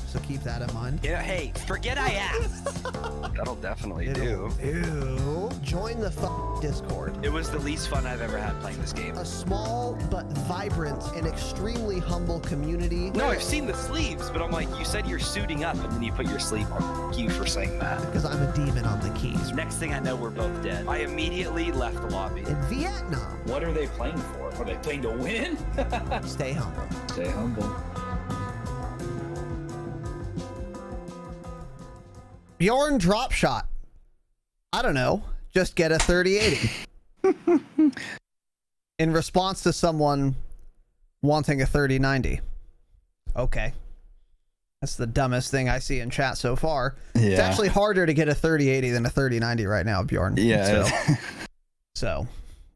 so keep that in mind. Yeah, hey, forget I asked. That'll definitely do. Ew. Join the Discord. It was the least fun I've ever had playing this game. A small but vibrant and extremely humble community. No, I've seen the sleeves, but I'm like, you said you're suiting up, and then you put your sleeve on. Thank you for saying that. Because I'm a demon on the keys. Next thing I know, we're both dead. I immediately left the lobby. In Vietnam. What are they playing for? Are they playing to win? Stay humble. Stay humble. Bjorn Dropshot. I don't know. Just get a 3080. In response to someone wanting a 3090. Okay. That's the dumbest thing I see in chat so far. Yeah. It's actually harder to get a 3080 than a 3090 right now, Bjorn. Yeah. So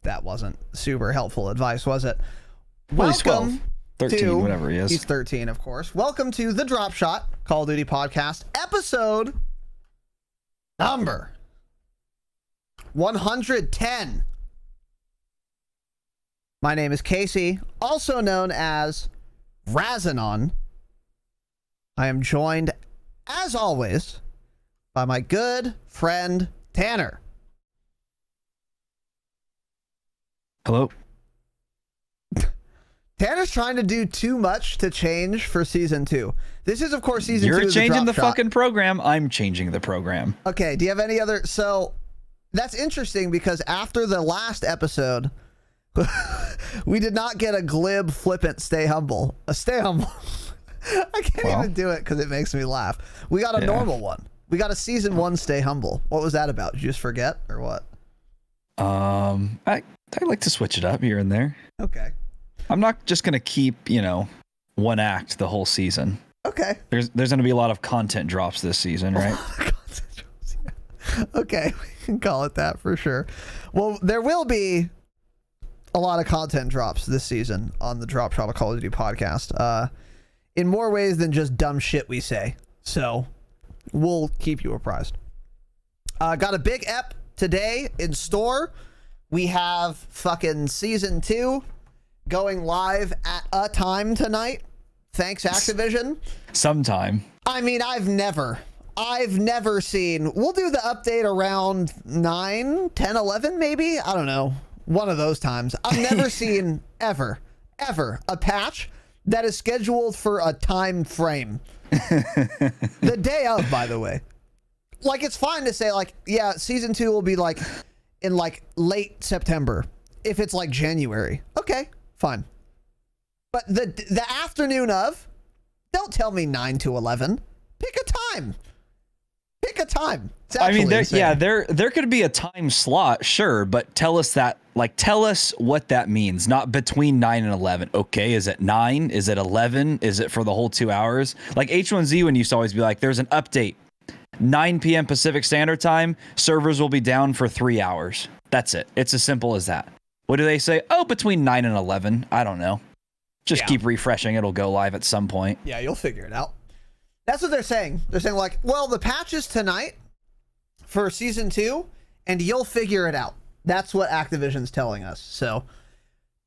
that wasn't super helpful advice, was it? Well, he's 12. Welcome 13, to, whatever he is. He's 13, of course. Welcome to the Dropshot Call of Duty podcast, episode number 110. My name is Casey, also known as Razanon. I am joined, as always, by my good friend Tanner. Hello. Tanner's trying to do too much to change for season 2. This is, of course, season 2 of You're changing the Dropshot. fucking program. I'm changing the program. Okay, do you have any other... So, that's interesting because after the last episode, we did not get a glib, flippant, stay humble. A stay humble. I can't even do it because it makes me laugh. We got a normal one. We got a season 1 stay humble. What was that about? Did you just forget or what? I like to switch it up here and there. Okay. I'm not just gonna keep, one act the whole season. Okay. There's gonna be a lot of content drops this season, right? Okay, we can call it that for sure. Well, there will be a lot of content drops this season on the Dropshot of Call of Duty podcast. In more ways than just dumb shit we say. So we'll keep you apprised. Got a big ep today in store. We have fucking season 2 going live at a time tonight. Thanks, Activision. Sometime. I mean, I've never seen. We'll do the update around 9, 10, 11 maybe. I don't know. One of those times. I've never seen ever a patch that is scheduled for a time frame. The day of, by the way. Like, it's fine to say, like, yeah, season 2 will be like in like late September. If it's like January. Okay, fine. But the afternoon of, don't tell me 9 to 11. Pick a time. Pick a time. I mean, there could be a time slot, sure, but tell us what that means. Not between 9 and 11. Okay, is it 9? Is it 11? Is it for the whole 2 hours? Like H1Z1 used to always be like, there's an update. 9 p.m. Pacific Standard Time, servers will be down for 3 hours. That's it. It's as simple as that. What do they say? Oh, between 9 and 11. I don't know. Just keep refreshing. It'll go live at some point. Yeah, you'll figure it out. That's what they're saying. They're saying like, well, the patch is tonight for season 2 and you'll figure it out. That's what Activision's telling us. So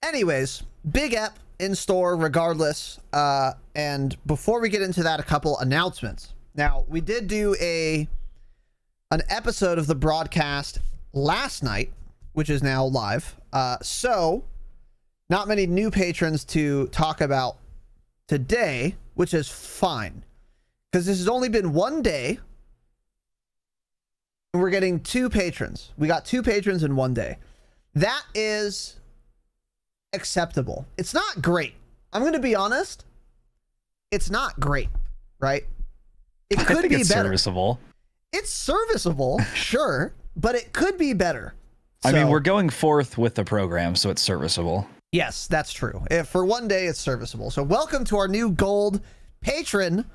anyways, big ep in store regardless. And before we get into that, a couple announcements. Now, we did do an episode of the broadcast last night, which is now live. So not many new patrons to talk about today, which is fine. Because this has only been one day. And we're getting 2 patrons. We got 2 patrons in one day. That is acceptable. It's not great. I'm going to be honest. It's not great, right? It could be better. Serviceable. It's serviceable, sure, but it could be better. I mean, we're going forth with the program, so it's serviceable. Yes, that's true. If for one day, it's serviceable. So welcome to our new gold patron,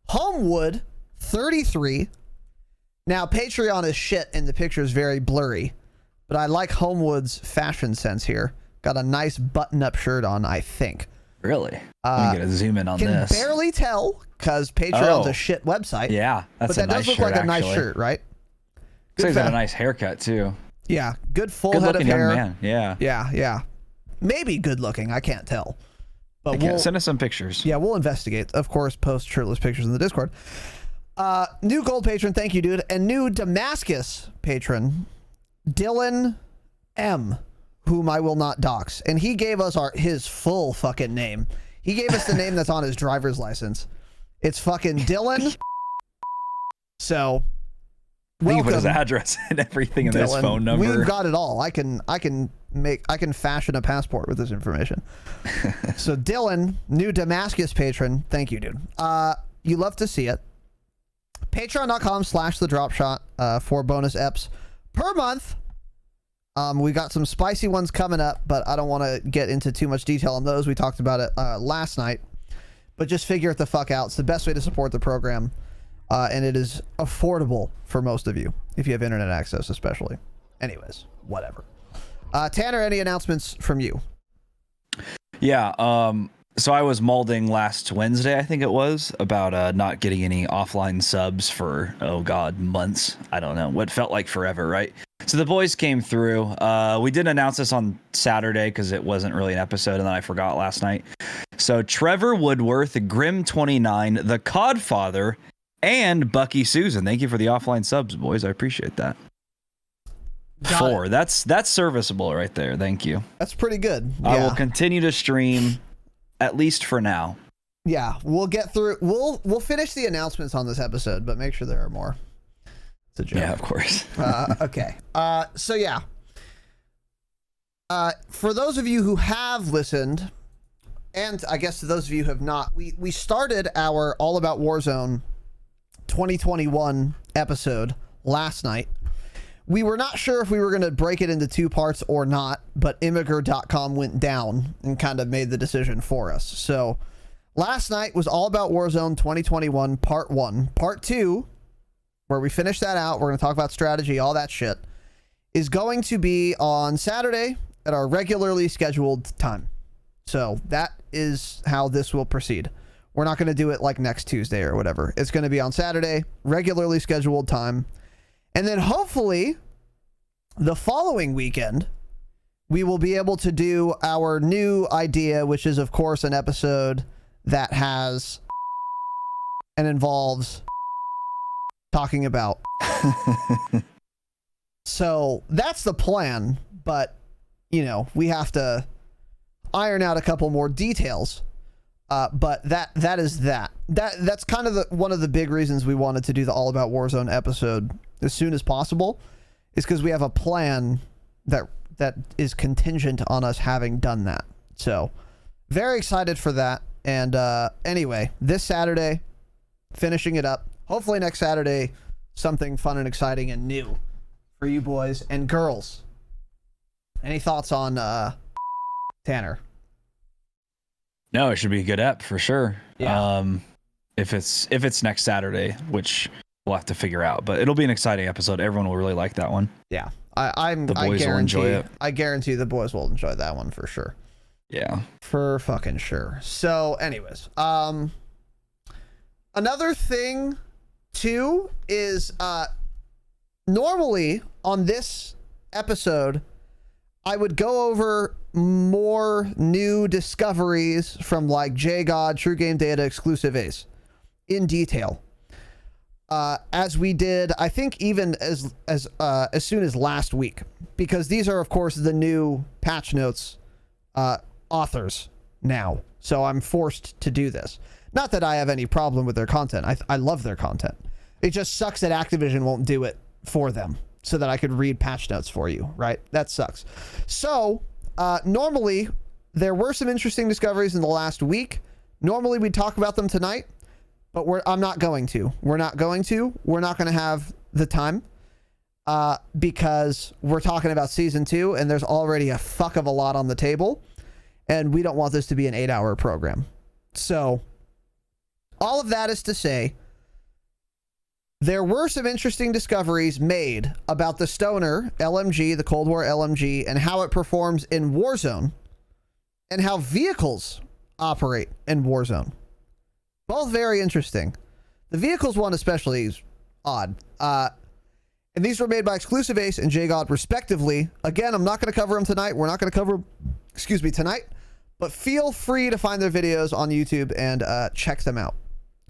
Homewood 33. Now, Patreon is shit and the picture is very blurry, but I like Homewood's fashion sense here. Got a nice button-up shirt on, I think. Really? Let me get a zoom in on this. Can barely tell because Patreon's a shit website. Yeah, that's but that does look like a nice shirt, right? Good. He's got a nice haircut too. Yeah, good full head of hair. Young man. Yeah. Yeah. Maybe good looking. I can't tell. But Okay, send us some pictures. Yeah, we'll investigate. Of course, post shirtless pictures in the Discord. New gold patron, thank you, dude. And new Damascus patron, Dylan M, whom I will not dox. And he gave us his full fucking name. He gave us the name that's on his driver's license. It's fucking Dylan. So, I think he put his welcome, address and everything in his Dylan. phone number. We've got it all. I can fashion a passport with this information. So Dylan, new Damascus patron, thank you, dude. You love to see it. Patreon.com/the Dropshot for bonus eps per month. We got some spicy ones coming up, but I don't want to get into too much detail on those. We talked about it last night, but just figure it the fuck out. It's the best way to support the program, and it is affordable for most of you if you have internet access, especially. Anyways, whatever. Tanner, any announcements from you? Yeah. So I was molding last Wednesday, I think it was, about not getting any offline subs for, oh God, months. I don't know. What felt like forever, right? So the boys came through. We didn't announce this on Saturday because it wasn't really an episode, and then I forgot last night. So Trevor Woodworth, Grim29, The Codfather, and Bucky Susan. Thank you for the offline subs, boys. I appreciate that. Four. That's serviceable right there. Thank you. That's pretty good. I will continue to stream, at least for now. Yeah, we'll get through. We'll finish the announcements on this episode, but make sure there are more. It's a joke. Yeah, of course. Okay. So yeah. For those of you who have listened, and I guess to those of you who have not, we started our All About Warzone 2021 episode last night. We were not sure if we were going to break it into two parts or not, but immigrant.com went down and kind of made the decision for us. So last night was All About Warzone 2021 Part 1. Part 2, where we finish that out, we're going to talk about strategy, all that shit, is going to be on Saturday at our regularly scheduled time. So that is how this will proceed. We're not going to do it like next Tuesday or whatever. It's going to be on Saturday, regularly scheduled time. And then hopefully the following weekend, we will be able to do our new idea, which is, of course, an episode that has and involves talking about. So that's the plan. But, you know, we have to iron out a couple more details. But that is that. That's kind of one of the big reasons we wanted to do the All About Warzone episode as soon as possible, is because we have a plan that is contingent on us having done that. So very excited for that. And anyway, this Saturday, finishing it up. Hopefully next Saturday, something fun and exciting and new for you boys and girls. Any thoughts on Tanner? No, it should be a good ep for sure. Yeah. If it's next Saturday, which we'll have to figure out, but it'll be an exciting episode. Everyone will really like that one. Yeah. I boys will enjoy it. I guarantee the boys will enjoy that one for sure. Yeah. For fucking sure. So anyways, another thing too is normally on this episode I would go over more new discoveries from like JGod, True Game Data, Exclusive Ace in detail. As we did, I think even as soon as last week, because these are of course the new patch notes authors now. So I'm forced to do this. Not that I have any problem with their content. I love their content. It just sucks that Activision won't do it for them so that I could read patch notes for you, right? That sucks. So normally there were some interesting discoveries in the last week. Normally we'd talk about them tonight, but I'm not going to. We're not going to have the time because we're talking about season 2 and there's already a fuck of a lot on the table and we don't want this to be an 8-hour program. So all of that is to say, there were some interesting discoveries made about the Stoner LMG, the Cold War LMG, and how it performs in Warzone and how vehicles operate in Warzone. Both very interesting. The vehicles one especially is odd. And these were made by Exclusive Ace and JGod respectively. Again, I'm not going to cover them tonight. We're not going to cover, tonight. But feel free to find their videos on YouTube and check them out.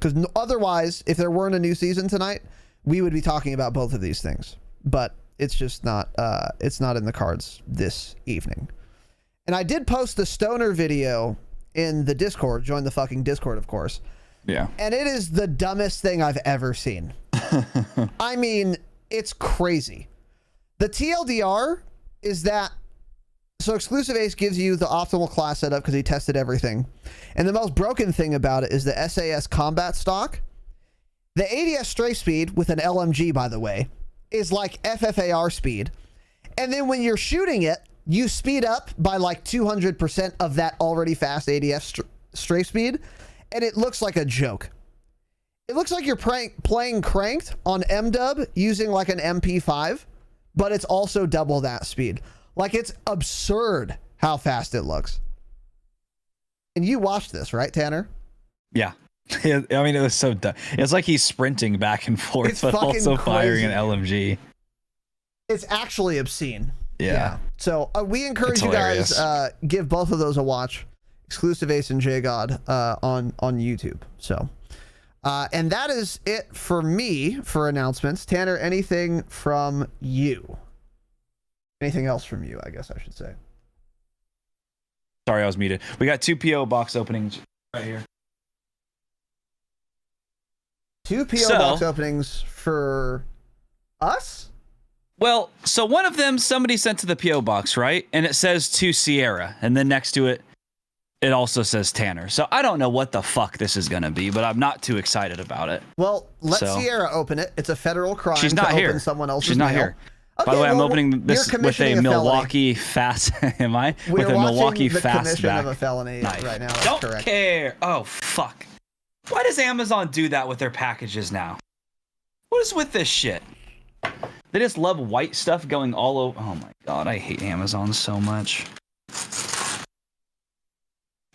Because otherwise, if there weren't a new season tonight, we would be talking about both of these things. But it's just not, it's not in the cards this evening. And I did post the Stoner video in the Discord. Join the fucking Discord, of course. Yeah. And it is the dumbest thing I've ever seen. I mean, it's crazy. The TLDR is that, so Exclusive Ace gives you the optimal class setup because he tested everything. And the most broken thing about it is the SAS combat stock. The ADS strafe speed with an LMG, by the way, is like FFAR speed. And then when you're shooting it, you speed up by like 200% of that already fast ADS strafe speed. And it looks like a joke. It looks like you're playing cranked on MDub using like an MP5, but it's also double that speed. Like, it's absurd how fast it looks. And you watched this, right, Tanner? Yeah. I mean, it was so dumb. It's like he's sprinting back and forth, It's but also fucking firing crazy. an LMG. It's actually obscene. Yeah. So we encourage It's you guys, hilarious. give both of those a watch. Exclusive Ace and JGod on YouTube. So, and that is it for me for announcements. Tanner, anything from you? Anything else from you, I guess I should say. Sorry, I was muted. We got 2 PO box openings right here. 2 PO box openings for us? Well, so one of them somebody sent to the PO box, right? And it says to Sierra, and then next to it, it also says Tanner. So I don't know what the fuck this is gonna be, but I'm not too excited about it. Well, let So- Sierra open it. It's a federal crime. She's not to here. Open someone else's She's not mail. here. Okay, By the way, I'm well, opening this you're with a commissioning felony. Milwaukee fast. Am I? We're with a watching Milwaukee the commission fastback of a felony knife. right now. That's Don't correct. care. Oh fuck! Why does Amazon do that with their packages now? What is with this shit? They just love white stuff going all over. Oh my god, I hate Amazon so much.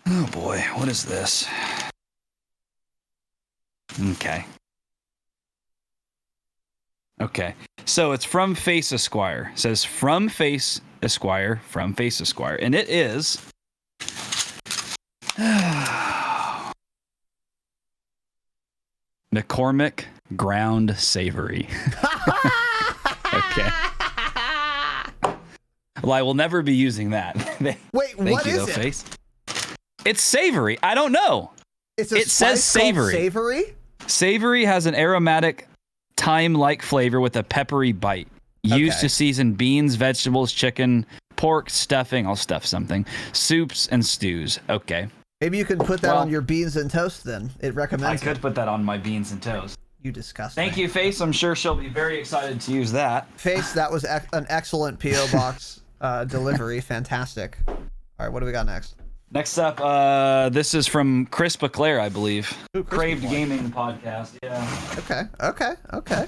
Oh boy, what is this? Okay. Okay. So it's from Face Esquire. It says from Face Esquire, from Face Esquire. And it is McCormick Ground Savory. Okay. Well, I will never be using that. Wait, Thank what you, is though, it? Face. It's savory. I don't know. It's a It says spice called savory. Savory? Savory has an aromatic, thyme-like flavor with a peppery bite. Used Okay. to season beans, vegetables, chicken, pork, stuffing. I'll stuff something. Soups and stews. Okay. Maybe you can put that Well- on your beans and toast then. It I recommends could it. put that on my beans and toast. You disgusting. Thank you, Face. I'm sure she'll be very excited to use that. Face, that was an excellent P.O. Box delivery. Fantastic. All right, what do we got next? Next up, this is from Chris Baclair, I believe. Ooh, Chris Craved Baclair. Gaming Podcast. Yeah. Okay.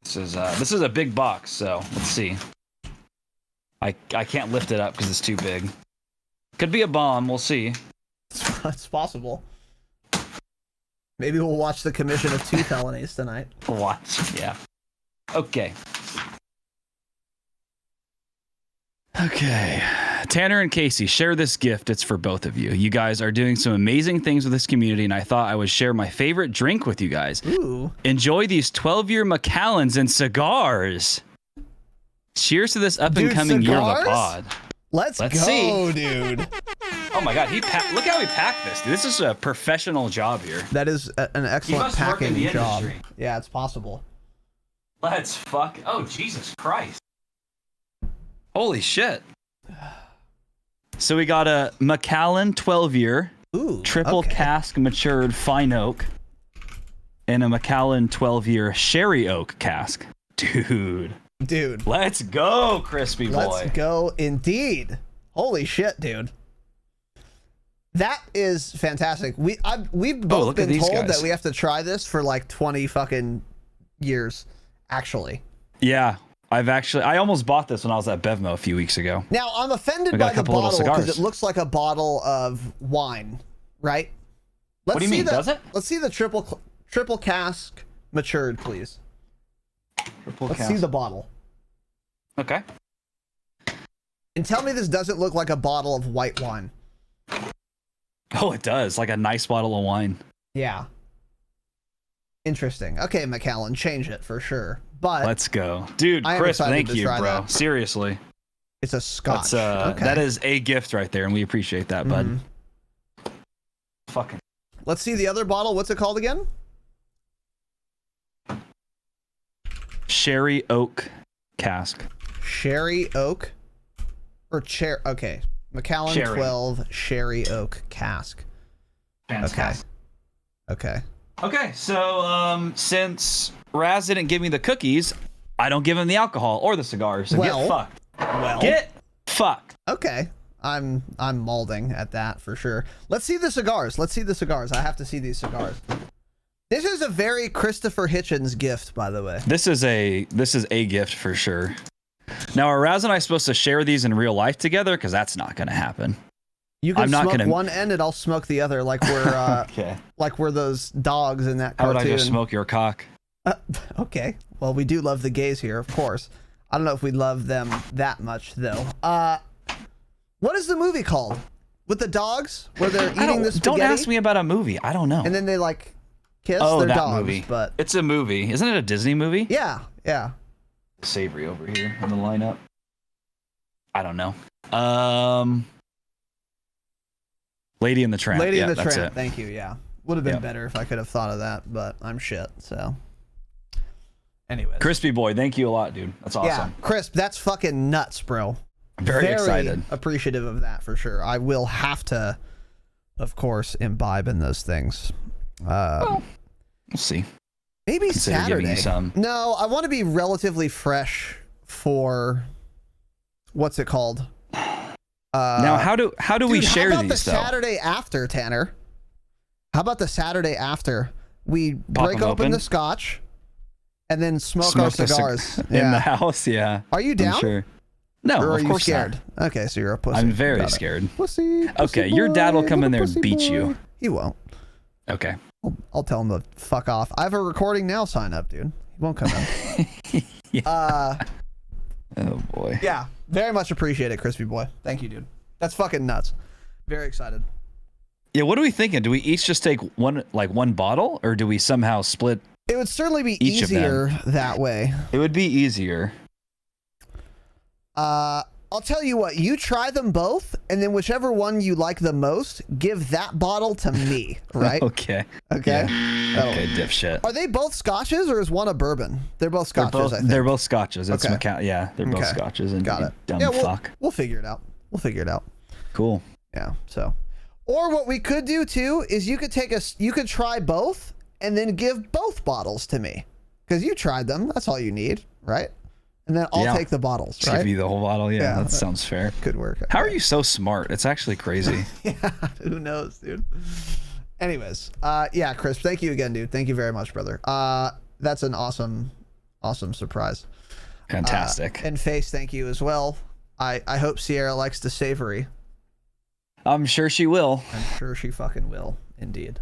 This is a big box, so let's see. I can't lift it up because it's too big. Could be a bomb. We'll see. It's possible. Maybe we'll watch the commission of 2 felonies tonight. Watch. Yeah. Okay. Okay. Tanner and Casey, share this gift. It's for both of you. You guys are doing some amazing things with this community, and I thought I would share my favorite drink with you guys. Ooh. Enjoy these 12-year Macallans and cigars. Cheers to this up-and-coming year of the cigars? pod. Let's Let's go, see. dude. Oh my god, look how he packed this, dude. This is a professional job here. That is an excellent must work in packing the job. industry. Yeah, it's possible. Let's fuck. Oh, Jesus Christ. Holy shit. So we got a Macallan 12-year, Ooh. triple okay. cask matured fine oak, and a Macallan 12-year sherry oak cask. Dude. Dude. Let's go, crispy boy. Let's go indeed. Holy shit, dude. That is fantastic. We've both look at been these told guys. that we have to try this for like 20 fucking years, actually. Yeah, I almost bought this when I was at Bevmo a few weeks ago. Now, I'm offended We got by a the couple little bottle because cigars. it looks like a bottle of wine, right? Let's What do you see mean, does it? Let's see the triple cask matured, please. Let's see the bottle. Okay. And tell me this doesn't look like a bottle of white wine. Oh, it does. Like a nice bottle of wine. Yeah. Interesting. Okay, McAllen, change it for sure. But let's go, dude. I am Chris, excited thank to you, try bro. that. Seriously, it's a scotch. okay. That is a gift right there, and we appreciate that, bud. Fucking. Let's see the other bottle. What's it called again? Sherry oak cask. Sherry oak or chair. Okay, McAllen Sherry. 12 sherry oak cask. Fantastic. Okay. Okay, so since Raz didn't give me the cookies, I don't give him the alcohol or the cigars. So Well- get fucked. Well. Get fucked. Okay. I'm molding at that for sure. Let's see the cigars. Let's see the cigars. I have to see these cigars. This is a very Christopher Hitchens gift, by the way. This is a gift for sure. Now, are Raz and I supposed to share these in real life together? Because that's not going to happen. You can I'm not smoke gonna- one end and I'll smoke the other, like we're Okay. like we're those dogs in that How cartoon. would I just smoke your cock? Okay. Well, we do love the gays here, of course. I don't know if we love them that much though. What is the movie called? With the dogs where they're eating the spaghetti? Don't ask me about a movie. I don't know. And then they like kiss Oh, their that dogs, movie. but It's a movie. Isn't it a Disney movie? yeah. Savory over here in the lineup. I don't know. Lady and the Tramp. Lady Yeah, and the that's Tramp. it. Thank you. Yeah. Would have been Yep. better if I could have thought of that, but I'm shit. So anyways. Crispy boy, thank you a lot, dude. That's awesome. Yeah, Crisp, that's fucking nuts, bro. I'm very excited. Appreciative of that for sure. I will have to, of course, imbibe in those things. We'll see. Maybe Consider giving Saturday. you some. No, I want to be relatively fresh for what's it called? Now, how do we Dude, share how about these the though? Saturday after, Tanner? How about the Saturday after we break them open open? the scotch and then smoke our the cigars? in the house. Yeah. Are you I'm down? sure. No, Or are of you course scared? not. Okay, so you're a pussy. I'm very Got it. scared. Pussy. Okay, your dad will come in there and pussy beat boy. you. He won't. Okay. I'll tell him to fuck off. I have a recording now sign up, dude. He won't come in. Yeah. Oh boy. Yeah, very much appreciate it, Crispy boy. Thank you, dude. That's fucking nuts. Very excited. Yeah. What are we thinking? Do we each just take one bottle, or do we somehow split? It would certainly be Each of them. easier that way. It would be easier. I'll tell you what, you try them both, and then whichever one you like the most, give that bottle to me, right? Okay. Okay? That'll- Okay, dipshit. Are they both scotches, or is one a bourbon? They're both scotches, I think. They're both scotches. It's Okay. yeah, they're both Okay. scotches. And Got it. Dumb Yeah, fuck. we'll figure it out. We'll figure it out. Cool. Yeah, so. Or what we could do, too, is you could try both, and then give both bottles to me. Because you tried them. That's all you need, right? And then I'll Yeah. take the bottles, Just right? give you the whole bottle. Yeah, Yeah. that sounds fair. Could work. How are you so smart? It's actually crazy. Yeah, who knows, dude? Anyways, yeah, Chris, thank you again, dude. Thank you very much, brother. That's an awesome surprise. Fantastic. And Face, thank you as well. I hope Sierra likes the savory. I'm sure she will. I'm sure she fucking will, indeed.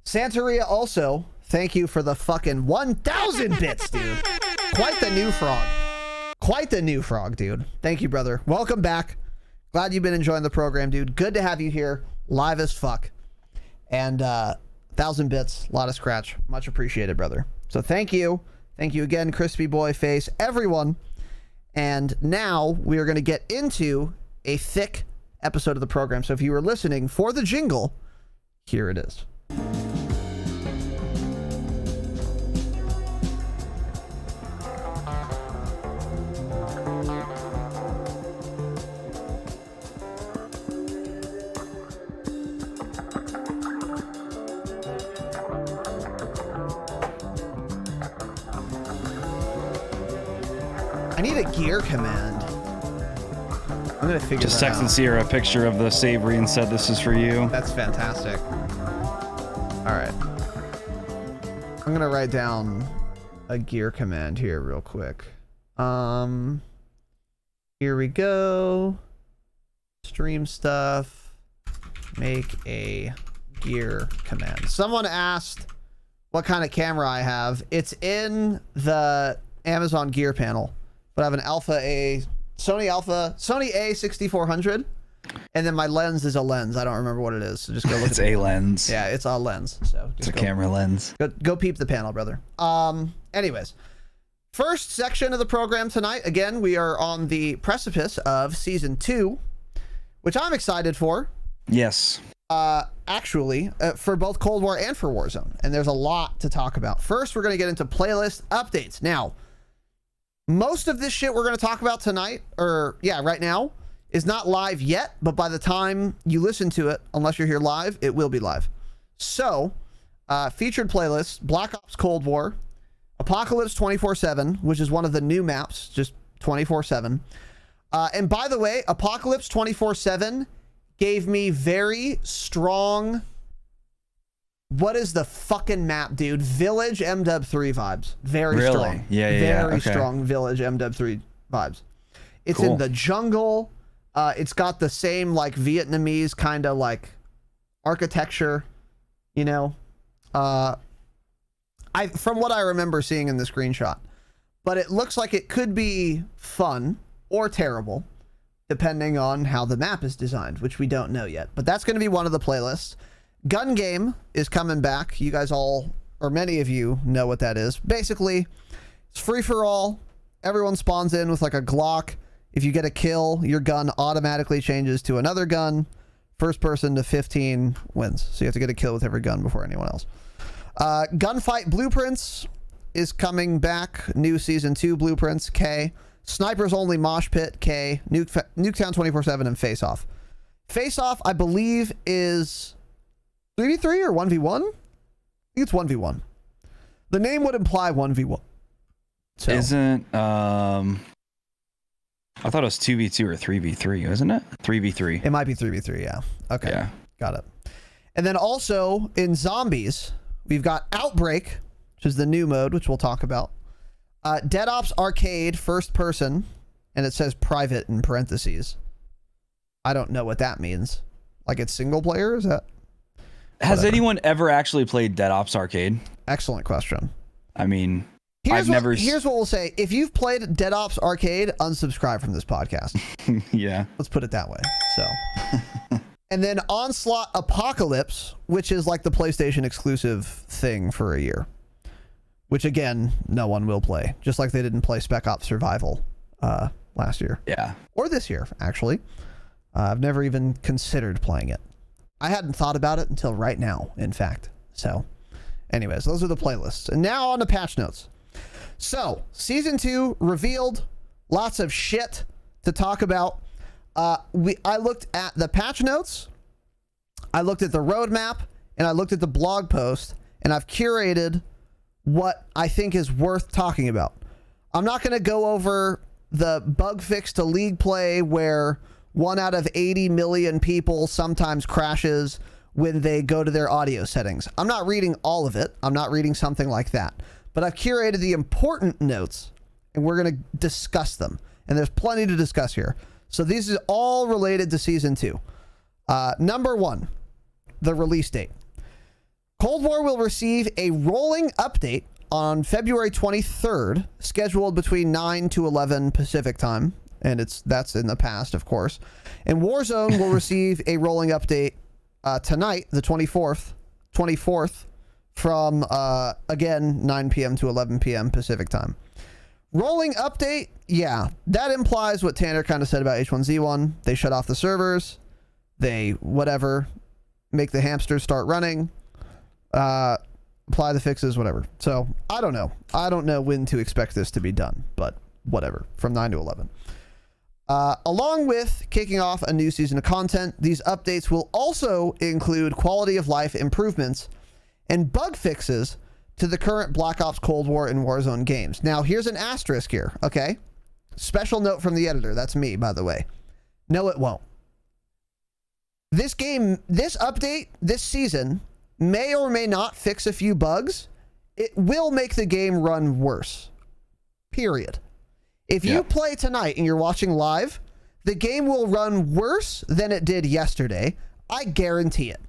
Santeria also, thank you for the fucking 1,000 bits, dude. Quite the new frog. Quite the new frog, dude. Thank you, brother. Welcome back. Glad you've been enjoying the program, dude. Good to have you here, live as fuck. And 1,000 bits, a lot of scratch. Much appreciated, brother. So thank you. Thank you again, Crispy Boy, Face, everyone. And now we are going to get into a thick episode of the program. So if you were listening for the jingle, here it is. I need a gear command. I'm gonna figure Just that texted out. Sierra a picture of the savory and said this is for you. That's fantastic. All right. I'm gonna write down a gear command here real quick. Here we go. Stream stuff. Make a gear command. Someone asked what kind of camera I have. It's in the Amazon gear panel, but I have an Sony A6400 And then my lens is a lens. I don't remember what it is. So just go look It's at a the lens. Yeah, it's a lens. So It's just a camera lens. Go peep the panel, brother. Anyways, first section of the program tonight. Again, we are on the precipice of season 2, which I'm excited for. Yes. Actually, for both Cold War and for Warzone. And there's a lot to talk about. First, we're going to get into playlist updates. Now, most of this shit we're going to talk about tonight, right now, is not live yet, but by the time you listen to it, unless you're here live, it will be live. So, featured playlists, Black Ops Cold War, Apocalypse 24/7, which is one of the new maps, just 24/7. And by the way, Apocalypse 24/7 gave me very strong... What is the fucking map, dude? Village MW3 vibes. Very strong. Yeah. Very Okay. strong Village MW3 vibes. It's Cool. in the jungle. It's got the same like Vietnamese kind of like architecture, you know. From what I remember seeing in the screenshot, but it looks like it could be fun or terrible, depending on how the map is designed, which we don't know yet. But that's going to be one of the playlists. Gun Game is coming back. You guys all, or many of you, know what that is. Basically, it's free for all. Everyone spawns in with like a Glock. If you get a kill, your gun automatically changes to another gun. First person to 15 wins. So you have to get a kill with every gun before anyone else. Gunfight Blueprints is coming back. New Season 2 Blueprints, K. Snipers Only Mosh Pit, K. Nuketown 24/7 and Face Off. Face Off, I believe, is 3v3 or 1v1? I think it's 1v1. The name would imply 1v1. So. Isn't I thought it was 2v2 or 3v3, wasn't it? 3v3. It might be 3v3, yeah. Okay. Yeah. Got it. And then also in Zombies, we've got Outbreak, which is the new mode, which we'll talk about. Dead Ops Arcade, first person, and it says private in parentheses. I don't know what that means. Like it's single player? Is that? Has Whatever. anyone ever actually played Dead Ops Arcade? Excellent question. I mean, Here's what we'll say. If you've played Dead Ops Arcade, unsubscribe from this podcast. Yeah. Let's put it that way. So, and then Onslaught Apocalypse, which is like the PlayStation exclusive thing for a year, which again, no one will play. Just like they didn't play Spec Ops Survival last year. Yeah. Or this year, actually. I've never even considered playing it. I hadn't thought about it until right now, in fact. So, anyways, those are the playlists. And now on to patch notes. So, Season 2 revealed. Lots of shit to talk about. I looked at the patch notes, I looked at the roadmap, and I looked at the blog post, and I've curated what I think is worth talking about. I'm not going to go over the bug fix to league play where 1 out of 80 million people sometimes crashes when they go to their audio settings. I'm not reading all of it. I'm not reading something like that. But I've curated the important notes, and we're going to discuss them. And there's plenty to discuss here. So these are all related to Season 2. Number 1, the release date. Cold War will receive a rolling update on February 23rd, scheduled between 9 to 11 Pacific time. And that's in the past, of course. And Warzone will receive a rolling update tonight, the 24th, from, again, 9 p.m. to 11 p.m. Pacific time. Rolling update, yeah, that implies what Tanner kind of said about H1Z1. They shut off the servers. They, whatever, make the hamsters start running. Apply the fixes, whatever. So, I don't know. I don't know when to expect this to be done, but whatever, from 9 to 11. Along with kicking off a new season of content, these updates will also include quality of life improvements and bug fixes to the current Black Ops Cold War and Warzone games. Now, here's an asterisk here, okay? Special note from the editor. That's me, by the way. No, it won't. This game, this update, this season, may or may not fix a few bugs. It will make the game run worse. Period. If you play tonight and you're watching live, the game will run worse than it did yesterday. I guarantee it.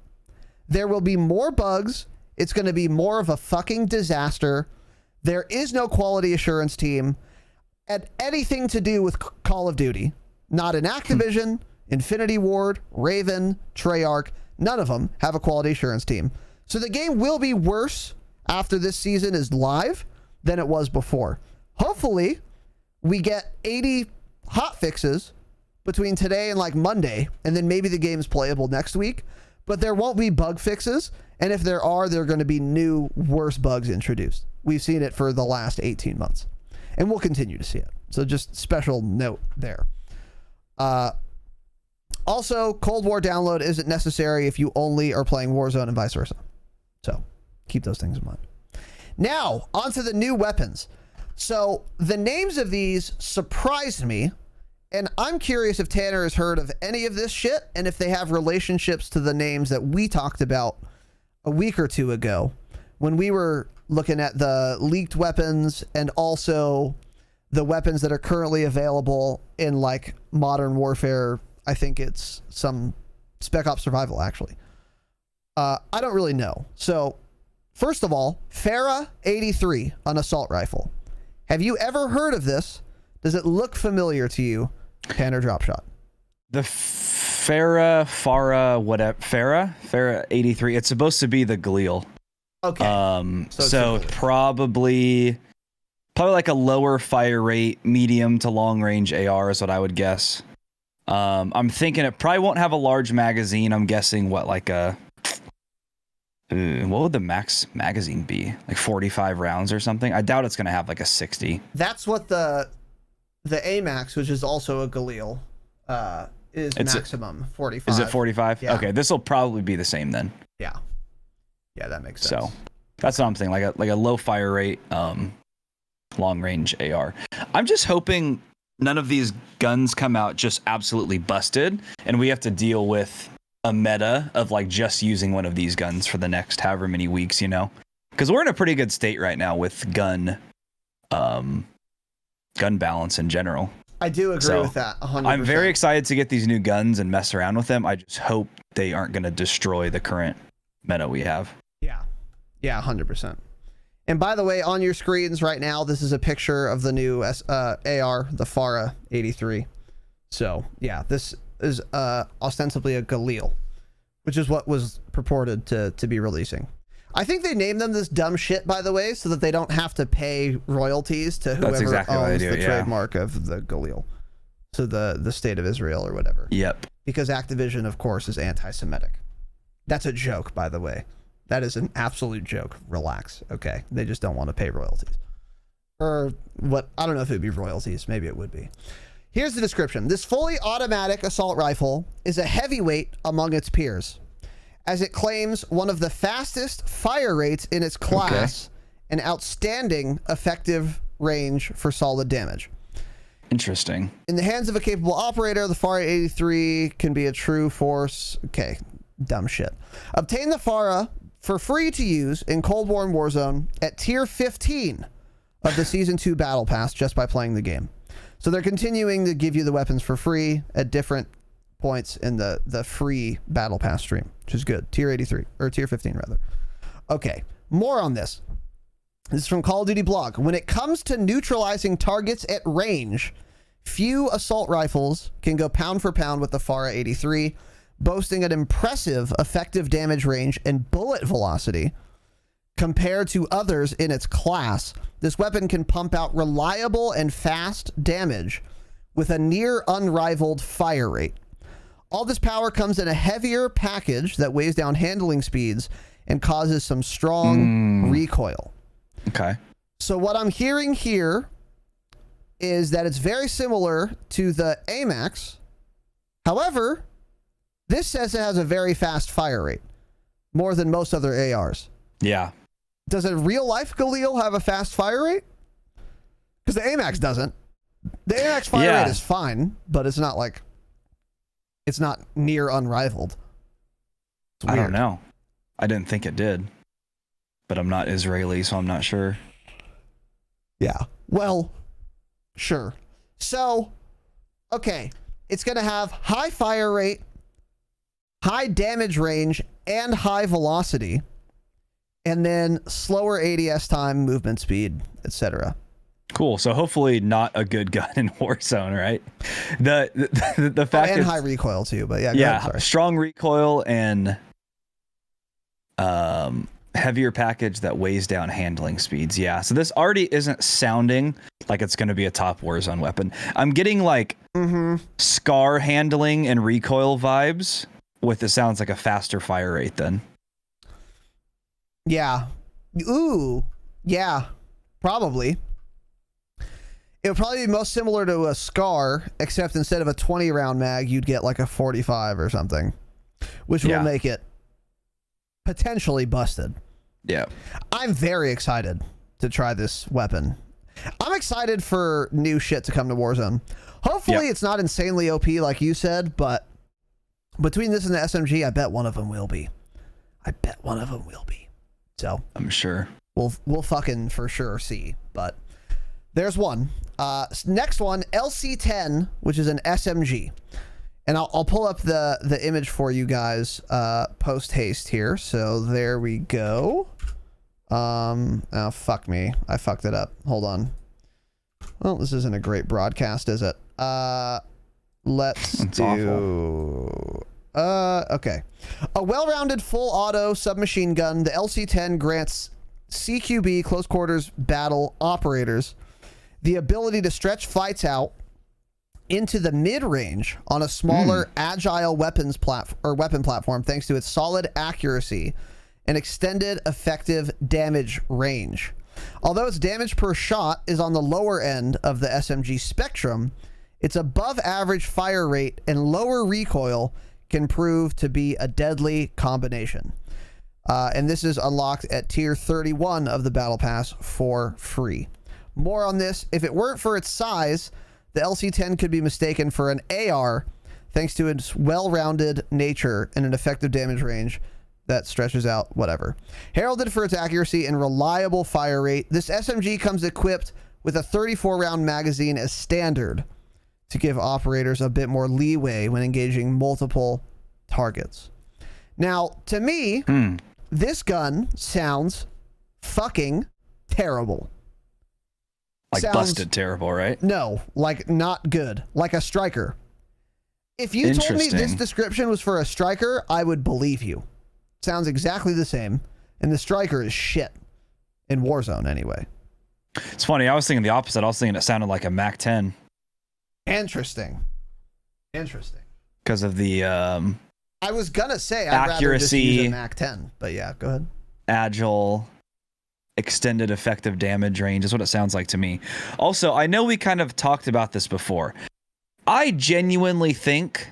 There will be more bugs. It's going to be more of a fucking disaster. There is no quality assurance team at anything to do with Call of Duty. Not in Activision. Infinity Ward, Raven, Treyarch, none of them have a quality assurance team. So the game will be worse after this season is live than it was before. Hopefully, we get 80 hot fixes between today and like Monday, and then maybe the game's playable next week. But there won't be bug fixes, and if there are going to be new, worse bugs introduced. We've seen it for the last 18 months, and we'll continue to see it. So just special note there. Also, Cold War download isn't necessary if you only are playing Warzone and vice versa. So keep those things in mind. Now, onto the new weapons. So the names of these surprised me, and I'm curious if Tanner has heard of any of this shit and if they have relationships to the names that we talked about a week or two ago when we were looking at the leaked weapons and also the weapons that are currently available in like Modern Warfare. I think it's some Spec Ops Survival, actually. I don't really know. So, first of all, Farah 83, an assault rifle. Have you ever heard of this? Does it look familiar to you, Tanner Dropshot? The Farah 83. It's supposed to be the Galil. Okay. So probably like a lower fire rate, medium to long range AR is what I would guess. I'm thinking it probably won't have a large magazine. I'm guessing what would the max magazine be? Like 45 rounds or something? I doubt it's going to have like a 60. That's what the AMAX, which is also a Galil, is maximum 45. Is it 45? Yeah. Okay, this will probably be the same then. Yeah. Yeah, that makes sense. So that's what I'm thinking, like a low fire rate, long range AR. I'm just hoping none of these guns come out just absolutely busted and we have to deal with a meta of like just using one of these guns for the next however many weeks, because we're in a pretty good state right now with gun balance in general. I do agree with that 100%. I'm very excited to get these new guns and mess around with them. I just hope they aren't going to destroy the current meta we have. Yeah, 100%. And by the way, on your screens right now, this is a picture of the new AR, the Farah 83. So yeah, this is ostensibly a Galil, which is what was purported to be releasing. I think they named them this dumb shit, by the way, so that they don't have to pay royalties to whoever owns the trademark of the Galil. So the state of Israel or whatever. Yep. Because Activision, of course, is anti-Semitic. That's a joke, by the way. That is an absolute joke. Relax. Okay. They just don't want to pay royalties. Or what? I don't know if it would be royalties. Maybe it would be. Here's the description. This fully automatic assault rifle is a heavyweight among its peers, as it claims one of the fastest fire rates in its class and outstanding effective range for solid damage. Interesting. In the hands of a capable operator, the Farah 83 can be a true force. Okay, dumb shit. Obtain the Farah for free to use in Cold War and Warzone at tier 15 of the Season 2 Battle Pass just by playing the game. So they're continuing to give you the weapons for free at different points in the free Battle Pass stream, which is good. Tier 83, or tier 15 rather. Okay, more on this. This is from Call of Duty Blog. When it comes to neutralizing targets at range, few assault rifles can go pound for pound with the Farah 83, boasting an impressive effective damage range and bullet velocity. Compared to others in its class, this weapon can pump out reliable and fast damage with a near unrivaled fire rate. All this power comes in a heavier package that weighs down handling speeds and causes some strong recoil. Okay. So what I'm hearing here is that it's very similar to the AMAX. However, this says it has a very fast fire rate, more than most other ARs. Yeah. Does a real-life Galil have a fast fire rate? Because the AMAX doesn't. The AMAX fire rate is fine, but it's not like... It's not near unrivaled. I don't know. I didn't think it did. But I'm not Israeli, so I'm not sure. Yeah. Well, sure. So, okay. It's going to have high fire rate, high damage range, and high velocity. And then slower ADS time, movement speed, etc. Cool. So hopefully not a good gun in Warzone, right? The fact and is, high recoil too, but yeah, go yeah, ahead, sorry. strong recoil and heavier package that weighs down handling speeds. Yeah. So this already isn't sounding like it's going to be a top Warzone weapon. I'm getting like Scar handling and recoil vibes with it sounds like a faster fire rate then. Yeah. Ooh. Yeah. Probably. It would probably be most similar to a Scar, except instead of a 20 round mag, you'd get like a 45 or something, which will make it potentially busted. Yeah. I'm very excited to try this weapon. I'm excited for new shit to come to Warzone. Hopefully it's not insanely OP like you said, but between this and the SMG, I bet one of them will be. I bet one of them will be. So I'm sure. We'll fucking for sure see, but there's one. Next one, LC10, which is an SMG. And I'll pull up the image for you guys post haste here. So there we go. Oh, fuck me. I fucked it up. Hold on. Well, this isn't a great broadcast, is it? Let's do... okay. A well-rounded full auto submachine gun, the LC10 grants CQB, close quarters battle operators, the ability to stretch fights out into the mid-range on a smaller agile weapon platform thanks to its solid accuracy and extended effective damage range. Although its damage per shot is on the lower end of the SMG spectrum, its above average fire rate and lower recoil can prove to be a deadly combination. And this is unlocked at tier 31 of the Battle Pass for free. More on this. If it weren't for its size, the LC-10 could be mistaken for an AR thanks to its well-rounded nature and an effective damage range that stretches out whatever. Heralded for its accuracy and reliable fire rate, this SMG comes equipped with a 34-round magazine as standard to give operators a bit more leeway when engaging multiple targets. Now, to me, this gun sounds fucking terrible. Like busted terrible, right? No, like not good. Like a striker. If you told me this description was for a striker, I would believe you. Sounds exactly the same. And the striker is shit. In Warzone, anyway. It's funny. I was thinking the opposite. I was thinking it sounded like a Mac 10. Interesting. Interesting. Because of the I was gonna say I'd rather just use a Mac 10, but yeah, go ahead. Agile, extended effective damage range is what it sounds like to me. Also, I know we kind of talked about this before. I genuinely think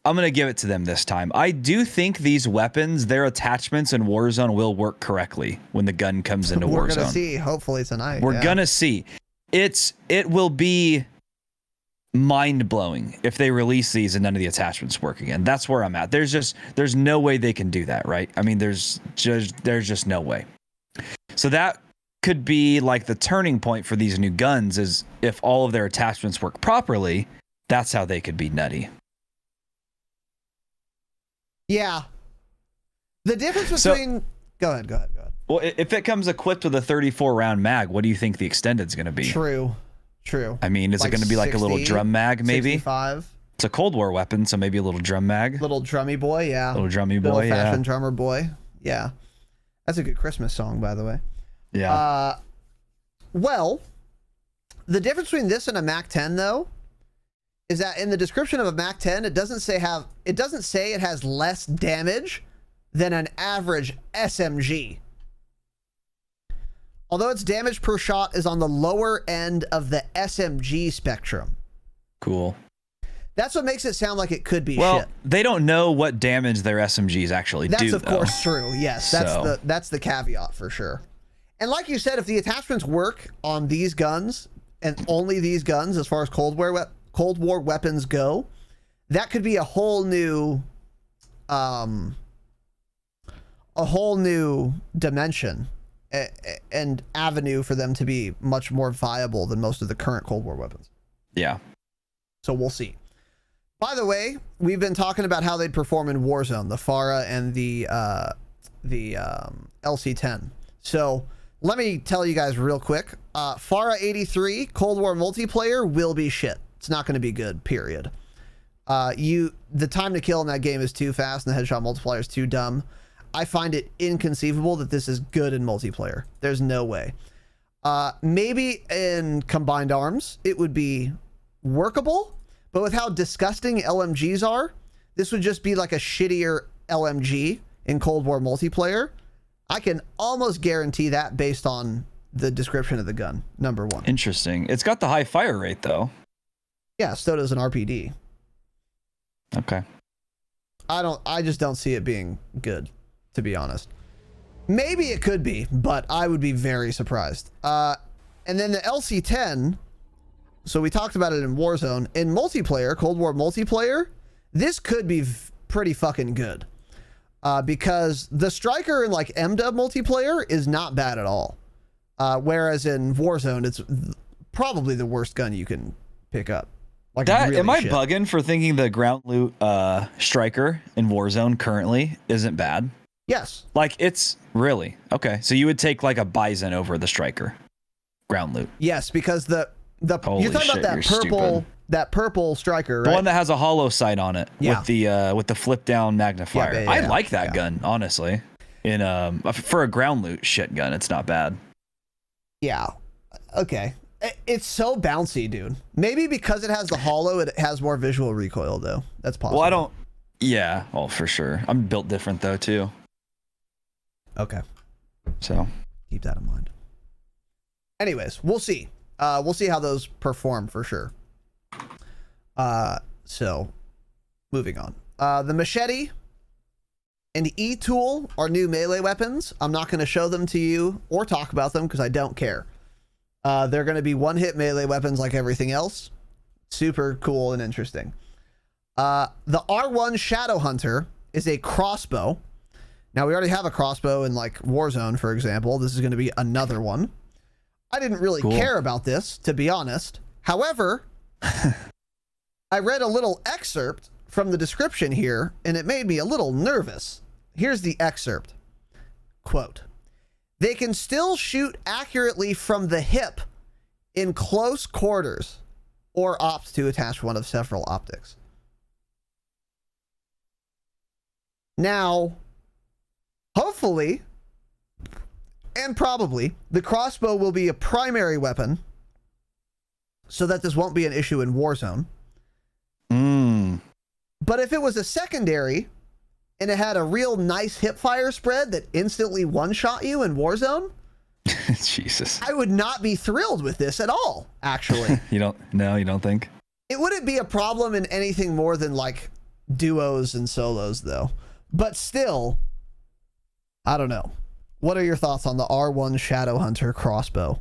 I'm going to give it to them this time. I do think these weapons, their attachments in Warzone will work correctly when the gun comes into Warzone. We're going to see, hopefully tonight. We're going to see. It will be mind-blowing if they release these and none of the attachments work again. That's where I'm at. There's no way they can do that, right? I mean, there's just no way. So that could be like the turning point for these new guns, is if all of their attachments work properly, that's how they could be nutty. Yeah. The difference between... Go ahead. Well, if it comes equipped with a 34-round mag, what do you think the extended's going to be? True. I mean, is it going to be like 60, a little drum mag, maybe? 65. It's a Cold War weapon, so maybe a little drum mag. Little drummy boy, yeah. Little drummy boy, yeah. Old-fashioned drummer boy, yeah. That's a good Christmas song, by the way. Yeah. Well, the difference between this and a Mac 10, though, is that in the description of a Mac 10, it doesn't say it has less damage than an average SMG. Although its damage per shot is on the lower end of the SMG spectrum. Cool. That's what makes it sound like it could be shit. They don't know what damage their SMGs actually do. That's of course true. Yes, that's the caveat for sure. And like you said, if the attachments work on these guns and only these guns, as far as Cold War weapons go, that could be a whole new dimension and avenue for them to be much more viable than most of the current Cold War weapons. Yeah. So we'll see. By the way, we've been talking about how they'd perform in Warzone, the FARA and the LC-10. So let me tell you guys real quick. Farah 83 Cold War multiplayer will be shit. It's not going to be good, period. The time to kill in that game is too fast and the headshot multiplier is too dumb. I find it inconceivable that this is good in multiplayer. There's no way. Maybe in combined arms, it would be workable, but with how disgusting LMGs are, this would just be like a shittier LMG in Cold War multiplayer. I can almost guarantee that based on the description of the gun, number one. Interesting. It's got the high fire rate, though. Yeah, so does an RPD. Okay. I just don't see it being good, to be honest. Maybe it could be, but I would be very surprised. And then the LC-10, so we talked about it in Warzone. In multiplayer, Cold War multiplayer, this could be pretty fucking good. Because the Striker in like MW multiplayer is not bad at all. Whereas in Warzone, it's probably the worst gun you can pick up. Like, that really am I shit. bugging for thinking the ground loot Striker in Warzone currently isn't bad? Yes. Like, it's really okay. So you would take like a Bison over the Striker ground loot. Yes, because the Holy you're talking shit, about you're that stupid. purple Striker, right? The one that has a hollow sight on it with the flip down magnifier. I like that gun, honestly. In for a ground loot shit gun, it's not bad. Yeah. Okay. It's so bouncy, dude. Maybe because it has the hollow, it has more visual recoil, though. That's possible. Well, I don't. Yeah, oh, for sure. I'm built different, though, too. Okay. So keep that in mind. Anyways, we'll see. We'll see how those perform for sure. So moving on. The machete and E-tool are new melee weapons. I'm not going to show them to you or talk about them because I don't care. They're going to be one-hit melee weapons like everything else. Super cool and interesting. The R1 Shadow Hunter is a crossbow. Now, we already have a crossbow in like Warzone, for example. This is going to be another one. I didn't really care about this, to be honest. However, I read a little excerpt from the description here, and it made me a little nervous. Here's the excerpt. Quote, "They can still shoot accurately from the hip in close quarters or opt to attach one of several optics." Now, hopefully, and probably, the crossbow will be a primary weapon so that this won't be an issue in Warzone. But if it was a secondary and it had a real nice hip fire spread that instantly one-shot you in Warzone, Jesus, I would not be thrilled with this at all, actually. You don't think? It wouldn't be a problem in anything more than like duos and solos, though. But still, I don't know. What are your thoughts on the R1 Shadow Hunter crossbow?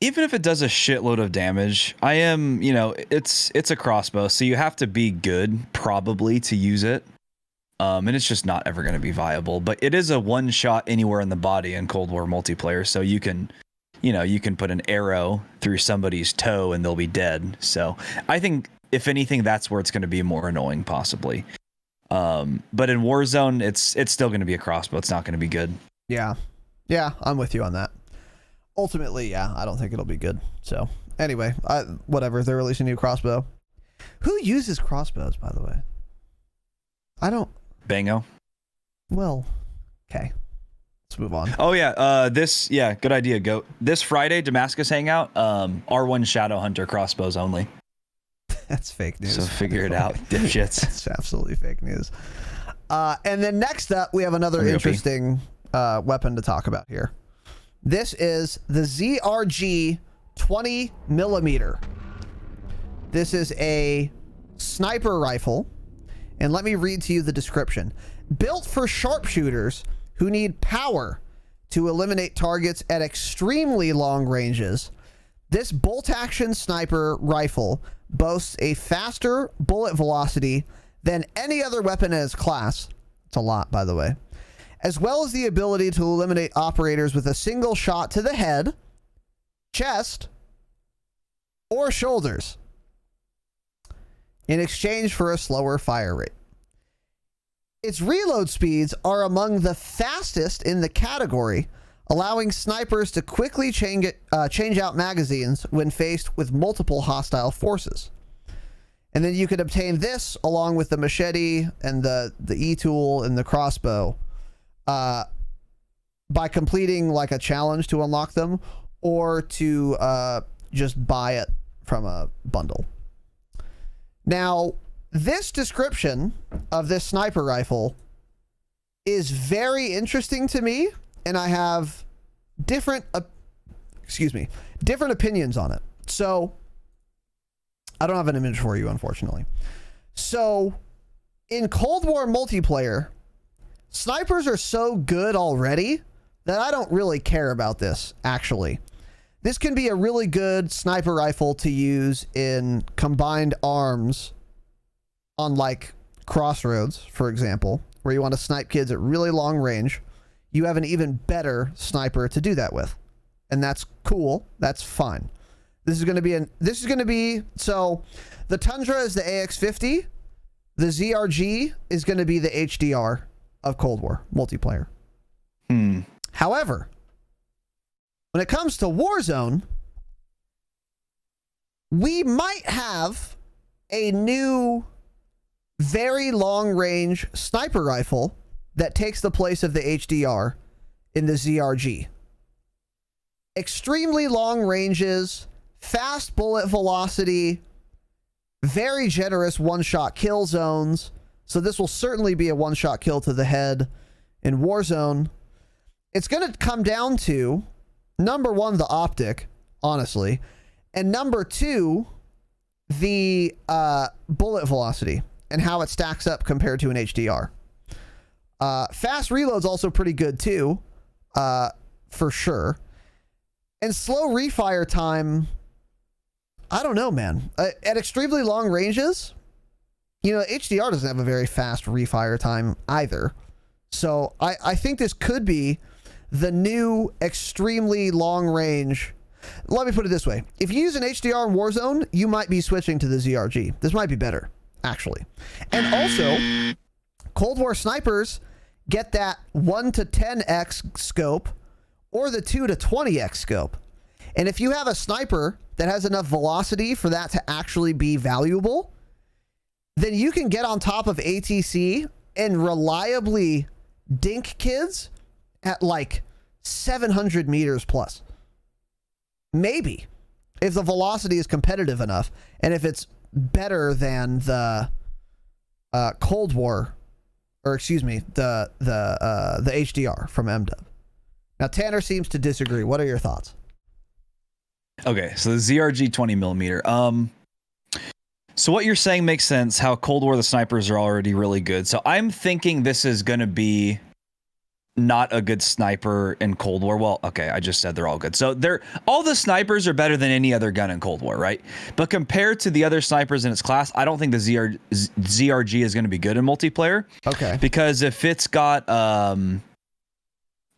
Even if it does a shitload of damage, I am, it's a crossbow, so you have to be good probably to use it. And it's just not ever going to be viable. But it is a one shot anywhere in the body in Cold War multiplayer, so you can put an arrow through somebody's toe and they'll be dead. So I think if anything, that's where it's going to be more annoying, possibly. But in Warzone, it's still going to be a crossbow. It's not going to be good. Yeah, I'm with you on that. Ultimately, yeah, I don't think it'll be good. So anyway, whatever. They're releasing a new crossbow. Who uses crossbows, by the way? I don't. Bango. Well, okay. Let's move on. Oh yeah, good idea. Go this Friday, Damascus Hangout. R1 Shadow Hunter crossbows only. That's fake news. So figure it out, dipshits. It's absolutely fake news. And then next up, we have another interesting weapon to talk about here. This is the ZRG 20 millimeter. This is a sniper rifle. And let me read to you the description. Built for sharpshooters who need power to eliminate targets at extremely long ranges, this bolt-action sniper rifle boasts a faster bullet velocity than any other weapon in its class. It's a lot, by the way. As well as the ability to eliminate operators with a single shot to the head, chest, or shoulders in exchange for a slower fire rate. its reload speeds are among the fastest in the category, allowing snipers to quickly change out magazines when faced with multiple hostile forces. And then you can obtain this along with the machete and the E-tool and the crossbow by completing like a challenge to unlock them, or to just buy it from a bundle. Now, this description of this sniper rifle is very interesting to me, and I have different opinions on it. So, I don't have an image for you, unfortunately. So, in Cold War multiplayer, snipers are so good already that I don't really care about this, actually. This can be a really good sniper rifle to use in combined arms on, like, Crossroads, for example, where you want to snipe kids at really long range. You have an even better sniper to do that with. And that's cool. That's fine. So the Tundra is the AX-50. The ZRG is going to be the HDR of Cold War multiplayer. However, when it comes to Warzone, we might have a new very long range sniper rifle that takes the place of the HDR in the ZRG. Extremely long ranges, fast bullet velocity, very generous one-shot kill zones. So this will certainly be a one-shot kill to the head in Warzone. It's going to come down to, number one, the optic, honestly, and number two, the bullet velocity and how it stacks up compared to an HDR. Fast reload's also pretty good too, for sure. And slow refire time, I don't know, man. At extremely long ranges, you know, HDR doesn't have a very fast refire time either. So I think this could be the new extremely long range. Let me put it this way. If you use an HDR in Warzone, you might be switching to the ZRG. This might be better, actually. And also, Cold War snipers get that 1 to 10x scope or the 2 to 20x scope. And if you have a sniper that has enough velocity for that to actually be valuable, then you can get on top of ATC and reliably dink kids at like 700 meters plus. Maybe, if the velocity is competitive enough, and if it's better than the Cold War, or excuse me, the HDR from MW. Now Tanner seems to disagree. What are your thoughts? Okay, so the ZRG 20 millimeter. So what you're saying makes sense. How Cold War the snipers are already really good. So I'm thinking this is going to be not a good sniper in Cold War. Well, okay, I just said they're all good. So all the snipers are better than any other gun in Cold War, right? But compared to the other snipers in its class, I don't think the ZRG is going to be good in multiplayer. Okay. Because if it's got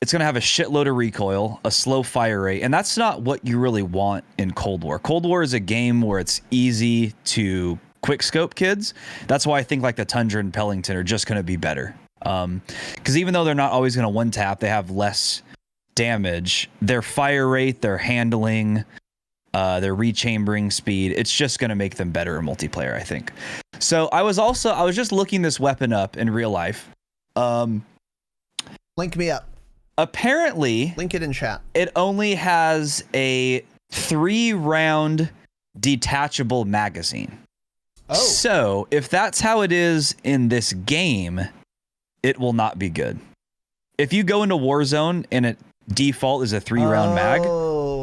it's going to have a shitload of recoil, a slow fire rate, and that's not what you really want in Cold War. Cold War is a game where it's easy to quick scope kids. That's why I think like the Tundra and Pellington are just going to be better. Because even though they're not always going to one tap, they have less damage. Their fire rate, their handling, their rechambering speed, it's just going to make them better in multiplayer, I think. So I was just looking this weapon up in real life. Link me up. Apparently, link it in chat. It only has a 3-round detachable magazine. Oh. So if that's how it is in this game, it will not be good. If you go into Warzone and it default is a 3-round mag,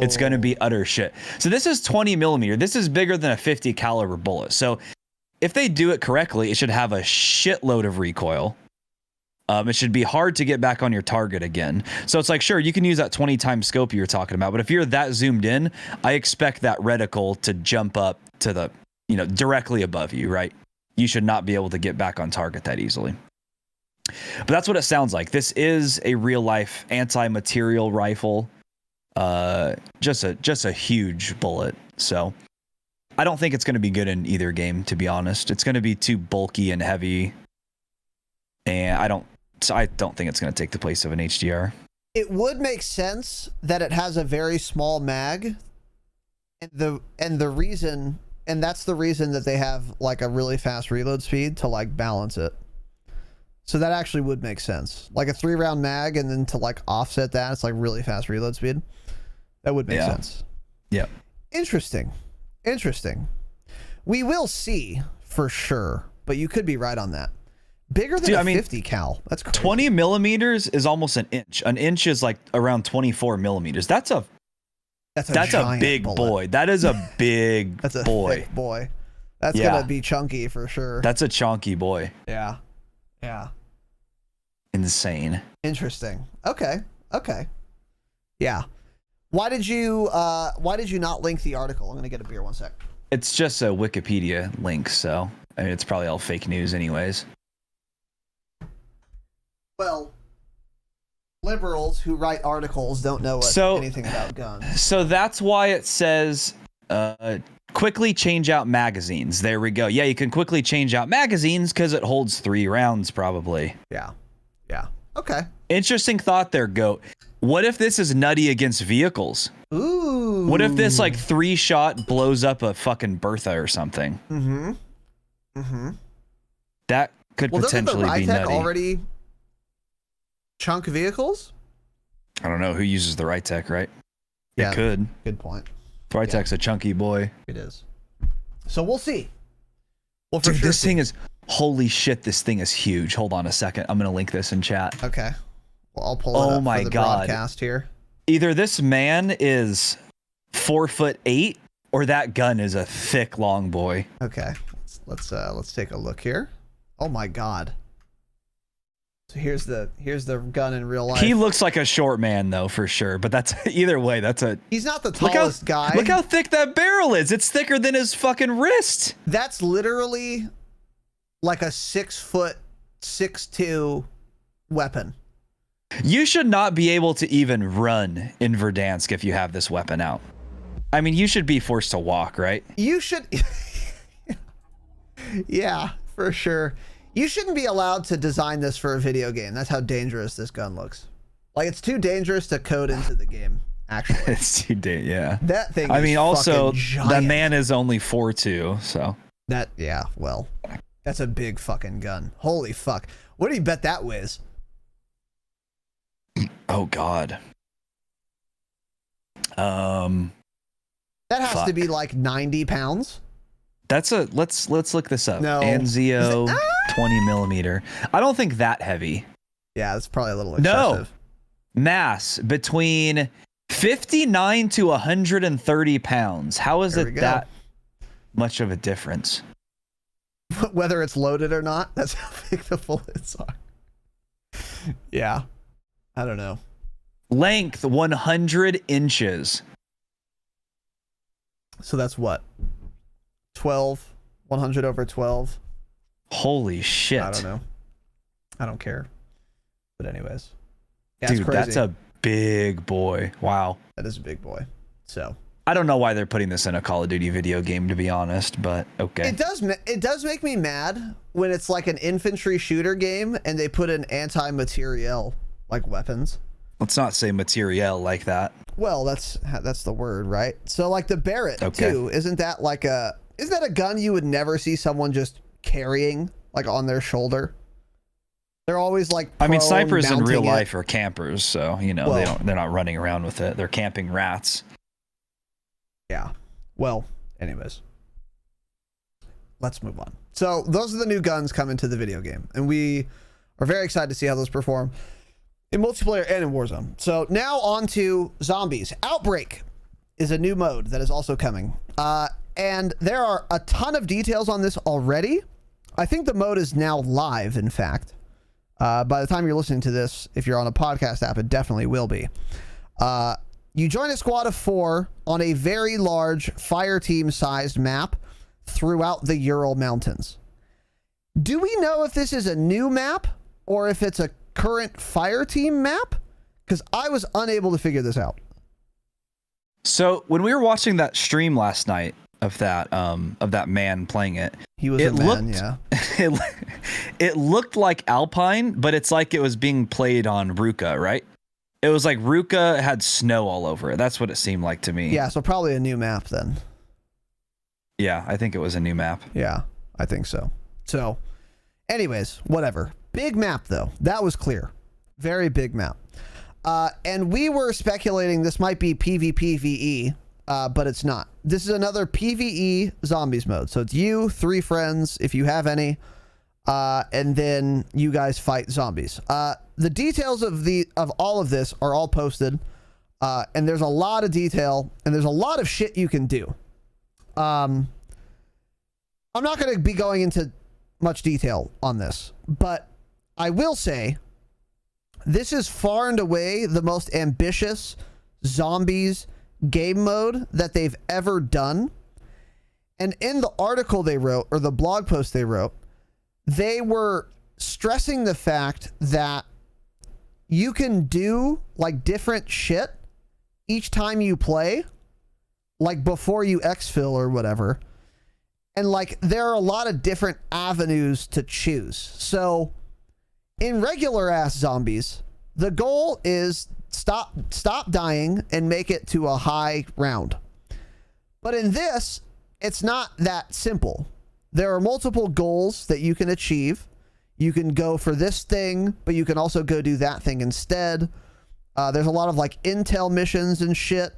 it's going to be utter shit. So this is 20 millimeter. This is bigger than a 50 caliber bullet. So if they do it correctly, it should have a shitload of recoil. It should be hard to get back on your target again. So it's like, sure, you can use that 20 times scope you were talking about, but if you're that zoomed in, I expect that reticle to jump up to the, directly above you, right? You should not be able to get back on target that easily. But that's what it sounds like. This is a real life anti-material rifle. Just a huge bullet. So I don't think it's going to be good in either game, to be honest. It's going to be too bulky and heavy. and I don't think it's going to take the place of an HDR. It would make sense that it has a very small mag, and the reason, and that's the reason that they have like a really fast reload speed to like balance it. So that actually would make sense. Like a 3-round mag, and then to like offset that, it's like really fast reload speed. That would make sense. Yeah. Interesting. We will see for sure, but you could be right on that. Bigger than 50 cal. That's crazy. 20 millimeters is almost an inch. An inch is like around 24 millimeters. That's a big bullet. boy. That is a big That's a boy. thick boy. That's gonna be chunky for sure. That's a chunky boy. Yeah. Insane. Interesting. Okay. Yeah. Why did you not link the article? I'm gonna get a beer 1 sec. It's just a Wikipedia link, so I mean it's probably all fake news anyways. Well, liberals who write articles don't know anything about guns. So that's why it says quickly change out magazines. There we go. Yeah, you can quickly change out magazines because it holds 3 rounds probably. Yeah. Okay. Interesting thought there, Goat. What if this is nutty against vehicles? Ooh. What if this like 3-shot blows up a fucking Bertha or something? That could potentially be nutty. Already chunk vehicles? I don't know who uses the Rytec, right? Yeah, it could. Good point. Rytec's a chunky boy. It is. So we'll see. Well, dude, this thing is holy shit. This thing is huge. Hold on a second. I'm gonna link this in chat. Okay. Well, I'll pull it up for the broadcast here. Either this man is 4'8" or that gun is a thick long boy. Okay. Let's take a look here. Oh my god. So here's the gun in real life. He looks like a short man though, for sure. But that's either way. He's not the tallest guy. Look how thick that barrel is. It's thicker than his fucking wrist. That's literally like a 6'2" weapon. You should not be able to even run in Verdansk if you have this weapon out. I mean, you should be forced to walk, right? You should. Yeah, for sure. You shouldn't be allowed to design this for a video game. That's how dangerous this gun looks. Like, it's too dangerous to code into the game, actually. It's too dangerous, yeah. That thing I mean, also, giant. that man is only 4'2", so. Yeah, well, that's a big fucking gun. Holy fuck. What do you bet that weighs? Oh, God. That has to be like 90 pounds. That's let's look this up. No. Anzio 20 millimeter. I don't think that heavy. Yeah, it's probably a little excessive. No. Mass between 59 to 130 pounds. How is it that much of a difference? Whether it's loaded or not, that's how big the bullets are. Yeah. I don't know. Length 100 inches. So that's what? 12? 100 over 12? Holy shit. I don't know. I don't care. But anyways. Yeah, dude, that's a big boy. Wow. That is a big boy. So. I don't know why they're putting this in a Call of Duty video game, to be honest, but okay. It does make me mad when it's like an infantry shooter game and they put in anti-materiel like weapons. Let's not say materiel like that. Well, that's the word, right? So like the Barrett too, isn't that a gun you would never see someone just carrying like on their shoulder? They're always like I mean, snipers in real life are campers, so you know they're not running around with it. They're camping rats. Yeah. Well, anyways. Let's move on. So those are the new guns coming to the video game, and we are very excited to see how those perform in multiplayer and in Warzone. So now on to zombies. Outbreak is a new mode that is also coming. And there are a ton of details on this already. I think the mode is now live, in fact. By the time you're listening to this, if you're on a podcast app, it definitely will be. You join a squad of 4 on a very large fire team sized map throughout the Ural Mountains. Do we know if this is a new map or if it's a current fire team map? Because I was unable to figure this out. So when we were watching that stream last night, of that man playing it. He was a man, yeah. It looked like Alpine, but it's like it was being played on Ruka, right? It was like Ruka had snow all over it. That's what it seemed like to me. Yeah, so probably a new map then. Yeah, I think it was a new map. Yeah, I think so. So, anyways, whatever. Big map, though. That was clear. Very big map. And we were speculating this might be PvPvE, but it's not. This is another PvE zombies mode. So it's you, 3 friends, if you have any, and then you guys fight zombies. The details of all of this are all posted, and there's a lot of detail, and there's a lot of shit you can do. I'm not going to be going into much detail on this, but I will say this is far and away the most ambitious zombies game mode that they've ever done. And in the article they wrote, or the blog post they wrote, they were stressing the fact that you can do like different shit each time you play, like before you exfil or whatever. And like there are a lot of different avenues to choose. So in regular ass zombies, the goal is stop dying and make it to a high round. But in this, it's not that simple. There are multiple goals that you can achieve. You can go for this thing, but you can also go do that thing instead. There's a lot of like intel missions and shit,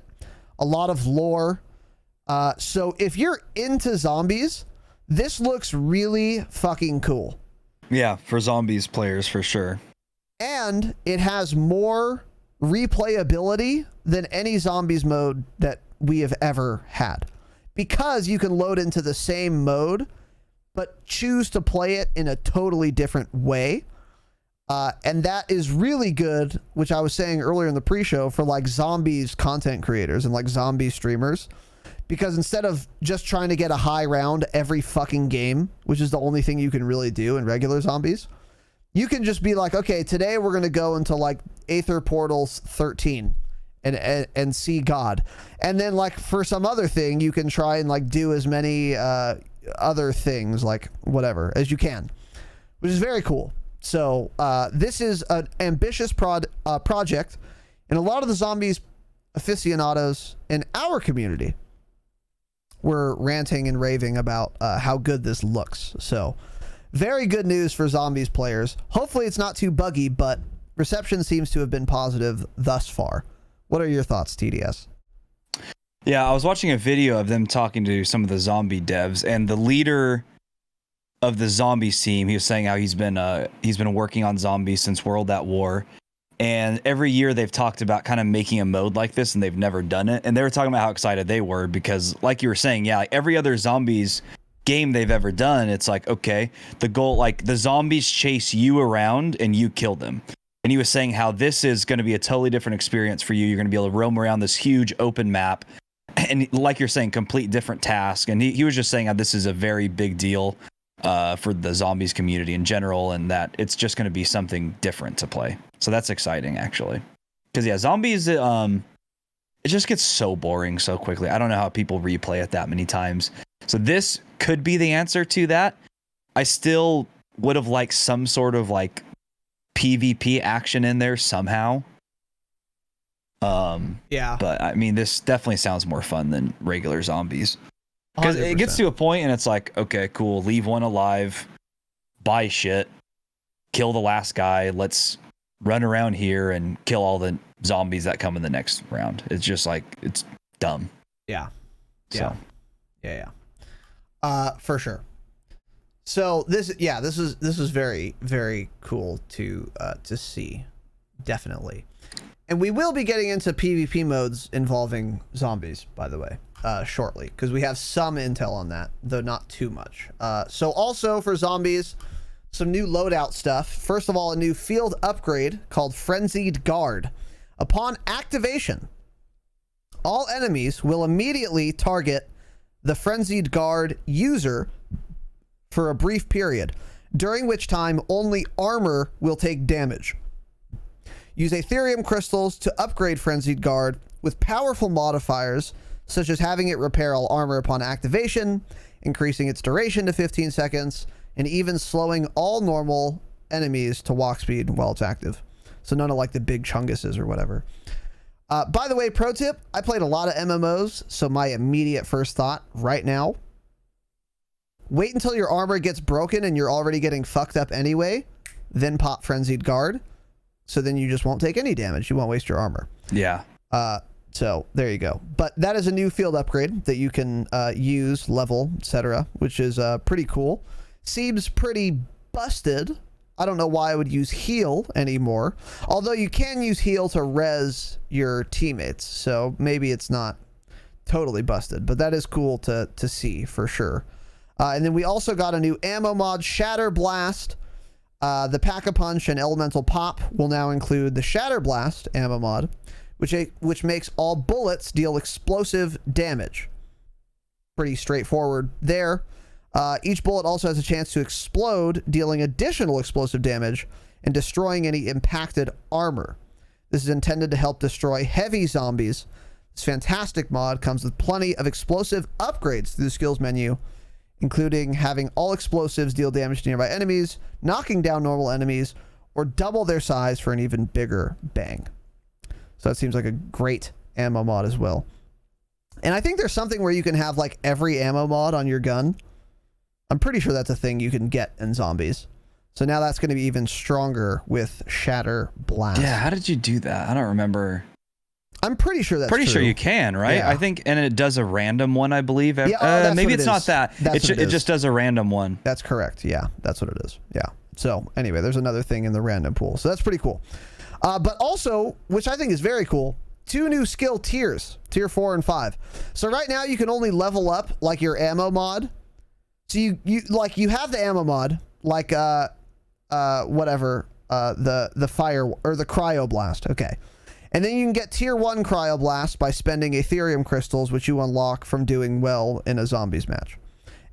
a lot of lore. So if you're into zombies, this looks really fucking cool. Yeah, for zombies players for sure. And it has more replayability than any zombies mode that we have ever had, because you can load into the same mode but choose to play it in a totally different way. And that is really good, which I was saying earlier in the pre-show, for like zombies content creators and like zombie streamers, because instead of just trying to get a high round every fucking game, which is the only thing you can really do in regular zombies, you can just be like, okay, today we're going to go into like Aether Portals 13 and see God. And then like for some other thing, you can try and like do as many other things, like whatever, as you can, which is very cool. So this is an ambitious project, and a lot of the zombies aficionados in our community were ranting and raving about how good this looks. So very good news for zombies players. Hopefully it's not too buggy, but reception seems to have been positive thus far. What are your thoughts, TDS? Yeah, I was watching a video of them talking to some of the zombie devs, and the leader of the zombies team, he was saying how he's been working on zombies since World at War, and every year they've talked about kind of making a mode like this, and they've never done it. And they were talking about how excited they were because, like you were saying, yeah, like every other zombies game they've ever done, it's like, okay, the goal, like the zombies chase you around and you kill them. And he was saying how this is going to be a totally different experience for you. You're going to be able to roam around this huge open map, and like you're saying, complete different task. And he was just saying how this is a very big deal for the zombies community in general, and that it's just going to be something different to play. So that's exciting, actually. Because yeah, zombies, it just gets so boring so quickly. I don't know how people replay it that many times. So this could be the answer to that. I still would have liked some sort of like PvP action in there somehow. Yeah. But I mean, this definitely sounds more fun than regular zombies. Because it gets to a point and it's like, okay, cool, leave one alive, buy shit, kill the last guy, let's run around here and kill all the zombies that come in the next round. It's just like, it's dumb. Yeah. So. Yeah. For sure. So this is very, very cool to see. Definitely. And we will be getting into PvP modes involving zombies, by the way, shortly, because we have some intel on that, though not too much. So also for zombies, some new loadout stuff. First of all, a new field upgrade called Frenzied Guard. Upon activation, all enemies will immediately target the Frenzied Guard user for a brief period, during which time only armor will take damage. Use Ethereum crystals to upgrade Frenzied Guard with powerful modifiers such as having it repair all armor upon activation, increasing its duration to 15 seconds, and even slowing all normal enemies to walk speed while it's active. So none of like the big chunguses or whatever. By the way, pro tip, I played a lot of MMOs, so my immediate first thought right now, wait until your armor gets broken and you're already getting fucked up anyway, then pop Frenzied Guard. So then you just won't take any damage. You won't waste your armor. Yeah. So there you go. But that is a new field upgrade that you can use, level, etc., which is pretty cool. Seems pretty busted. I don't know why I would use heal anymore. Although you can use heal to res your teammates. So maybe it's not totally busted. But that is cool to see for sure. And then we also got a new ammo mod, Shatter Blast. The Pack-a-Punch and Elemental Pop will now include the Shatter Blast ammo mod, which makes all bullets deal explosive damage. Pretty straightforward there. Each bullet also has a chance to explode, dealing additional explosive damage and destroying any impacted armor. This is intended to help destroy heavy zombies. This fantastic mod comes with plenty of explosive upgrades through the skills menu, including having all explosives deal damage to nearby enemies, knocking down normal enemies, or double their size for an even bigger bang. So that seems like a great ammo mod as well. And I think there's something where you can have like every ammo mod on your gun. I'm pretty sure that's a thing you can get in zombies. So now that's going to be even stronger with Shatter Blast. Yeah, how did you do that? I don't remember. I'm pretty sure that's pretty true. sure you can, right? Yeah. I think, and it does a random one, I believe. Yeah, maybe it's not that. It just does a random one. That's correct. Yeah, that's what it is. Yeah. So anyway, there's another thing in the random pool. So that's pretty cool. But also, which I think is very cool, 2 new skill tiers, tier 4 and 5. So right now you can only level up like your ammo mod. So you have the ammo mod, like whatever, the fire or the cryo blast. Okay. And then you can get tier 1 cryo blast by spending Ethereum crystals, which you unlock from doing well in a zombies match.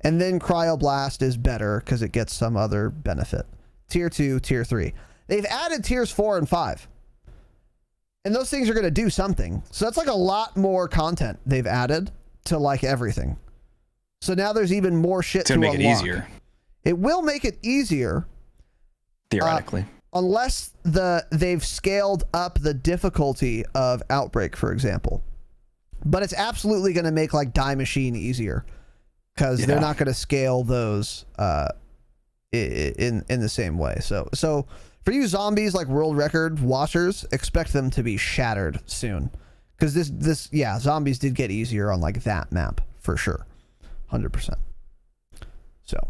And then cryo blast is better because it gets some other benefit. Tier 2, tier 3. They've added tiers 4 and 5. And those things are going to do something. So that's like a lot more content they've added to like everything. So now there's even more shit to unlock. Make it easier. It will make it easier. Theoretically. Unless they've scaled up the difficulty of Outbreak, for example. But it's absolutely going to make like Die Machine easier. Because they're not going to scale those in the same way. So for you zombies like world record watchers, expect them to be shattered soon. Because zombies did get easier on like that map for sure. 100%. So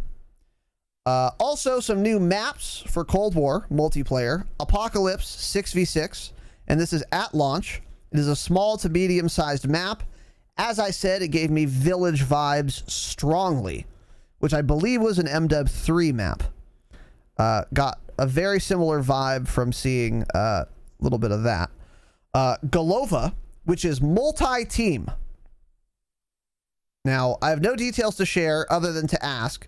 also some new maps for Cold War multiplayer. Apocalypse 6v6, and this is at launch. It is a small to medium sized map. As I said, it gave me Village vibes strongly, which I believe was an MW3 map. Got a very similar vibe from seeing a little bit of that. Golova, which is multi-team. Now, I have no details to share other than to ask,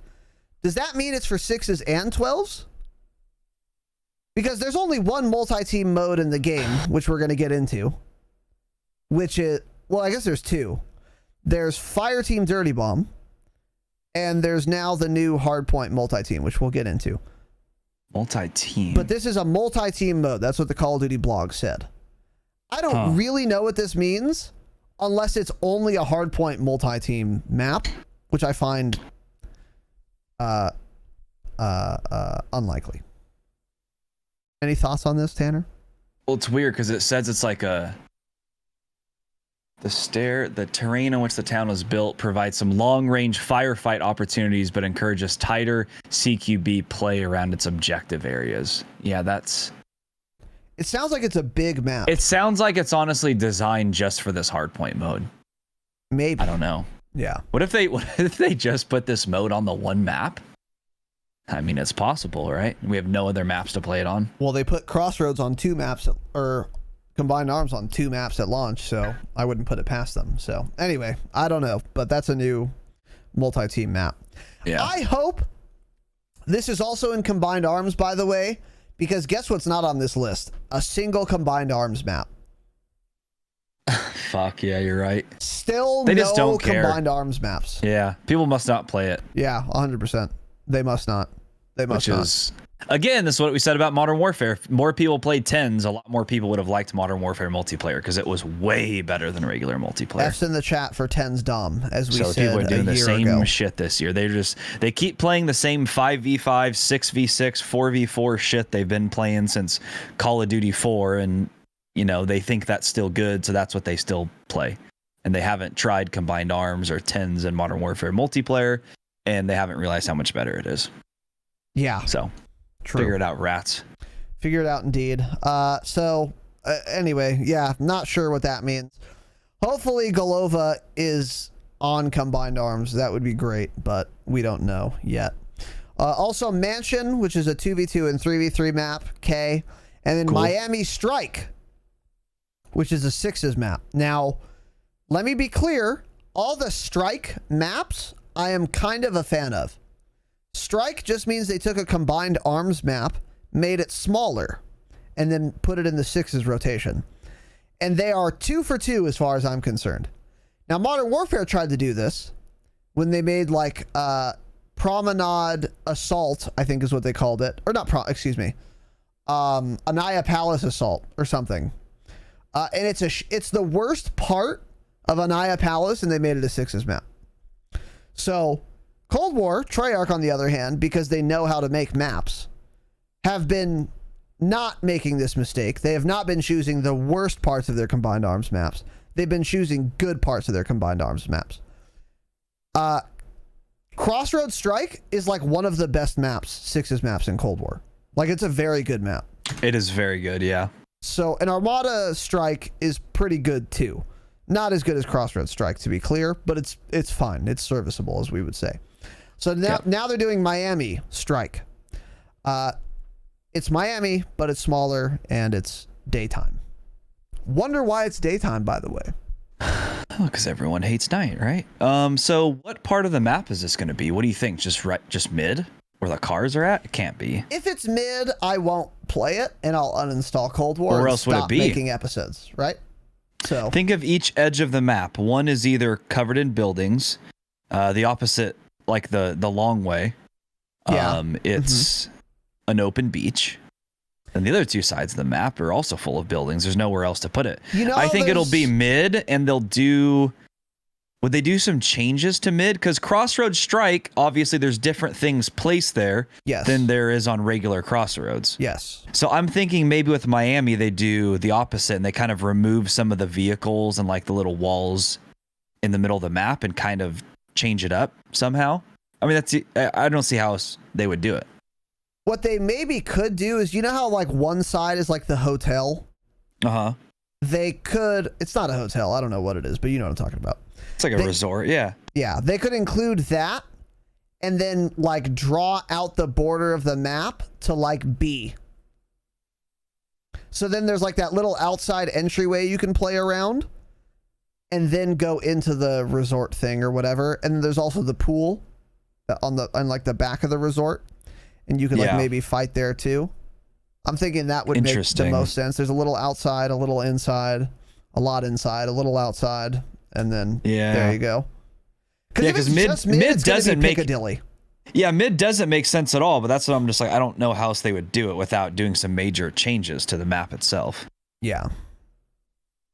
does that mean it's for 6s and 12s? Because there's only one multi-team mode in the game, which we're going to get into. Which is, well, I guess there's 2. There's Fireteam Dirty Bomb, and there's now the new Hardpoint multi-team, which we'll get into. Multi-team. But this is a multi-team mode. That's what the Call of Duty blog said. I don't really know what this means, unless it's only a Hardpoint multi-team map, which I find unlikely. Any thoughts on this, Tanner? Well, it's weird because it says it's like the terrain on which the town was built provides some long-range firefight opportunities, but encourages tighter CQB play around its objective areas. Yeah, it sounds like it's a big map. It sounds like it's honestly designed just for this hardpoint mode. Maybe. I don't know. Yeah. What if they just put this mode on the one map? I mean, it's possible, right? We have no other maps to play it on. Well, they put Crossroads on 2 maps, or Combined Arms on 2 maps at launch, so I wouldn't put it past them. So anyway, I don't know, but that's a new multi-team map. Yeah. I hope this is also in Combined Arms, by the way, because guess what's not on this list? A single Combined Arms map. fuck. Yeah, you're right. Still They no just don't care. combined arms maps. Yeah, people must not play it. Yeah, 100%. They must not. They must Which not. is, again, this is what we said about Modern Warfare. If more people played 10s, a lot more people would have liked Modern Warfare multiplayer because it was way better than regular multiplayer. F's in the chat for 10's Dom, as we So said people are doing a the year same ago. shit this year. They keep playing the same 5v5, 6v6, 4v4 shit they've been playing since Call of Duty 4, and you know they think that's still good, so that's what they still play. And they haven't tried combined arms or 10s in Modern Warfare multiplayer, and they haven't realized how much better it is. Yeah. So True. figure it out, rats. Figure it out indeed. Anyway, yeah, not sure what that means. Hopefully Golova is on combined arms. That would be great, but we don't know yet. Also Mansion, which is a 2v2 and 3v3 map, K. And then Cool. Miami Strike, which is a 6s map. Now, let me be clear. All the Strike maps I am kind of a fan of. Strike just means they took a combined arms map, made it smaller, and then put it in the 6s rotation. And they are 2 for 2 as far as I'm concerned. Now, Modern Warfare tried to do this when they made like Promenade Assault, I think is what they called it. Or not, excuse me. Anaya Palace Assault or something. And it's the worst part of Anaya Palace, and they made it a 6s map. So Cold War, Treyarch, on the other hand, because they know how to make maps, have been not making this mistake. They have not been choosing the worst parts of their combined arms maps. They've been choosing good parts of their combined arms maps. Crossroads Strike is like one of the best maps, 6s maps in Cold War. Like, it's a very good map. It is very good, yeah. So, an Armada Strike is pretty good too. Not as good as Crossroads Strike, to be clear, but it's fine. It's serviceable, as we would say. So now they're doing Miami Strike. It's Miami, but it's smaller and it's daytime. Wonder why it's daytime, by the way. Because everyone hates night, right? So what part of the map is this going to be? What do you think? Just mid? Where the cars are at? It can't be. If it's mid, I won't play it, and I'll uninstall Cold War Where and else would it stop be? making episodes, right? So Think of each edge of the map. One is either covered in buildings, the opposite, like the long way. Yeah. It's an open beach. And the other two sides of the map are also full of buildings. There's nowhere else to put it. You know, I think it'll be mid, and would they do some changes to mid? Because Crossroads Strike, obviously there's different things placed there than there is on regular Crossroads. Yes. So I'm thinking maybe with Miami, they do the opposite, and they kind of remove some of the vehicles and like the little walls in the middle of the map and kind of change it up somehow. I mean, I don't see how else they would do it. What they maybe could do is, you know how like one side is like the hotel? Uh-huh. They could, it's not a hotel, I don't know what it is, but you know what I'm talking about. It's like a resort, yeah. Yeah, they could include that and then like draw out the border of the map to like B. So then there's like that little outside entryway you can play around and then go into the resort thing or whatever. And there's also the pool on like the back of the resort, and you could like maybe fight there too. I'm thinking that would make the most sense. There's a little outside, a little inside, a lot inside, a little outside, and then there you go. Because mid doesn't make Piccadilly. Yeah, mid doesn't make sense at all, but that's what I'm just like, I don't know how else they would do it without doing some major changes to the map itself. Yeah.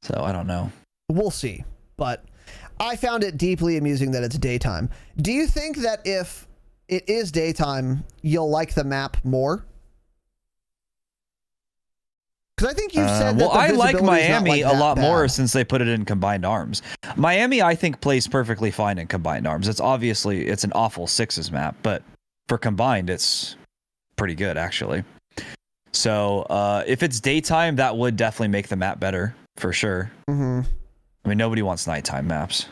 So I don't know. We'll see. But I found it deeply amusing that it's daytime. Do you think that if it is daytime, you'll like the map more? Because I think you said that I like Miami a lot more since they put it in combined arms. Miami, I think, plays perfectly fine in combined arms. It's an awful 6s map, but for combined, it's pretty good, actually. So if it's daytime, that would definitely make the map better, for sure. Mm-hmm. I mean, nobody wants nighttime maps.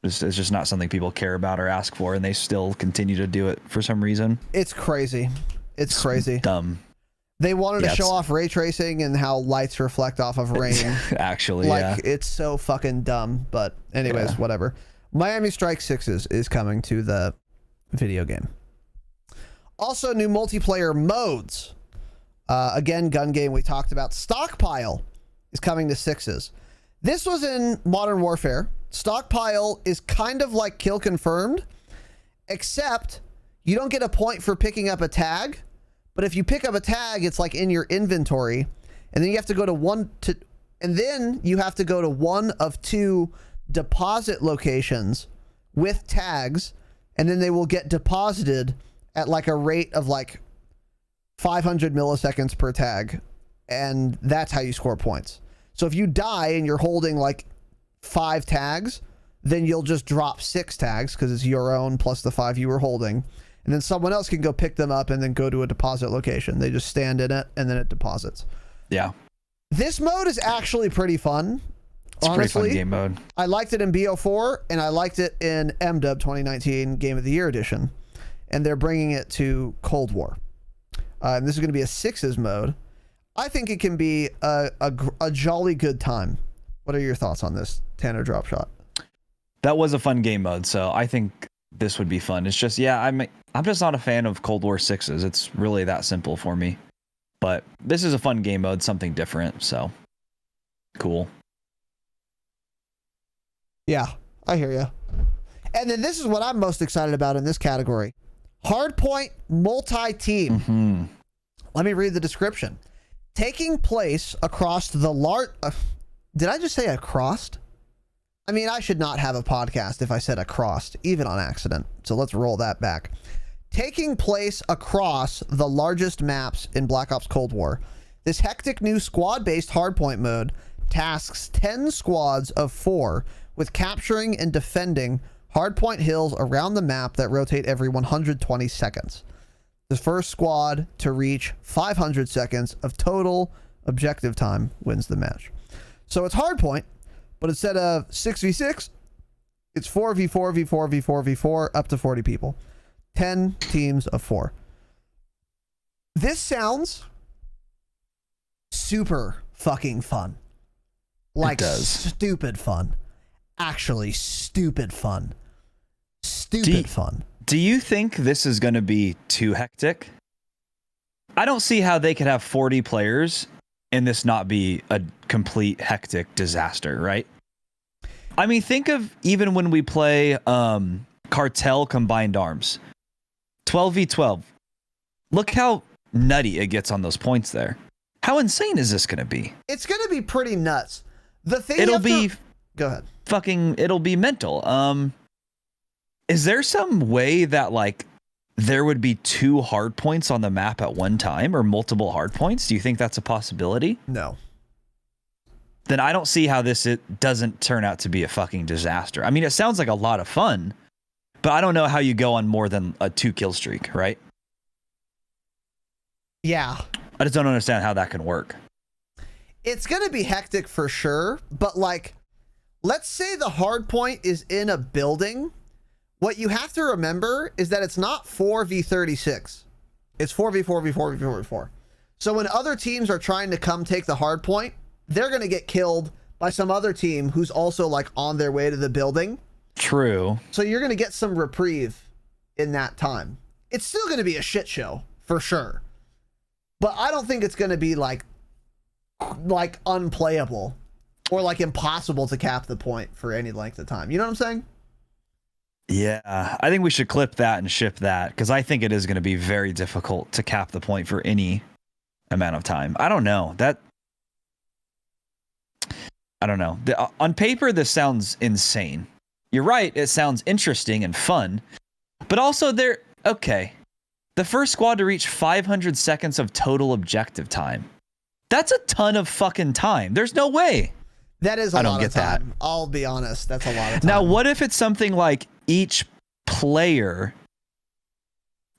It's just not something people care about or ask for, and they still continue to do it for some reason. It's crazy. It's crazy. Dumb. They wanted to show off ray tracing and how lights reflect off of rain. Actually, it's so fucking dumb. But anyways, whatever. Miami Strike 6 is coming to the video game. Also, new multiplayer modes. Again, gun game we talked about. Stockpile is coming to 6s. This was in Modern Warfare. Stockpile is kind of like kill confirmed, except you don't get a point for picking up a tag. But if you pick up a tag, it's like in your inventory, and then you have to go to one of two deposit locations with tags, and then they will get deposited at like a rate of like 500 milliseconds per tag, and that's how you score points. So if you die and you're holding like 5 tags, then you'll just drop 6 tags because it's your own plus the 5 you were holding, and then someone else can go pick them up and then go to a deposit location. They just stand in it and then it deposits. Yeah. This mode is actually pretty fun. It's honestly, a pretty fun game mode. I liked it in BO4 and I liked it in MDub 2019 Game of the Year edition, and they're bringing it to Cold War. And this is going to be a 6s mode. I think it can be a jolly good time. What are your thoughts on this, Tanner Dropshot? That was a fun game mode, so I think this would be fun. It's just, yeah, I'm just not a fan of Cold War 6s. It's really that simple for me. But this is a fun game mode, something different, so cool. Yeah, I hear you. And then this is what I'm most excited about in this category. Hardpoint multi-team. Mm-hmm. Let me read the description. Taking place across the large... did I just say across? I mean, I should not have a podcast if I said across, even on accident. So let's roll that back. Taking place across the largest maps in Black Ops Cold War. This hectic new squad-based hardpoint mode tasks 10 squads of 4 with capturing and defending hardpoint hills around the map that rotate every 120 seconds. The first squad to reach 500 seconds of total objective time wins the match. So it's hardpoint, but instead of 6v6, it's 4v4v4v4v4 up to 40 people. 10 teams of 4. This sounds super fucking fun. Like stupid fun. Actually stupid fun. Stupid fun. Do you think this is going to be too hectic? I don't see how they could have 40 players and this not be a complete hectic disaster, right? I mean, think of even when we play Cartel Combined Arms. 12v12. Look how nutty it gets on those points there. How insane is this going to be? It's going to be pretty nuts. The thing Go ahead. It'll be mental. Is there some way that like there would be 2 hard points on the map at one time or multiple hard points? Do you think that's a possibility? No. Then I don't see how it doesn't turn out to be a fucking disaster. I mean, it sounds like a lot of fun, but I don't know how you go on more than a 2 kill streak, right? Yeah. I just don't understand how that can work. It's going to be hectic for sure, but like, let's say the hard point is in a building. What you have to remember is that it's not 4v36. It's 4v4v4v4v4. So when other teams are trying to come take the hard point, they're going to get killed by some other team who's also like on their way to the building. True. So you're going to get some reprieve in that time. It's still going to be a shit show for sure. But I don't think it's going to be like unplayable or like impossible to cap the point for any length of time. You know what I'm saying? Yeah, I think we should clip that and ship that because I think it is going to be very difficult to cap the point for any amount of time. I don't know. I don't know. On paper, this sounds insane. You're right. It sounds interesting and fun, but also okay. The first squad to reach 500 seconds of total objective time. That's a ton of fucking time. There's no way. That is a lot of time. I'll be honest. That's a lot of time. Now, what if it's something like each player,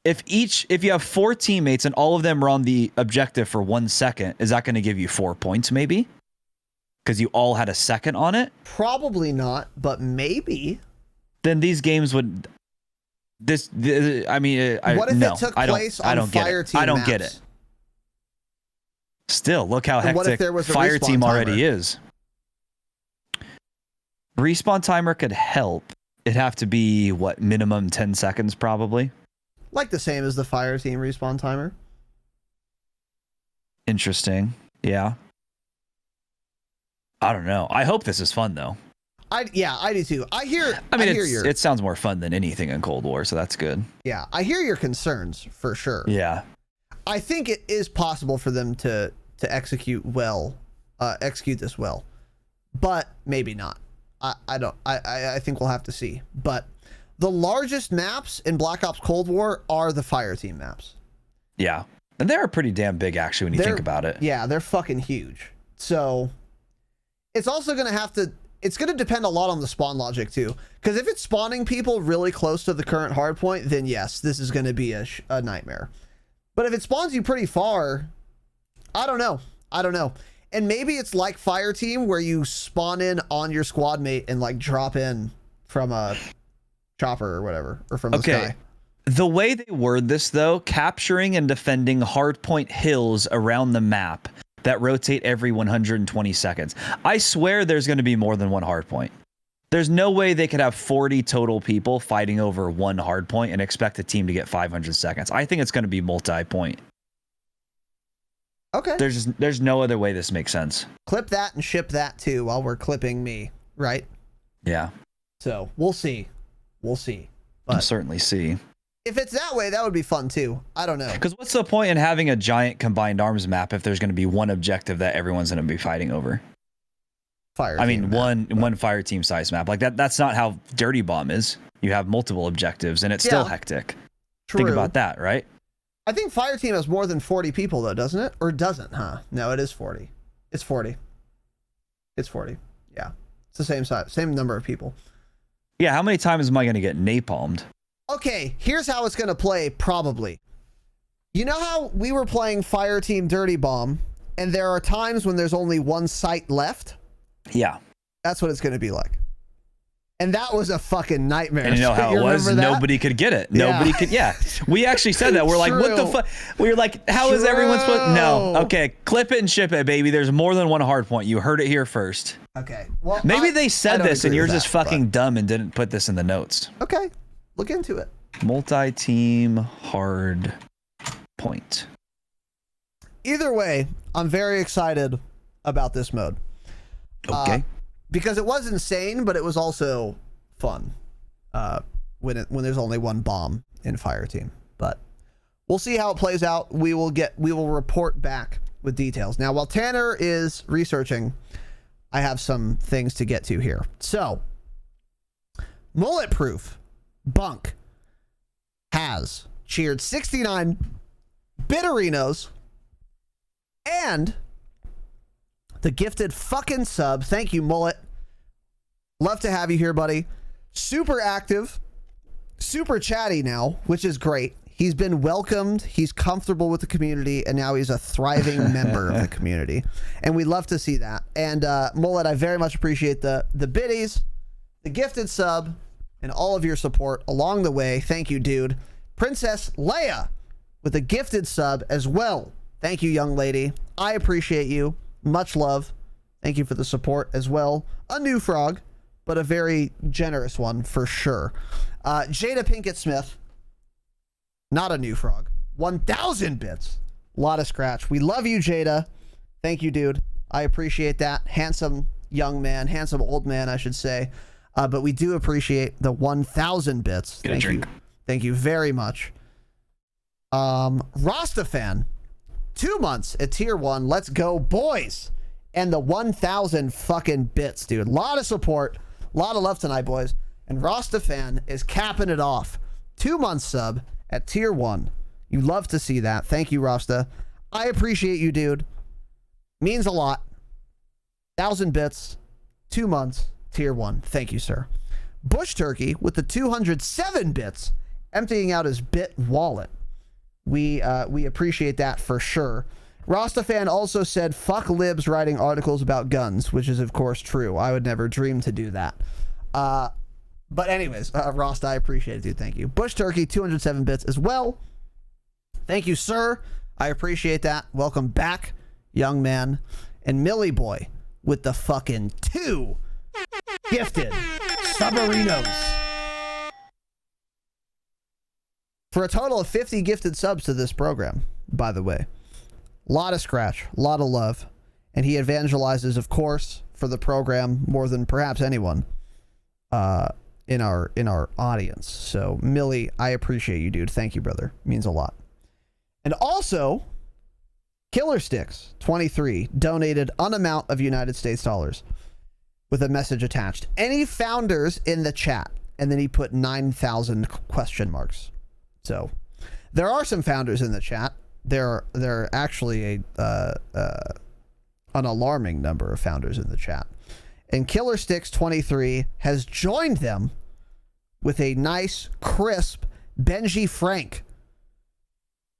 if you have 4 teammates and all of them are on the objective for 1 second, is that going to give you 4 points maybe? Because you all had a second on it? Probably not, but maybe. Then these games would... what if it took place on fire team I don't maps? get it. Still, look how And what if hectic there was a fire respawn team timer? already is. Respawn timer could help. It'd have to be, what, minimum 10 seconds probably? Like the same as the fire team respawn timer. Interesting. Yeah. I don't know. I hope this is fun though. I do too. I hear it sounds more fun than anything in Cold War, so that's good. Yeah, I hear your concerns for sure. Yeah. I think it is possible for them to execute this well, but maybe not. I think we'll have to see. But the largest maps in Black Ops Cold War are the Fireteam maps. Yeah. And they're pretty damn big, actually, when you think about it. Yeah, they're fucking huge. So it's also going to it's going to depend a lot on the spawn logic, too. Because if it's spawning people really close to the current hardpoint, then yes, this is going to be a nightmare. But if it spawns you pretty far, I don't know. And maybe it's like Fireteam, where you spawn in on your squad mate and like drop in from a chopper or whatever, or from the sky. The way they word this, though, capturing and defending hardpoint hills around the map that rotate every 120 seconds. I swear there's going to be more than one hardpoint. There's no way they could have 40 total people fighting over one hardpoint and expect a team to get 500 seconds. I think it's going to be multi-point. Okay. There's no other way this makes sense. Clip that and ship that too while we're clipping me, right? Yeah. So we'll see. But We'll certainly see. If it's that way, that would be fun too. I don't know. Because what's the point in having a giant combined arms map if there's going to be one objective that everyone's going to be fighting over? One fire team size map. Like that's not how Dirty Bomb is. You have multiple objectives and it's still hectic. True. Think about that, right? I think Fireteam has more than 40 people though, doesn't it? Or doesn't, huh? No, it is 40. It's 40. Yeah. It's the same size, same number of people. Yeah, how many times am I going to get napalmed? Okay, here's how it's going to play, probably. You know how we were playing Fireteam Dirty Bomb, and there are times when there's only one site left? Yeah. That's what it's going to be like. And that was a fucking nightmare. And you know how it was? Nobody could get it. Yeah. Nobody could. Yeah. We actually said that. We're like, what the fuck? We were like, how is everyone supposed? No. Okay. Clip it and ship it, baby. There's more than one hard point. You heard it here first. Okay. Well, maybe they said this and you're just fucking dumb and didn't put this in the notes. Okay. Look into it. Multi-team hard point. Either way, I'm very excited about this mode. Okay. Because it was insane, but it was also fun when there's only one bomb in Fireteam. But we'll see how it plays out. We will report back with details. Now, while Tanner is researching, I have some things to get to here. So, Mullet Proof Bunk has cheered 69 Bitterinos and the gifted fucking sub. Thank you, Mullet. Love to have you here, buddy. Super active, super chatty now, which is great. He's been welcomed. He's comfortable with the community, and now he's a thriving member of the community. And we love to see that. And Mullet, I very much appreciate the biddies, the gifted sub, and all of your support along the way. Thank you, dude. Princess Leia with a gifted sub as well. Thank you, young lady. I appreciate you. Much love. Thank you for the support as well. A new frog, but a very generous one for sure. Jada Pinkett Smith, not a new frog. 1,000 bits. A lot of scratch. We love you, Jada. Thank you, dude. I appreciate that. Handsome young man. Handsome old man, I should say. But we do appreciate the 1,000 bits. Get a drink. Thank you very much. Rastafan, 2 months at tier 1. Let's go, boys. And the 1,000 fucking bits, dude. A lot of support. A lot of love tonight, boys. And Rastafan is capping it off. 2 months sub at tier 1. You love to see that. Thank you, Rasta. I appreciate you, dude. Means a lot. 1,000 bits. 2 months. Tier 1. Thank you, sir. Bush Turkey with the 207 bits, emptying out his bit wallet. We appreciate that for sure. Rastafan also said, fuck libs writing articles about guns, which is, of course, true. I would never dream to do that. But anyways, Rasta, I appreciate it, dude. Thank you. Bush Turkey, 207 bits as well. Thank you, sir. I appreciate that. Welcome back, young man. And Millie Boy with the fucking 2 gifted submarinos. For a total of 50 gifted subs to this program, by the way. A lot of scratch, a lot of love. and he evangelizes, of course, for the program more than perhaps anyone in our audience. So Millie, I appreciate you, dude. Thank you, brother. Means a lot. And also, Killer Sticks 23 donated an amount of United States dollars with a message attached. Any founders in the chat? And then he put 9,000 question marks. So there are some founders in the chat. There are actually an alarming number of founders in the chat. And Killer Sticks 23 has joined them with a nice, crisp Benji Frank,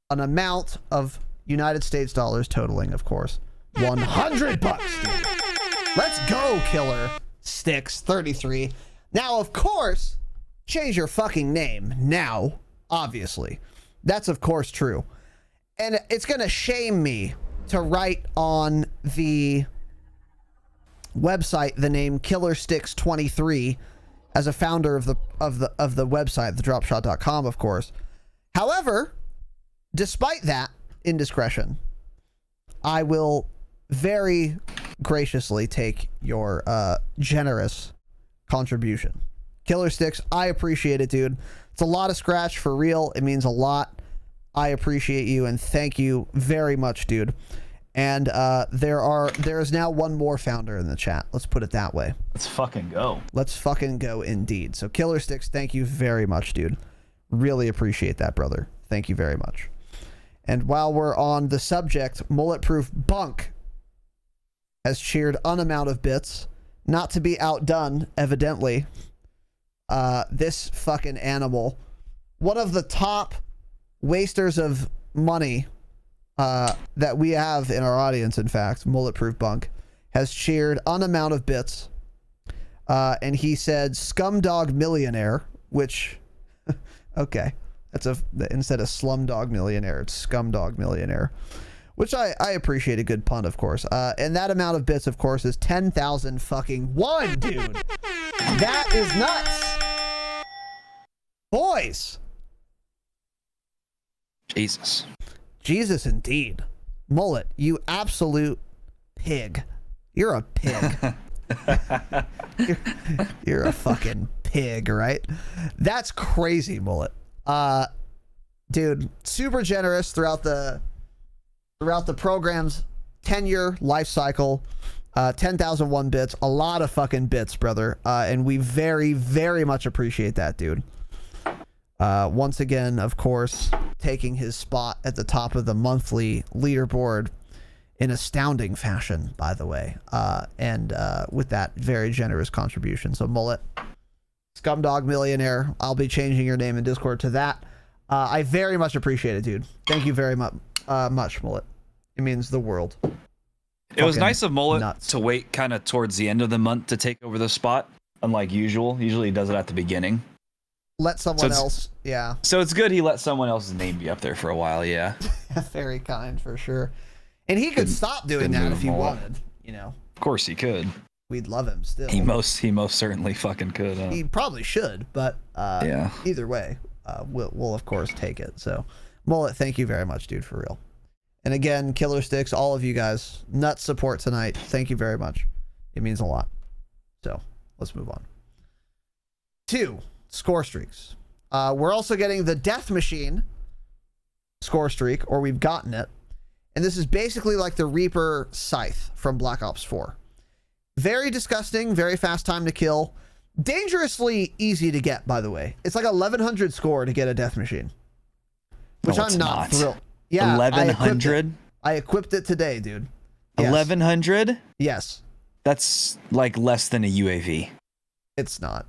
an amount of United States dollars totaling, of course, $100, dude. Let's go, Killer Sticks 33. Now, of course, change your fucking name now, obviously. That's, of course, true. And it's going to shame me to write on the website the name Killer Sticks 23 as a founder of the website, thedropshot.com, of course. However, despite that indiscretion, I will very graciously take your generous contribution. Killer Sticks, I appreciate it, dude. It's a lot of scratch for real. It means a lot. I appreciate you and thank you very much, dude. And there is now one more founder in the chat. Let's put it that way. Let's fucking go. Let's fucking go indeed. So Killer Sticks, thank you very much, dude. Really appreciate that, brother. Thank you very much. And while we're on the subject, Mulletproof Bunk has cheered an amount of bits. Not to be outdone, evidently. This fucking animal. One of the top wasters of money that we have in our audience, in fact, Mulletproof Bunk, has cheered an amount of bits. And he said Scumdog Millionaire, which, okay. Instead of Slumdog Millionaire, it's Scumdog Millionaire, which I appreciate a good pun, of course. And that amount of bits, of course, is 10,000 fucking one, dude. That is nuts. Boys. Jesus, indeed. Mullet, you absolute pig. You're a pig. you're a fucking pig, right? That's crazy, Mullet. Dude, super generous throughout the program's 10-year life cycle. 10,001 bits, a lot of fucking bits, brother. And we very, very much appreciate that, dude. Once again, of course, taking his spot at the top of the monthly leaderboard in astounding fashion, by the way. And with that very generous contribution. So Mullet, Scumdog Millionaire, I'll be changing your name in Discord to that. I very much appreciate it, dude. Thank you very much, Mullet. It means the world. It was nice of Mullet nuts. to wait kind of towards the end of the month to take over the spot, unlike usual. Usually he does it at the beginning. Let someone else, yeah. So it's good he let someone else's name be up there for a while, yeah. Very kind, for sure. And he could stop doing that if he wanted, you know. Of course he could. We'd love him still. He most certainly fucking could. He probably should, but yeah. Either way, we'll of course take it. So, Mullet, thank you very much, dude, for real. And again, Killer Sticks, all of you guys, nuts support tonight. Thank you very much. It means a lot. So, let's move on. 2 score streaks. We're also getting the Death Machine score streak, or we've gotten it. And this is basically like the Reaper Scythe from Black Ops 4. Very disgusting, very fast time to kill. Dangerously easy to get, by the way. It's like 1100 score to get a Death Machine. Which No, I'm not thrilled. Yeah, 1100? I equipped it today, dude. Yes. 1100? Yes. That's like less than a UAV. It's not.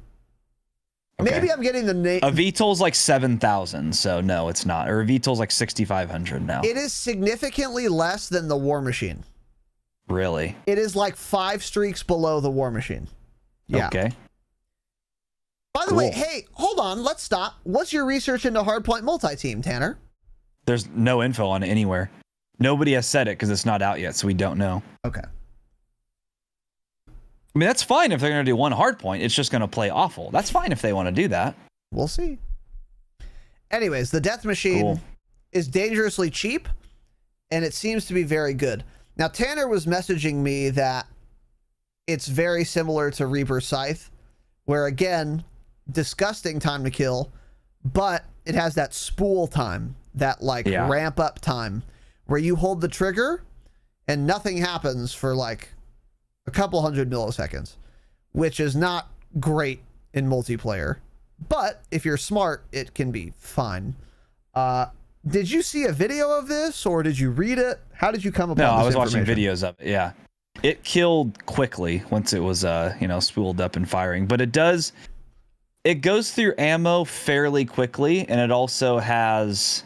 Okay. Maybe I'm getting the name. A VTOL's like 7,000, so no, it's not. Or a VTOL's like 6,500 now. It is significantly less than the War Machine. Really? It is like 5 streaks below the War Machine. Yeah. Okay. By the way, hey, hold on. Let's stop. What's your research into hardpoint multi-team, Tanner? There's no info on it anywhere. Nobody has said it because it's not out yet, so we don't know. Okay. I mean, that's fine if they're going to do one hardpoint. It's just going to play awful. That's fine if they want to do that. We'll see. Anyways, the Death Machine is dangerously cheap, and it seems to be very good. Now, Tanner was messaging me that it's very similar to Reaper Scythe, where again, disgusting time to kill, but it has that spool time, that like ramp up time where you hold the trigger and nothing happens for like a couple 100 milliseconds, which is not great in multiplayer. But if you're smart, it can be fine. Did you see a video of this or did you read it? How did you come upon this? No, I was watching videos of it. Yeah. It killed quickly once it was, spooled up and firing, but it goes through ammo fairly quickly. And it also has,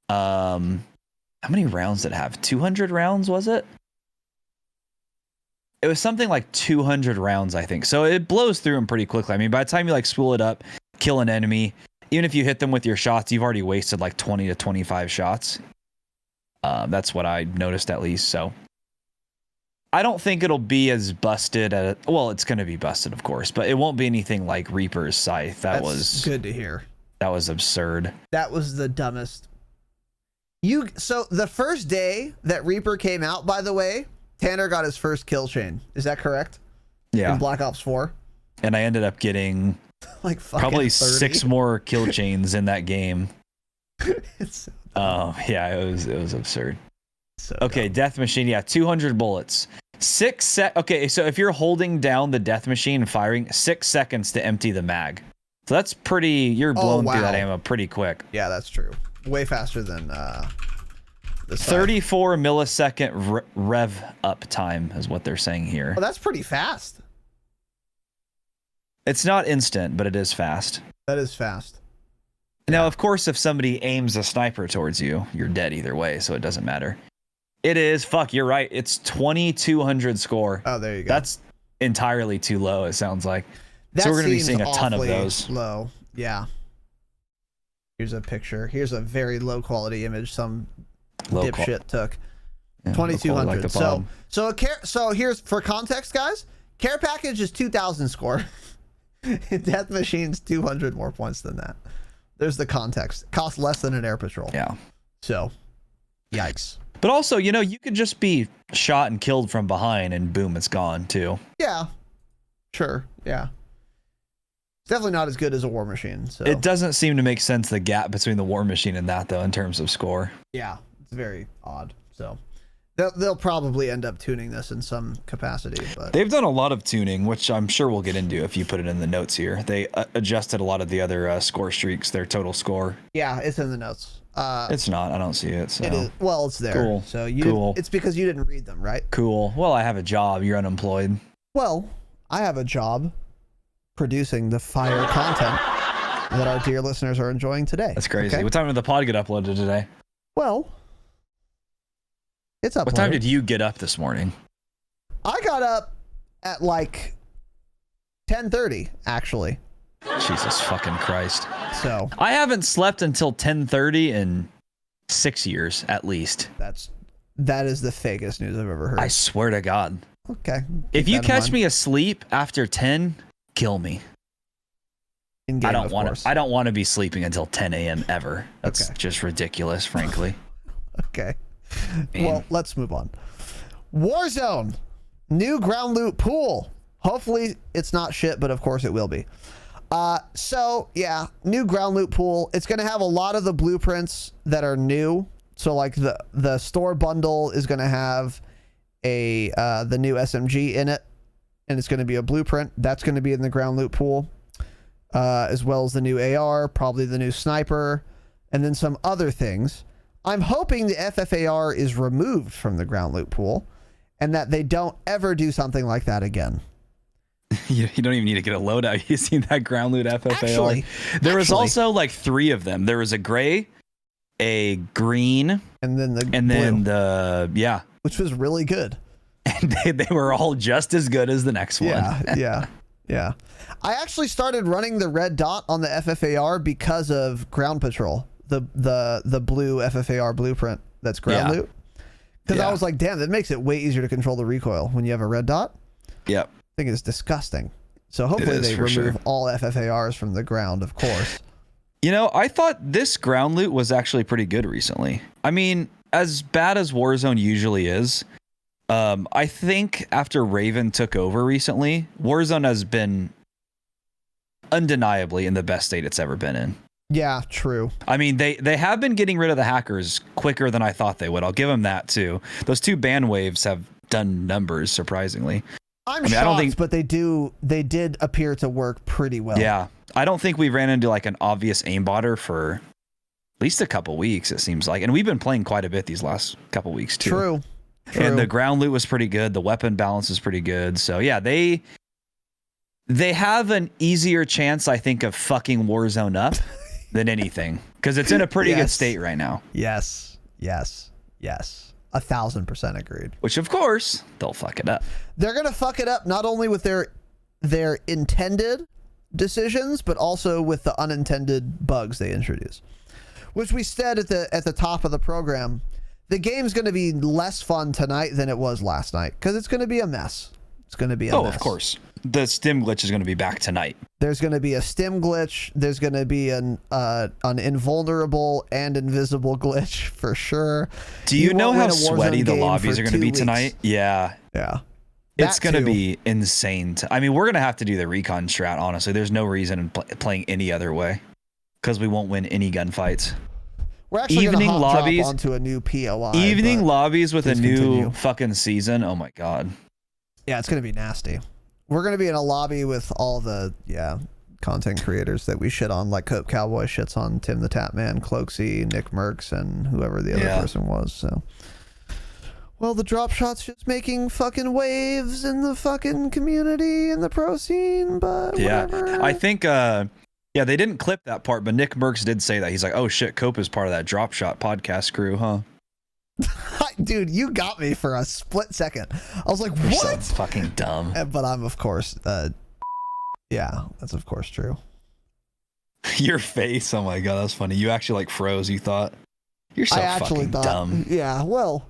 how many rounds did it have? 200 rounds, was it? It was something like 200 rounds, I think. So it blows through them pretty quickly. I mean, by the time you like spool it up, kill an enemy, even if you hit them with your shots, you've already wasted like 20 to 25 shots. That's what I noticed at least. So I don't think it'll be as busted well, it's going to be busted, of course, but it won't be anything like Reaper's Scythe. That's was good to hear. That was absurd. That was the dumbest. So the first day that Reaper came out, by the way, Tanner got his first kill chain. Is that correct? Yeah. In Black Ops 4. And I ended up getting like probably 30. 6 more kill chains in that game. It's yeah, it was absurd. So okay, dumb. death machine. Yeah, 200 bullets. Okay, so if you're holding down the death machine and firing, 6 seconds to empty the mag. So that's pretty. You're blowing through that ammo pretty quick. Yeah, that's true. Way faster than the 34 millisecond rev up time is what they're saying here. Well, that's pretty fast. It's not instant, but it is fast. That is fast. Now, of course, if somebody aims a sniper towards you, you're dead either way, so it doesn't matter. It is. Fuck, you're right. It's 2200 score. Oh, there you go. That's entirely too low, it sounds like. That so we're going to be seems seeing a ton of those. Low. Yeah. Here's a picture. Here's a very low quality image some dipshit took. Yeah, 2200. Like so here's for context, guys. Care package is 2000 score. Death machine's 200 more points than that. There's the context. Costs less than an air patrol. Yeah. So, yikes. But also, you could just be shot and killed from behind and boom, it's gone too. Yeah. Sure. Yeah. It's definitely not as good as a war machine. So it doesn't seem to make sense, the gap between the war machine and that, though, in terms of score. Yeah. It's very odd. So they'll probably end up tuning this in some capacity, but they've done a lot of tuning, which I'm sure we'll get into if you put it in the notes here. They adjusted a lot of the other score streaks, their total score. Yeah, it's in the notes. It's not. I don't see it. So. It is. Well, it's there. Cool. So you. It's because you didn't read them, right? Cool. Well, I have a job. You're unemployed. Well, I have a job producing the fire content that our dear listeners are enjoying today. That's crazy. Okay? What time did the pod get uploaded today? Well, it's uploaded. What time did you get up this morning? I got up at like 10:30, actually. Jesus fucking Christ. So I haven't slept until 10:30 in 6 years at least. that is the fakest news I've ever heard. I swear to God. Okay. If you catch me asleep after 10, kill me. In game, I don't want to be sleeping until 10 a.m. ever. That's just ridiculous, frankly. Okay. Well, let's move on. Warzone. New ground loot pool. Hopefully it's not shit, but of course it will be. So yeah, new ground loot pool. It's going to have a lot of the blueprints that are new. So like the store bundle is going to have the new SMG in it, and it's going to be a blueprint that's going to be in the ground loot pool, as well as the new AR, probably the new sniper, and then some other things. I'm hoping the FFAR is removed from the ground loot pool, and that they don't ever do something like that again. You don't even need to get a loadout. You seen that ground loot FFAR? There was also like 3 of them. There was a gray, a green, and then the which was really good. And they were all just as good as the next one. Yeah. I actually started running the red dot on the FFAR because of ground patrol, the blue FFAR blueprint that's ground loot. Because I was like, damn, that makes it way easier to control the recoil when you have a red dot. Yep. I think it's disgusting. So hopefully they remove all FFARs from the ground, of course. I thought this ground loot was actually pretty good recently. I mean, as bad as Warzone usually is, I think after Raven took over recently, Warzone has been undeniably in the best state it's ever been in. Yeah, true. I mean, they have been getting rid of the hackers quicker than I thought they would. I'll give them that too. Those 2 ban waves have done numbers, surprisingly. I mean, shocked, but they did appear to work pretty well. Yeah, I don't think we ran into like an obvious aimbotter for at least a couple weeks, it seems like. And we've been playing quite a bit these last couple weeks too. True. And the ground loot was pretty good. The weapon balance is pretty good. So yeah, they have an easier chance, I think, of fucking Warzone up than anything, because it's in a pretty good state right now. Yes. 1,000% agreed. Which, of course, they'll fuck it up. They're gonna fuck it up not only with their intended decisions, but also with the unintended bugs they introduce. Which we said at the top of the program, the game's going to be less fun tonight than it was last night, because it's going to be a mess. It's going to be a mess. Of course. The stim glitch is going to be back tonight. There's going to be a stim glitch. There's going to be an invulnerable and invisible glitch for sure. Do you know how sweaty the lobbies are going to be tonight? Yeah. It's going to be insane. I mean, we're going to have to do the recon strat, honestly. There's no reason in playing any other way, because we won't win any gunfights. We're actually evening lobbies onto a new POI. Evening lobbies with a new fucking season. Oh my god. Yeah, it's gonna be nasty. We're gonna be in a lobby with all the content creators that we shit on, like Cope Cowboy shits on Tim the Tapman, Cloaksy, Nick Merckx, and whoever the other person was. So, well, the Dropshot's just making fucking waves in the fucking community and the pro scene, but whatever. I think yeah, they didn't clip that part, but Nick Merckx did say that. He's like, oh shit, Cope is part of that Dropshot podcast crew, huh? Dude, you got me for a split second. I was like, You're what? So fucking dumb. But I'm, of course, yeah, that's of course true. Your face, oh my god, that's funny. You actually like froze, you thought. You're so fucking dumb. Yeah, well,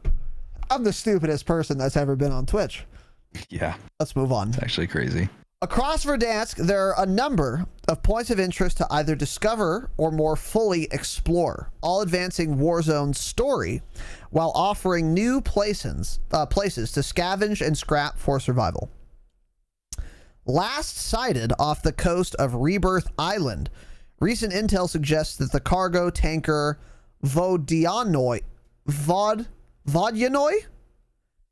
I'm the stupidest person that's ever been on Twitch. Yeah. Let's move on. It's actually crazy. Across Verdansk, there are a number of points of interest to either discover or more fully explore, all advancing Warzone's story while offering new places to scavenge and scrap for survival. Last sighted off the coast of Rebirth Island, recent intel suggests that the cargo tanker Vodyanoi?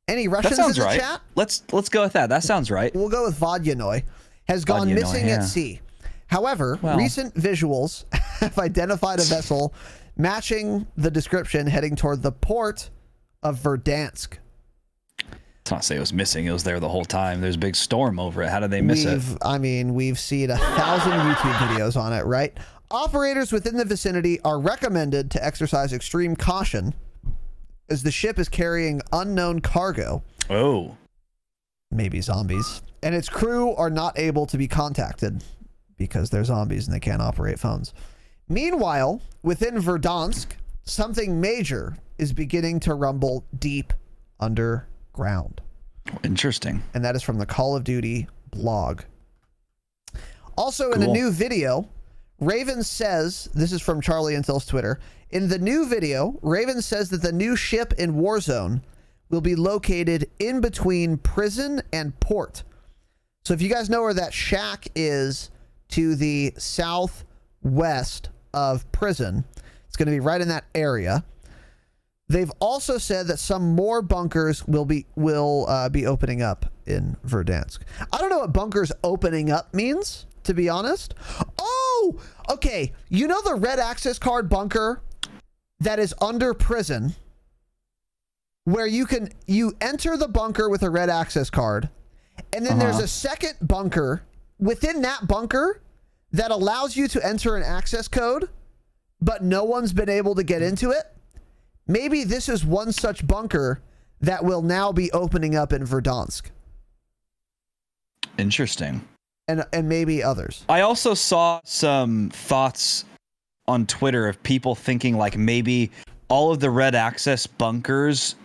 Any Russians in the chat? Let's go with that. That sounds right. We'll go with Vodyanoi. Has gone missing at sea. However, recent visuals have identified a vessel matching the description heading toward the port of Verdansk. Let's not say it was missing. It was there the whole time. There's a big storm over it. How did they miss it? I mean, we've seen 1,000 YouTube videos on it, right? Operators within the vicinity are recommended to exercise extreme caution as the ship is carrying unknown cargo. Oh. Maybe zombies. And its crew are not able to be contacted because they're zombies and they can't operate phones. Meanwhile, within Verdansk, something major is beginning to rumble deep underground. Interesting. And that is from the Call of Duty blog. Also, in a new video, Raven says, this is from Charlie Intel's Twitter, in the new video, Raven says that the new ship in Warzone will be located in between prison and port. So if you guys know where that shack is to the southwest of prison, it's going to be right in that area. They've also said that some more bunkers will be opening up in Verdansk. I don't know what bunkers opening up means, to be honest. Oh, okay. You know the red access card bunker that is under prison, where you enter the bunker with a red access card, and then there's a second bunker within that bunker that allows you to enter an access code, but no one's been able to get into it. Maybe this is one such bunker that will now be opening up in Verdansk. Interesting. And maybe others. I also saw some thoughts on Twitter of people thinking like maybe all of the red access bunkers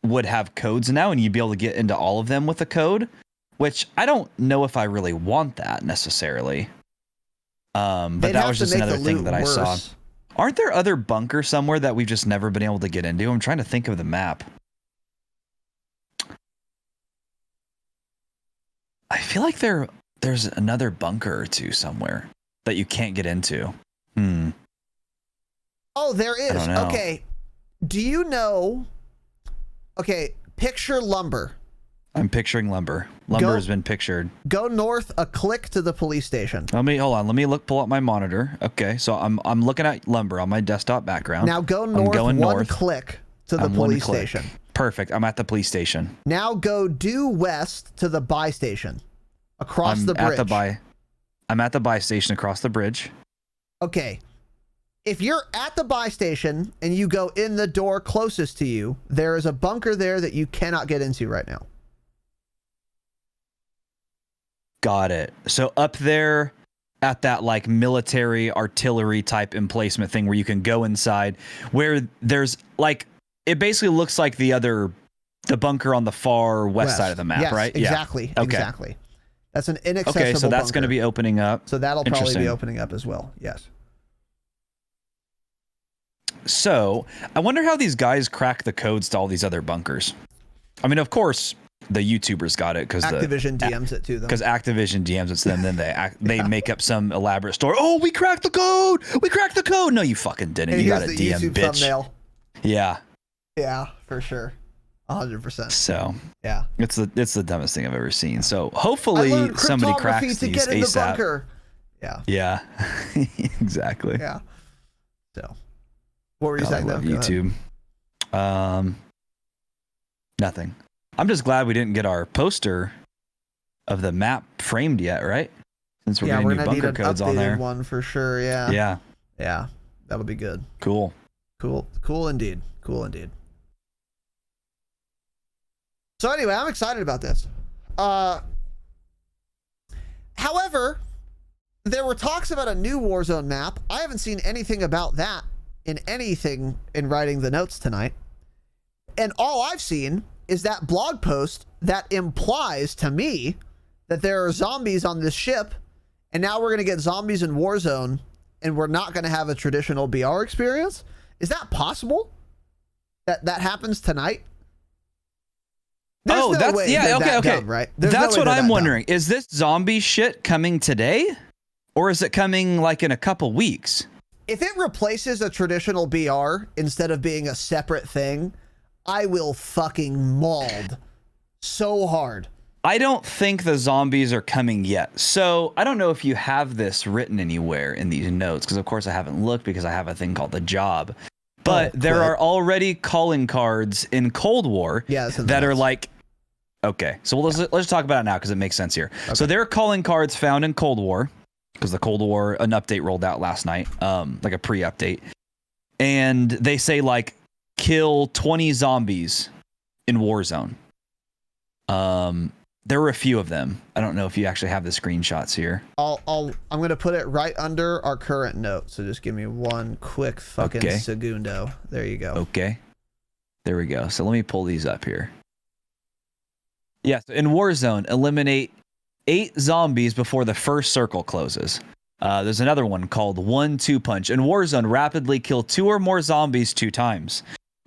would have codes now and you'd be able to get into all of them with a code, which I don't know if I really want that necessarily. But that was just another thing that I saw. Aren't there other bunkers somewhere that we've just never been able to get into? I'm trying to think of the map. I feel like there's another bunker or two somewhere that you can't get into. Oh, there is. I don't know. Okay. Do you know? Okay, picture lumber. I'm picturing lumber. Lumber has been pictured. Go north a click to the police station. Hold on. Let me pull up my monitor. Okay, so I'm looking at lumber on my desktop background. Now go north one click to the police station. Perfect. I'm at the police station. Now go due west to the buy station. Across the bridge. I'm at the buy station across the bridge. Okay. If you're at the buy station and you go in the door closest to you, there is a bunker there that you cannot get into right now. Got it. So up there at that like military artillery type emplacement thing where you can go inside, where there's like, it basically looks like the bunker on the far west side of the map, yes, right? Exactly. Yeah. Okay. Exactly. That's an inaccessible Okay, so that's bunker. going to be opening up. So that'll probably be opening up as well. Yes. So I wonder how these guys crack the codes to all these other bunkers. I mean, of course, the YouTubers got it because Activision DMs it to them. Because Activision DMs it to them, then they make up some elaborate story. Oh, we cracked the code! We cracked the code! No, you fucking didn't. And you got a the DM, YouTube bitch. Thumbnail. Yeah. Yeah, for sure. 100%. So yeah, it's the dumbest thing I've ever seen. So hopefully somebody cracks to these get in the ASAP. bunker. Yeah. Yeah. Exactly. Yeah. So, what were you God, saying? I love YouTube. Nothing. I'm just glad we didn't get our poster of the map framed yet, right? Since we're getting new bunker codes on there. One for sure. Yeah. Yeah. Yeah. That'll be good. Cool. Cool indeed. Cool indeed. So anyway, I'm excited about this. However, there were talks about a new Warzone map. I haven't seen anything about that in anything in writing the notes tonight. And all I've seen is that blog post that implies to me that there are zombies on this ship, and now we're going to get zombies in Warzone, and we're not going to have a traditional BR experience. Is that possible? That happens tonight? There's okay. Dumb, right? That's what I'm wondering. Is this zombie shit coming today, or is it coming like in a couple weeks? If it replaces a traditional BR instead of being a separate thing, I will fucking mauled so hard. I don't think the zombies are coming yet. So I don't know if you have this written anywhere in these notes, because of course I haven't looked because I have a thing called the job. But there are already calling cards in Cold War that are like, okay, so let's talk about it now because it makes sense here. Okay. So there are calling cards found in Cold War, because the Cold War, an update rolled out last night, like a pre-update. And they say like, kill 20 zombies in Warzone. There were a few of them. I don't know if you actually have the screenshots here. I'm gonna put it right under our current note. So just give me one quick fucking segundo. There you go. Okay. There we go. So let me pull these up here. Yes, in Warzone, eliminate 8 zombies before the first circle closes. There's another one called 1-2 punch. In Warzone, rapidly kill 2 or more zombies 2 times.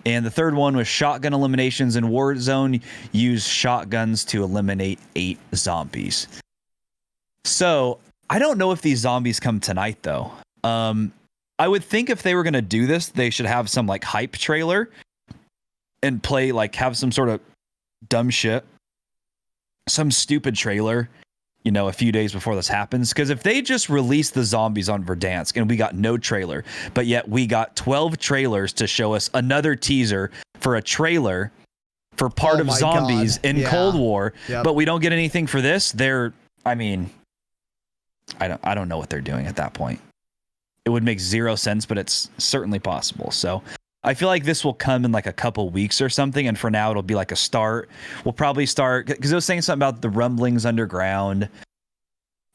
And the third one was shotgun eliminations in Warzone. Use shotguns to eliminate 8 zombies. So I don't know if these zombies come tonight, though. I would think if they were going to do this, they should have some like hype trailer and play like have some sort of dumb shit, some stupid trailer, you know, a few days before this happens. Because if they just release the zombies on Verdansk and we got no trailer, but yet we got 12 trailers to show us another teaser for a trailer for part of zombies in Cold War, but we don't get anything for this, I don't know what they're doing at that point. It would make 0 sense, but it's certainly possible. So I feel like this will come in like a couple weeks or something. And for now, it'll be like a start. We'll probably start because it was saying something about the rumblings underground.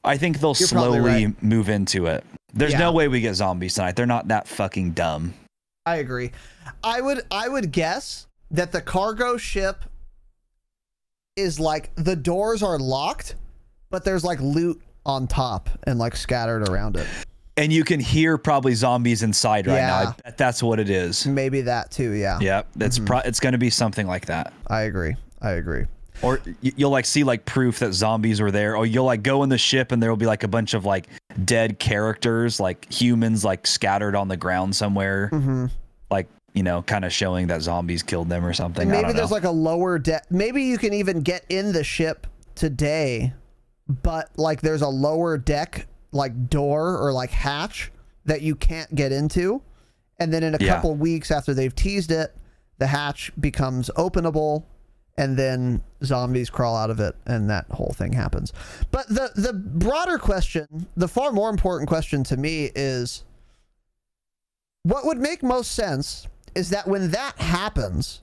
I think they'll slowly move into it. There's no way we get zombies tonight. They're not that fucking dumb. I agree. I would guess that the cargo ship is like the doors are locked, but there's like loot on top and like scattered around it. And you can hear probably zombies inside right now. Yeah. I bet that's what it is. Maybe that too. Yeah. Yep. That's it's going to be something like that. I agree. Or you'll like see like proof that zombies were there, or you'll like go in the ship and there will be like a bunch of like dead characters, like humans, like scattered on the ground somewhere, like, you know, kind of showing that zombies killed them or something. And I maybe don't there's know. like a lower deck. Maybe you can even get in the ship today, but like there's a lower deck, like door or like hatch that you can't get into. And then in a couple weeks after they've teased it, the hatch becomes openable. And then zombies crawl out of it, and that whole thing happens. But the broader question, the far more important question to me is, what would make most sense is that when that happens,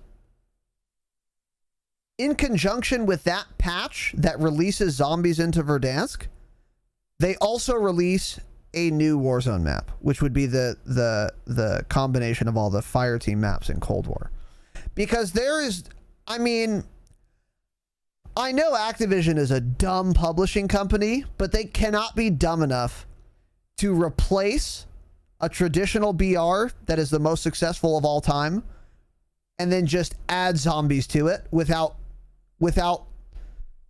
in conjunction with that patch that releases zombies into Verdansk, they also release a new Warzone map, which would be the combination of all the Fireteam maps in Cold War. Because there is... I mean, I know Activision is a dumb publishing company, but they cannot be dumb enough to replace a traditional BR that is the most successful of all time and then just add zombies to it without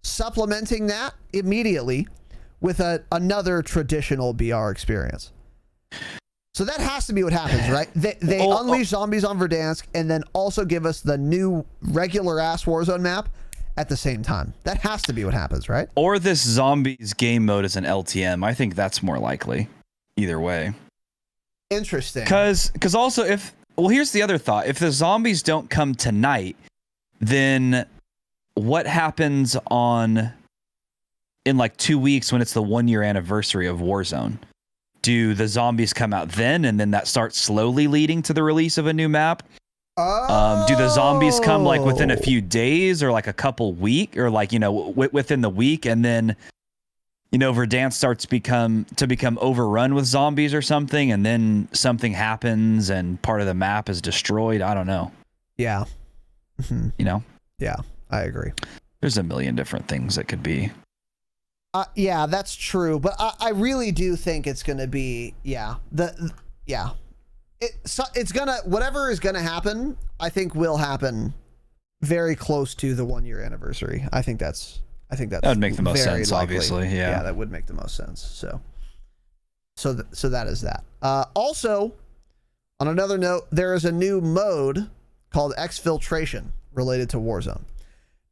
supplementing that immediately with another traditional BR experience. So that has to be what happens, right? They unleash zombies on Verdansk and then also give us the new regular ass Warzone map at the same time. That has to be what happens, right? Or this zombies game mode is an LTM. I think that's more likely. Either way. Interesting. Because also here's the other thought. If the zombies don't come tonight, then what happens in like 2 weeks when it's the 1 year anniversary of Warzone? Do the zombies come out then, and then that starts slowly leading to the release of a new map? Do the zombies come like within a few days or like a couple weeks or like, you know, within the week, and then, you know, Verdansk starts to become overrun with zombies or something, and then something happens and part of the map is destroyed? I don't know. Yeah. You know? Yeah, I agree. There's a million different things that could be. Yeah, that's true, but I really do think it's gonna be it's gonna, whatever is gonna happen, I think will happen very close to the 1 year anniversary. I think that would make the most sense. Likely. Obviously, yeah, that would make the most sense. So that is that. Also, on another note, there is a new mode called Exfiltration related to Warzone.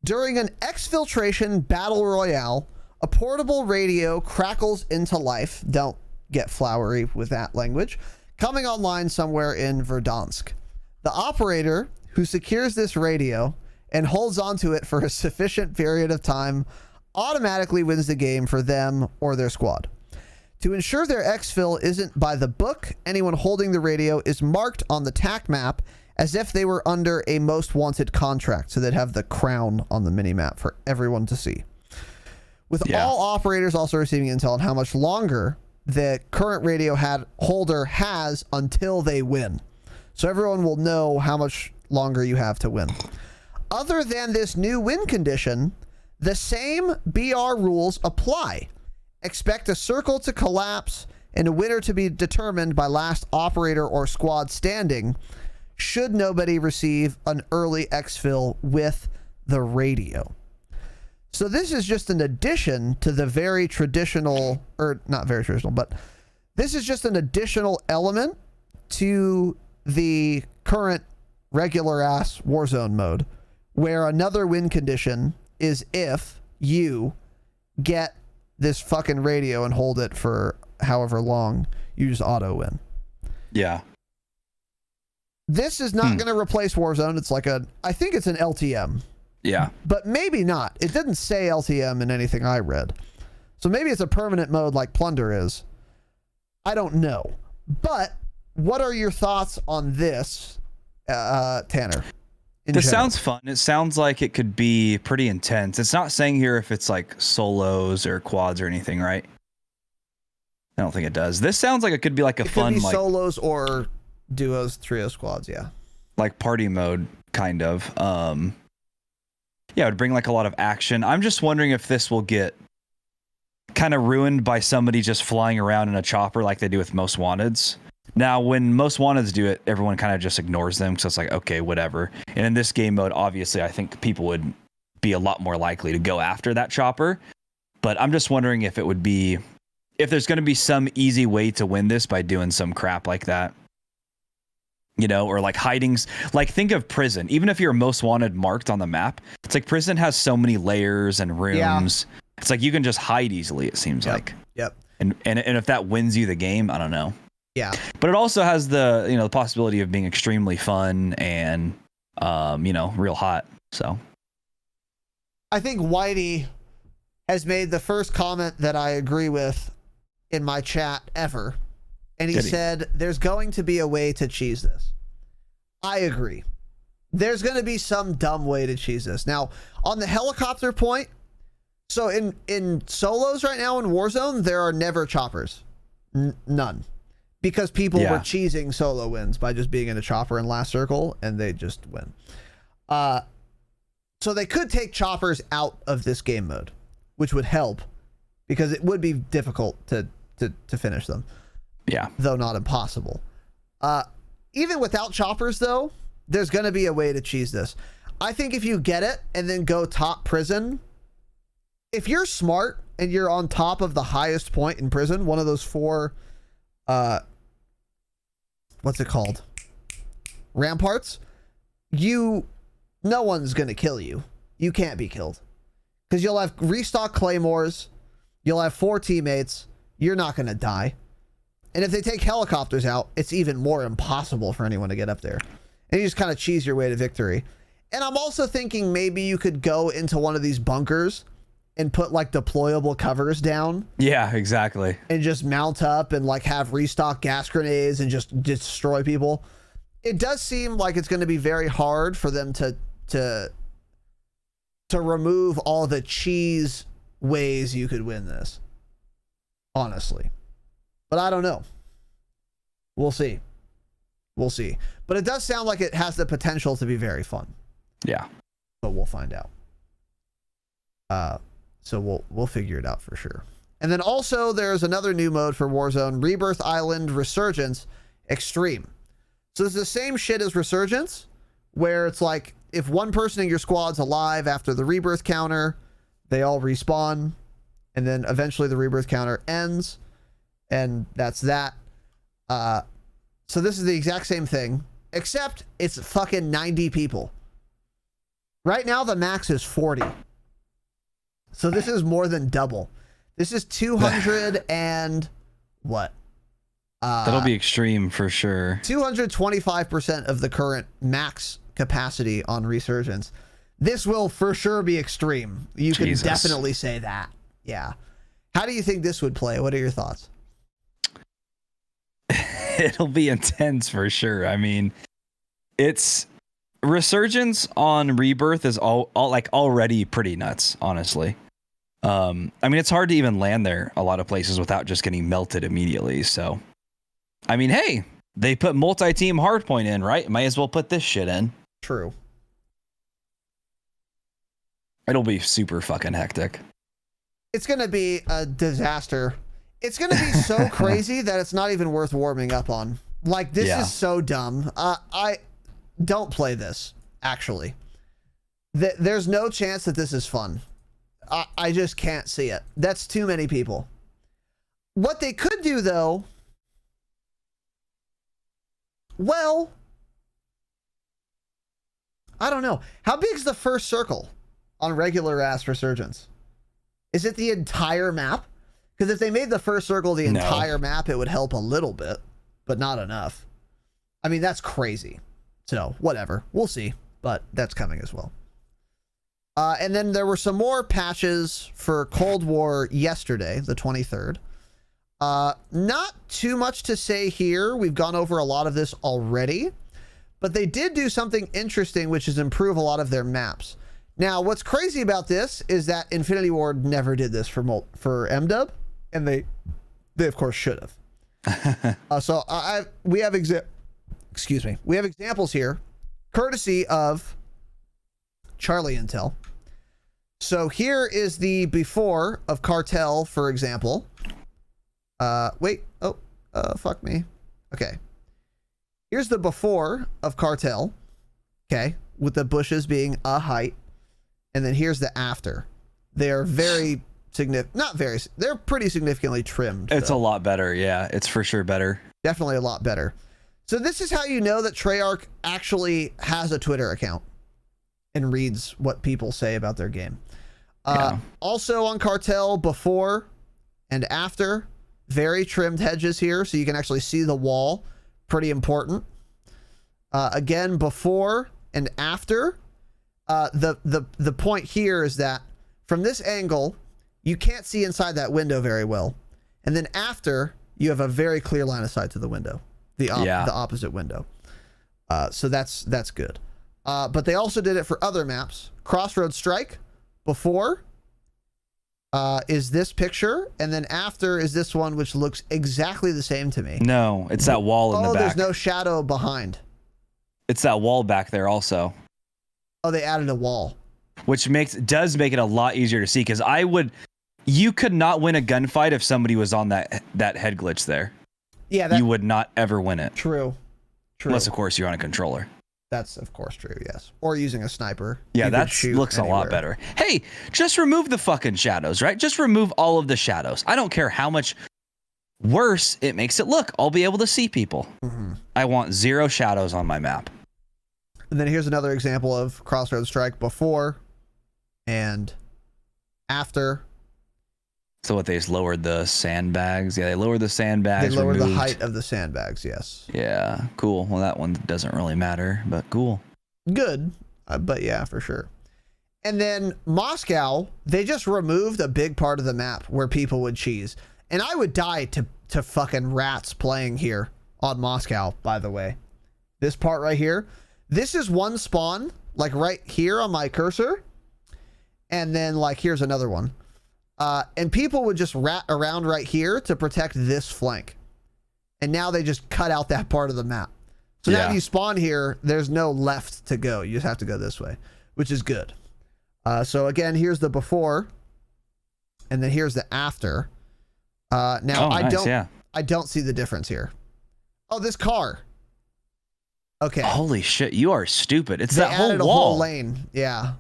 During an Exfiltration battle royale, a portable radio crackles into life. Don't get flowery with that language. Coming online somewhere in Verdansk. The operator who secures this radio and holds onto it for a sufficient period of time automatically wins the game for them or their squad. To ensure their exfil isn't by the book, anyone holding the radio is marked on the TAC map as if they were under a most wanted contract, so they'd have the crown on the minimap for everyone to see. With all operators also receiving intel on how much longer the current radio holder has until they win. So everyone will know how much longer you have to win. Other than this new win condition, the same BR rules apply. Expect a circle to collapse and a winner to be determined by last operator or squad standing should nobody receive an early exfil with the radio. So this is just an addition to the very traditional, or not very traditional, but this is just an additional element to the current regular ass Warzone mode, where another win condition is if you get this fucking radio and hold it for however long, you just auto win. Yeah. This is not going to replace Warzone. It's like I think it's an LTM. Yeah. But maybe not. It didn't say LTM in anything I read. So maybe it's a permanent mode like Plunder is. I don't know. But what are your thoughts on this, Tanner? This sounds fun. It sounds like it could be pretty intense. It's not saying here if it's like solos or quads or anything, right? I don't think it does. This sounds like it could be like a fun, could be like solos or duos, trio, squads. Yeah. Like party mode, kind of. Yeah, it would bring like a lot of action. I'm just wondering if this will get kind of ruined by somebody just flying around in a chopper like they do with Most Wanteds. Now, when Most Wanteds do it, everyone kind of just ignores them, so it's like, okay, whatever. And in this game mode, obviously, I think people would be a lot more likely to go after that chopper. But I'm just wondering if it would be, if there's going to be some easy way to win this by doing some crap like that. You know, or like hiding, like think of prison. Even if you're Most Wanted marked on the map, it's like prison has so many layers and rooms. Yeah. It's like you can just hide easily, it seems like. Yep. And if that wins you the game, I don't know. Yeah. But it also has the, you know, the possibility of being extremely fun and, you know, real hot. So I think Whitey has made the first comment that I agree with in my chat ever. And he said, there's going to be a way to cheese this. I agree. There's going to be some dumb way to cheese this. Now, on the helicopter point, so in solos right now in Warzone, there are never choppers. None. Because people were cheesing solo wins by just being in a chopper in last circle, and they just win. So they could take choppers out of this game mode, which would help, because it would be difficult to finish them. Yeah. Though not impossible. Even without choppers, though, there's going to be a way to cheese this. I think if you get it and then go top prison, if you're smart and you're on top of the highest point in prison, one of those 4, what's it called? Ramparts, no one's going to kill you. You can't be killed. Because you'll have restock claymores, you'll have 4 teammates, you're not going to die. And if they take helicopters out, it's even more impossible for anyone to get up there. And you just kind of cheese your way to victory. And I'm also thinking maybe you could go into one of these bunkers and put like deployable covers down. Yeah, exactly. And just mount up and like have restock gas grenades and just destroy people. It does seem like it's going to be very hard for them to remove all the cheese ways you could win this. Honestly. But I don't know. We'll see. We'll see. But it does sound like it has the potential to be very fun. Yeah. But we'll find out. So we'll figure it out for sure. And then also there's another new mode for Warzone, Rebirth Island Resurgence Extreme. So it's the same shit as Resurgence, where it's like if one person in your squad's alive after the rebirth counter, they all respawn, and then eventually the rebirth counter ends. And that's that. So this is the exact same thing, except it's fucking 90 people. Right now, the max is 40. So this is more than double. This is 200 and what? That'll be extreme for sure. 225% of the current max capacity on Resurgence. This will for sure be extreme. You can definitely say that. Yeah. How do you think this would play? What are your thoughts? It'll be intense for sure. I mean, it's Resurgence on Rebirth is all like already pretty nuts, honestly. I mean, it's hard to even land there a lot of places without just getting melted immediately. So, I mean, hey, they put multi-team hardpoint in, right? Might as well put this shit in. True. It'll be super fucking hectic. It's going to be a disaster. It's going to be so crazy that it's not even worth warming up on. Like, this is so dumb. I don't play this, actually. There's no chance that this is fun. I just can't see it. That's too many people. What they could do, though, well, I don't know. How big's the first circle on regular ass Resurgence? Is it the entire map? Because if they made the first circle the entire map, it would help a little bit, but not enough. I mean, that's crazy. So, whatever. We'll see, but that's coming as well. And then there were some more patches for Cold War yesterday, the 23rd. Not too much to say here. We've gone over a lot of this already, but they did do something interesting, which is improve a lot of their maps. Now, what's crazy about this is that Infinity Ward never did this for MDub, and they of course should have. So we have examples here, courtesy of Charlie Intel. So here is the before of Cartel, for example. Wait. Oh, fuck me. Okay. Here's the before of Cartel. Okay. With the bushes being a height. And then here's the after. They're very significant. They're pretty significantly trimmed. It's a lot better. Yeah, it's for sure better. Definitely a lot better. So this is how you know that Treyarch actually has a Twitter account and reads what people say about their game. Also on Cartel, before and after, very trimmed hedges here, so you can actually see the wall. Pretty important. Again, before and after. The point here is that from this angle, you can't see inside that window very well, and then after, you have a very clear line of sight to the window, the opposite window. So that's good. But they also did it for other maps. Crossroads Strike, before is this picture, and then after is this one, which looks exactly the same to me. No, it's that wall in the back. There's no shadow behind. It's that wall back there also. Oh, they added a wall. Which does make it a lot easier to see, because you could not win a gunfight if somebody was on that head glitch there. Yeah, you would not ever win it. True. Unless, of course, you're on a controller. That's, of course, true, yes. Or using a sniper. Yeah, that looks anywhere. A lot better. Hey, just remove the fucking shadows, right? Just remove all of the shadows. I don't care how much worse it makes it look. I'll be able to see people. Mm-hmm. I want 0 shadows on my map. And then here's another example of Crossroads Strike before and after. So what, they just lowered the sandbags? Yeah, they lowered the sandbags. They lowered the height of the sandbags, yes. Yeah, cool. Well, that one doesn't really matter, but cool. Good, but yeah, for sure. And then Moscow, they just removed a big part of the map where people would cheese. And I would die to fucking rats playing here on Moscow, by the way. This part right here. This is one spawn, like right here on my cursor. And then like here's another one. And people would just rat around right here to protect this flank. And now they just cut out that part of the map. So now if you spawn here, there's no left to go. You just have to go this way, which is good. So again, here's the before. And then here's the after. Now I don't see the difference here. Oh, this car. Okay. Holy shit, you are stupid. It's they that whole added wall. A whole lane. Yeah.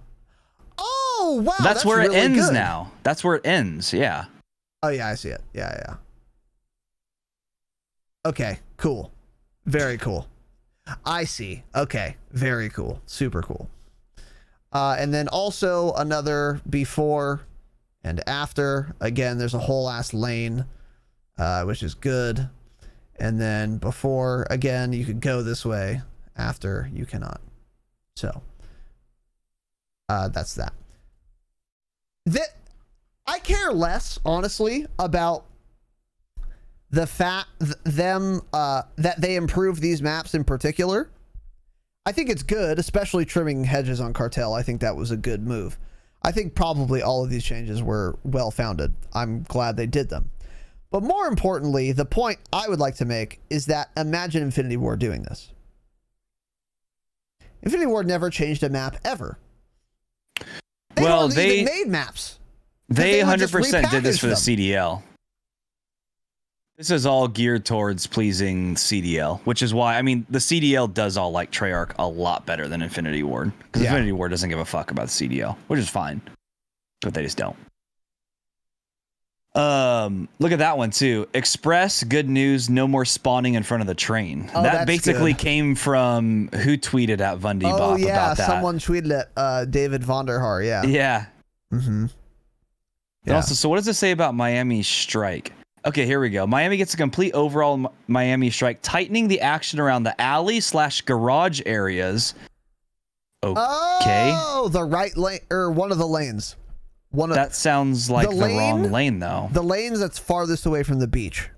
Oh, wow. That's where really it ends good. now. That's where it ends. Yeah. Oh, yeah, I see it. Yeah. Okay, cool. Very cool. I see. Okay, very cool. Super cool. And then also another before and after. Again, there's a whole ass lane, which is good. And then before, again, you could go this way. After, you cannot. So, that's that. I care less, honestly, about the fact that they improved these maps in particular. I think it's good, especially trimming hedges on Cartel. I think that was a good move. I think probably all of these changes were well-founded. I'm glad they did them. But more importantly, the point I would like to make is that imagine Infinity Ward doing this. Infinity Ward never changed a map ever. They even made maps. They 100% did this for the CDL. This is all geared towards pleasing CDL, which is why, I mean, the CDL does all like Treyarch a lot better than Infinity Ward. Because Infinity Ward doesn't give a fuck about the CDL, which is fine. But they just don't. Look at that one too. Express, good news, no more spawning in front of the train. Oh, that basically came from who tweeted at Vundy Bop about that. Someone tweeted at David Vonderhaar, Yeah. Mm-hmm. And also, so what does it say about Miami Strike? Okay, here we go. Miami gets a complete overall Miami Strike, tightening the action around the alley/garage areas. Okay. Oh, the right lane, or one of the lanes. That sounds like the wrong lane, though. The lanes that's farthest away from the beach.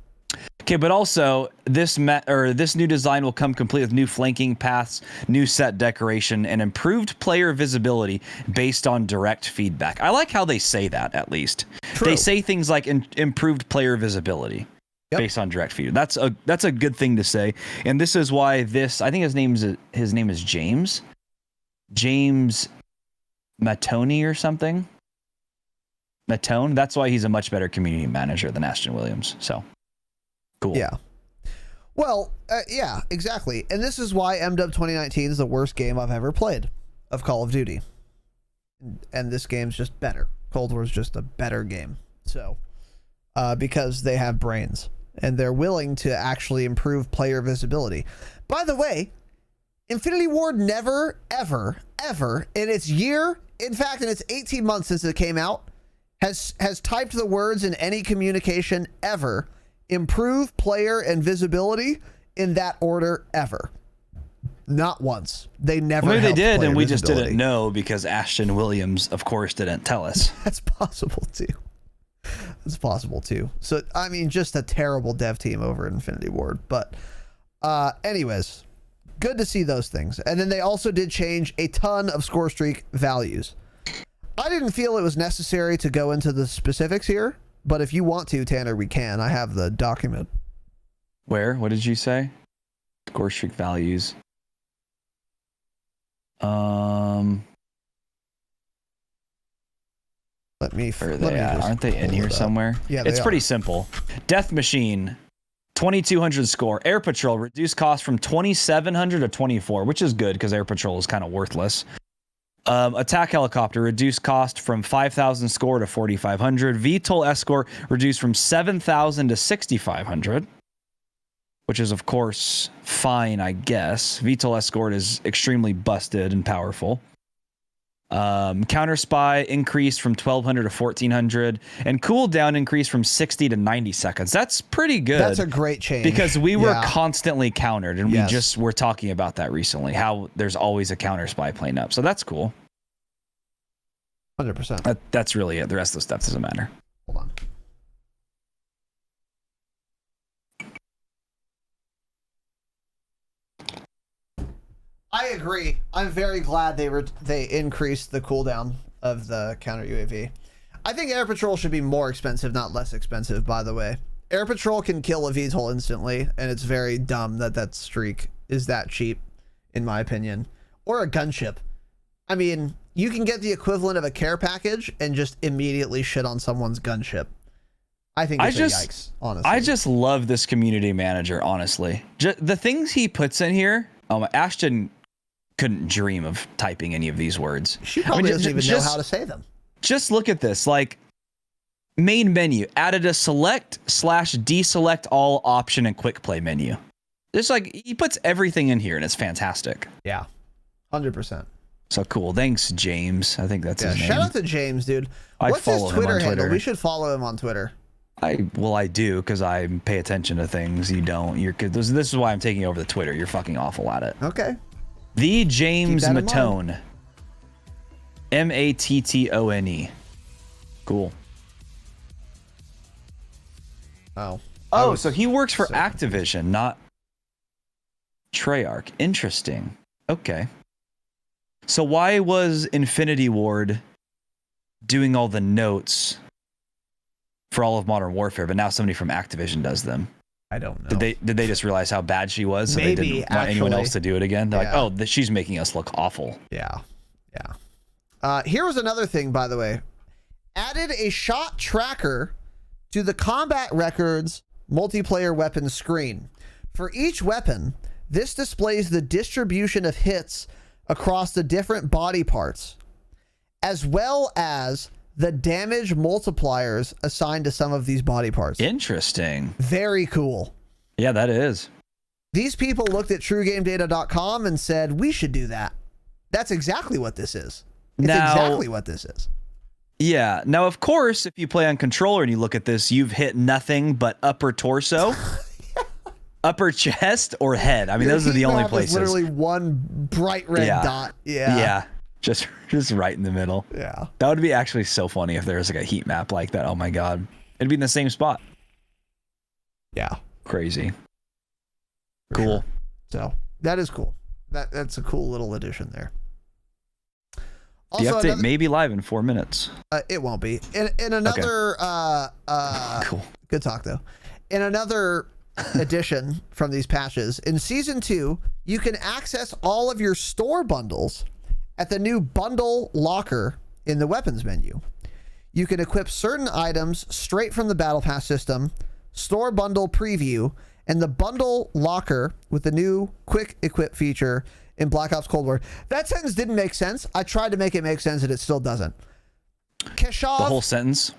Okay, but also this new design will come complete with new flanking paths, new set decoration, and improved player visibility based on direct feedback. I like how they say that, at least. True. They say things like improved player visibility based on direct feedback. That's a good thing to say, and this is why I think his name is James Matoni or something. Matone. That's why he's a much better community manager than Ashton Williams. So cool. Yeah. Well, yeah, exactly. And this is why MW 2019 is the worst game I've ever played of Call of Duty. And this game's just better. Cold War is just a better game. So, because they have brains and they're willing to actually improve player visibility. By the way, Infinity Ward never, ever, ever in its year, in fact, in its 18 months since it came out, has typed the words in any communication ever, improve player and visibility in that order ever. Not once. They never. Maybe they did, and we visibility. just didn't know because Ashton Williams, of course, didn't tell us. That's possible too. That's possible too. So I mean, just a terrible dev team over at Infinity Ward. But anyways, good to see those things. And then they also did change a ton of score streak values. I didn't feel it was necessary to go into the specifics here, but if you want to, Tanner, we can. I have the document. Where? What did you say? Score streak values. Let me. Where are they at? Aren't they in here somewhere? Yeah, it's pretty simple. Death Machine, 2200 score. Air Patrol reduced cost from 2700 to 24, which is good because Air Patrol is kind of worthless. Attack Helicopter reduced cost from 5,000 score to 4,500. VTOL Escort reduced from 7,000 to 6,500, which is of course fine, I guess. VTOL Escort is extremely busted and powerful. Counter Spy increased from 1,200 to 1,400, and cooldown increased from 60 to 90 seconds. That's pretty good. That's a great change because we were constantly countered, and Yes. we just were talking about that recently. How there's always a Counter Spy playing up, so that's cool. 100%. That's really it. The rest of the stuff doesn't matter. Hold on. I agree. I'm very glad they increased the cooldown of the counter UAV. I think Air Patrol should be more expensive, not less expensive, by the way. Air Patrol can kill a VTOL instantly, and it's very dumb that that streak is that cheap, in my opinion. Or a gunship. I mean, you can get the equivalent of a care package and just immediately shit on someone's gunship. I think it's a yikes, honestly. I just love this community manager, honestly. The things he puts in here, Ashton couldn't dream of typing any of these words. She probably doesn't even know how to say them. Just look at this. Like, main menu, added a select/deselect all option and quick play menu. Just like, he puts everything in here and it's fantastic. Yeah, 100%. So cool. Thanks, James. I think that's his name. Shout out to James, dude. What's his Twitter handle? We should follow him on Twitter. I do because I pay attention to things. You don't. This is why I'm taking over the Twitter. You're fucking awful at it. Okay. The James Matone. Mattone. Cool. Oh, so he works for Activision, not Treyarch. Interesting. Okay. So why was Infinity Ward doing all the notes for all of Modern Warfare, but now somebody from Activision does them? I don't know. Did they just realize how bad she was, so they didn't want anyone else to do it again? They're like, oh, she's making us look awful. Yeah. Here was another thing, by the way. Added a shot tracker to the combat records multiplayer weapon screen. For each weapon, this displays the distribution of hits across the different body parts, as well as the damage multipliers assigned to some of these body parts. Interesting. Very cool. Yeah, that is. These people looked at TrueGameData.com and said, we should do that. That's exactly what this is. It's exactly what this is. Yeah. Now, of course, if you play on controller and you look at this, you've hit nothing but upper torso, upper chest, or head. I mean, those are the only places. Literally one bright red dot. Yeah. Just right in the middle. Yeah. That would be actually so funny if there was like a heat map like that. Oh my God. It'd be in the same spot. Yeah. Crazy. For cool. Sure. So that is cool. That's a cool little addition there. Also, the update may be live in 4 minutes. It won't be. In another cool. Good talk though. In another addition from these patches, in Season 2, you can access all of your store bundles at the new bundle locker in the weapons menu. you can equip certain items straight from the Battle Pass system, store bundle preview, and the bundle locker with the new quick equip feature in Black Ops Cold War. That sentence didn't make sense. I tried to make it make sense and it still doesn't. Keshav, The whole sentence.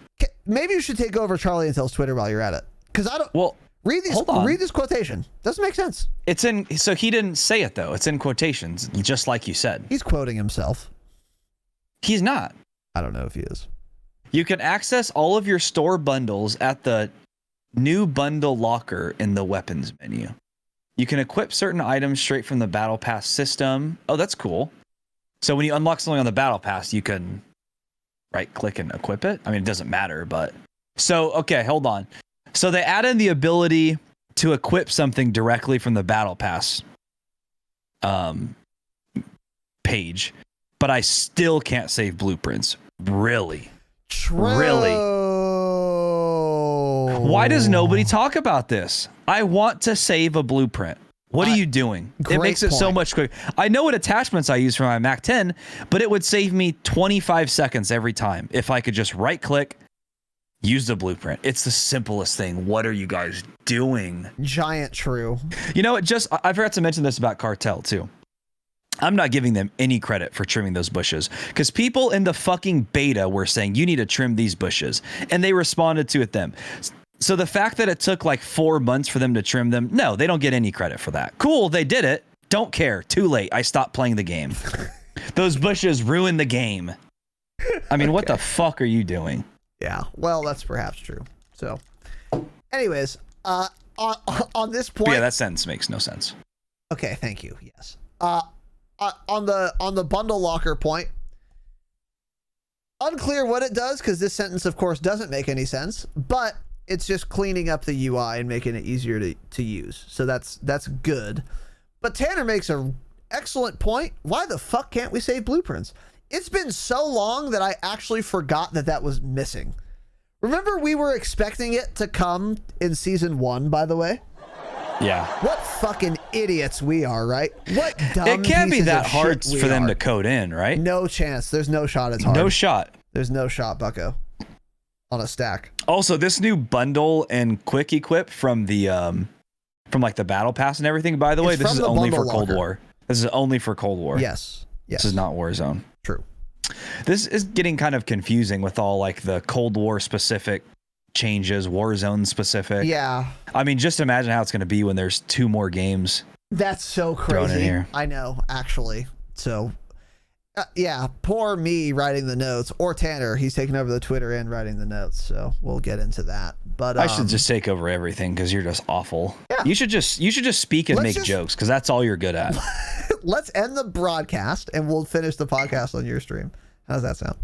maybe you should take over Charlie Intel's Twitter while you're at it. Because I don't... Well, read this quotation. Doesn't make sense. it's in... So he didn't say it, though. It's in quotations, just like you said. He's quoting himself. He's not. I don't know if he is. You can access all of your store bundles at the new bundle locker in the weapons menu. You can equip certain items straight from the Battle Pass system. Oh, that's cool. So when you unlock something on the Battle Pass, you can right click and equip it. I mean, it doesn't matter, but so, okay, hold on. So they added the ability to equip something directly from the Battle Pass page, but I still can't save blueprints. Really? True. Really? Why does nobody talk about this? I want to save a blueprint. What are you doing? It makes it so much quicker. I know what attachments I use for my Mac 10, but it would save me 25 seconds every time if I could just right click, use the blueprint. It's the simplest thing. What are you guys doing? Giant true. You know, I forgot to mention this about Cartel too. I'm not giving them any credit for trimming those bushes because people in the fucking beta were saying you need to trim these bushes and they responded to it them. So the fact that it took like 4 months for them to trim them, no, they don't get any credit for that. Cool, they did it. Don't care. Too late. I stopped playing the game. Those bushes ruined the game. I mean, what the fuck are you doing? Yeah, well, that's perhaps true. So, anyways, on this point, Yeah, that sentence makes no sense. Okay, thank you. Yes. On the bundle locker point, unclear what it does because this sentence, of course, doesn't make any sense. But it's just cleaning up the UI and making it easier to use. So that's good. But Tanner makes an excellent point. Why the fuck can't we save blueprints? It's been so long that I actually forgot that was missing. Remember, we were expecting it to come in season 1, by the way. Yeah. What fucking idiots we are, right? What dumb It can't be pieces that of hard shit we for them are. to code in, right? No chance. There's no shot it's hard. No shot. There's no shot, bucko. On a stack. Also, this new bundle and quick equip from the from like the battle pass and everything, by the way, this is only for Cold War. This is only for Cold War. Yes. This is not Warzone. True. This is getting kind of confusing with all like the Cold War specific changes, Warzone specific. Yeah. I mean, just imagine how it's going to be when there's 2 more games. That's so thrown in crazy. here. I know, actually. So, yeah, poor me writing the notes, or Tanner. He's taking over the Twitter and writing the notes. So we'll get into that. But I should just take over everything because you're just awful. Yeah. You should just speak and make jokes because that's all you're good at. let's end the broadcast and we'll finish the podcast on your stream. How does that sound?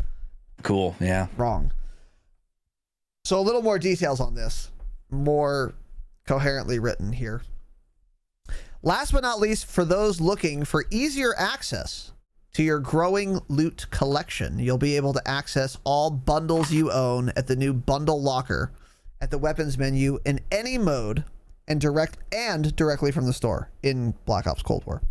Cool. Yeah. Wrong. So a little more details on this, more coherently written here. Last but not least, for those looking for easier access to your growing loot collection, you'll be able to access all bundles you own at the new bundle locker at the weapons menu in any mode and directly from the store in Black Ops Cold War.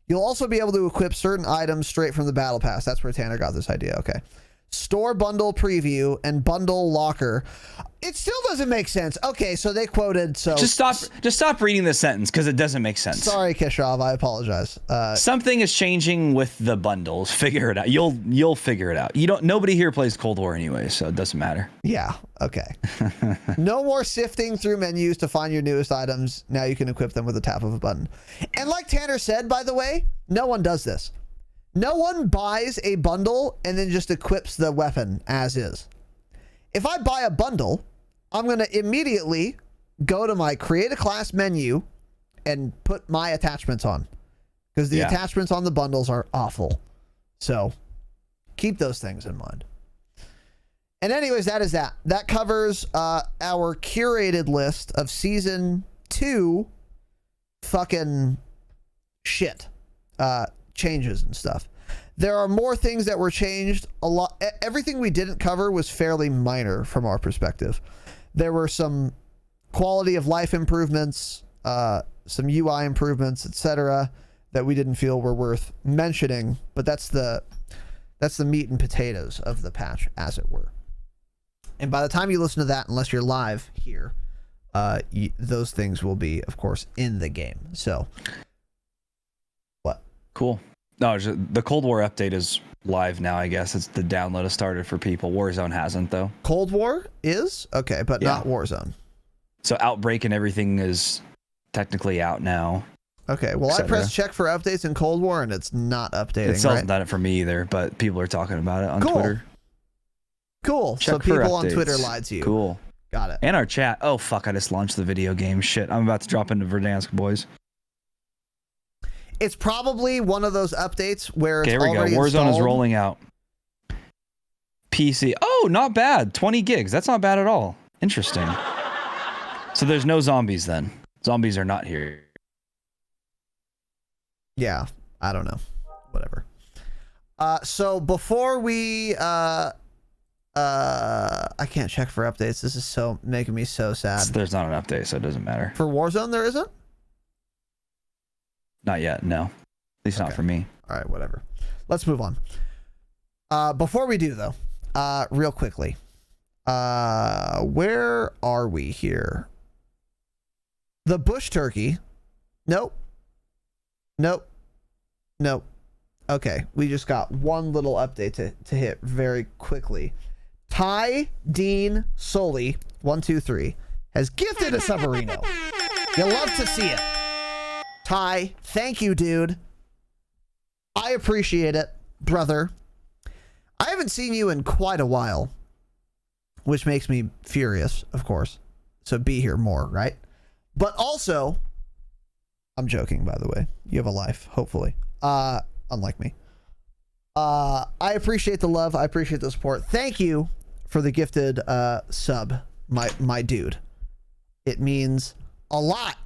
You'll also be able to equip certain items straight from the battle pass. That's where Tanner got this idea. Okay. Store bundle preview and bundle locker. It still doesn't make sense. Okay, so they quoted. So just stop reading the sentence because it doesn't make sense. Sorry, Keshav, I apologize. Something is changing with the bundles. Figure it out. You'll figure it out. Nobody here plays Cold War anyway, so it doesn't matter. Yeah. Okay. No more sifting through menus to find your newest items. Now you can equip them with a tap of a button. And like Tanner said, by the way, no one does this. No one buys a bundle and then just equips the weapon as is. If I buy a bundle, I'm going to immediately go to my create a class menu and put my attachments on, because the attachments on the bundles are awful. So keep those things in mind. And anyways, that is that. That covers our curated list of season 2 fucking shit. Changes and stuff. There are more things that were changed. A lot. Everything we didn't cover was fairly minor from our perspective. There were some quality of life improvements, some UI improvements, etc., that we didn't feel were worth mentioning. But that's the meat and potatoes of the patch, as it were. And by the time you listen to that, unless you're live here, those things will be, of course, in the game. So, what? Cool. No, the Cold War update is live now, I guess. It's the download has started for people. Warzone hasn't, though. Cold War is? Okay, but not Warzone. So Outbreak and everything is technically out now. Okay, well, I pressed check for updates in Cold War, and it's not updating, It still hasn't done it for me either, but people are talking about it on Twitter. Cool. Check so people on Twitter lied to you. Cool. Got it. And our chat. Oh, fuck, I just launched the video game. Shit, I'm about to drop into Verdansk, boys. It's probably one of those updates where it's here we go. already Warzone installed. is rolling out. PC. Oh, not bad. 20 gigs. That's not bad at all. Interesting. So there's no zombies then. Zombies are not here. Yeah, I don't know. Whatever. So before we I can't check for updates. This is so making me so sad. There's not an update, so it doesn't matter. For Warzone there isn't? Not yet, no. At least not for me. All right, whatever. Let's move on. Before we do though, real quickly. Where are we here? The bush turkey. Nope. Okay, we just got one little update to hit very quickly. Ty Dean Soli 123 has gifted a Submarino. You'll love to see it. Ty, thank you, dude. I appreciate it, brother. I haven't seen you in quite a while, which makes me furious, of course. So be here more, right? But also, I'm joking, by the way. You have a life, hopefully. Unlike me. I appreciate the love. I appreciate the support. Thank you for the gifted sub, my dude. It means a lot.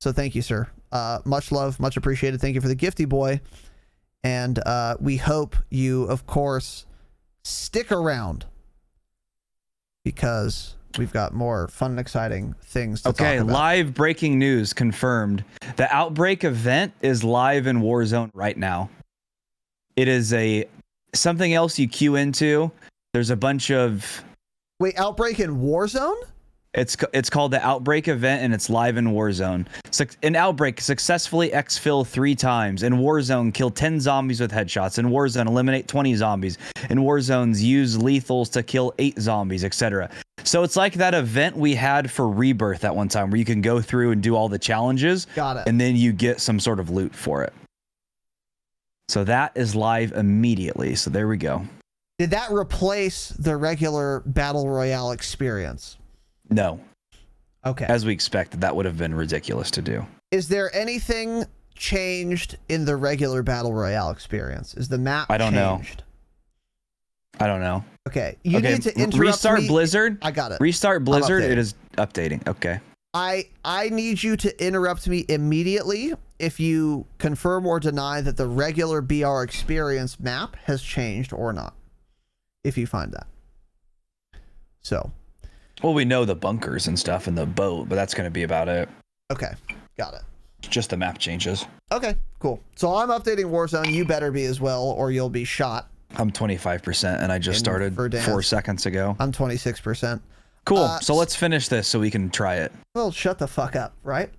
So thank you, sir. Much love, much appreciated. Thank you for the gifty boy. And we hope you, of course, stick around because we've got more fun and exciting things to talk about. Live breaking news confirmed. The Outbreak event is live in Warzone right now. It is something else you queue into. There's a bunch of... Wait, Outbreak in Warzone? It's called the Outbreak event, and it's live in Warzone. In Outbreak, successfully exfil 3 times. In Warzone, kill 10 zombies with headshots. In Warzone, eliminate 20 zombies. In Warzones, use lethals to kill 8 zombies, etc. So it's like that event we had for Rebirth at one time, where you can go through and do all the challenges. Got it. And then you get some sort of loot for it. So that is live immediately. So there we go. Did that replace the regular Battle Royale experience? No. Okay. As we expected, that would have been ridiculous to do. Is there anything changed in the regular Battle Royale experience? Is the map I don't changed? I don't know. Okay. You need to interrupt Restart me. Blizzard. I got it. Restart Blizzard. It is updating. Okay. I need you to interrupt me immediately if you confirm or deny that the regular BR experience map has changed or not. If you find that. So. Well, we know the bunkers and stuff and the boat, but that's going to be about it. Okay. Got it. Just the map changes. Okay, cool. So I'm updating Warzone. You better be as well, or you'll be shot. I'm 25%, and I just started 4 seconds ago. I'm 26%. Cool. So let's finish this so we can try it. Well, shut the fuck up, right?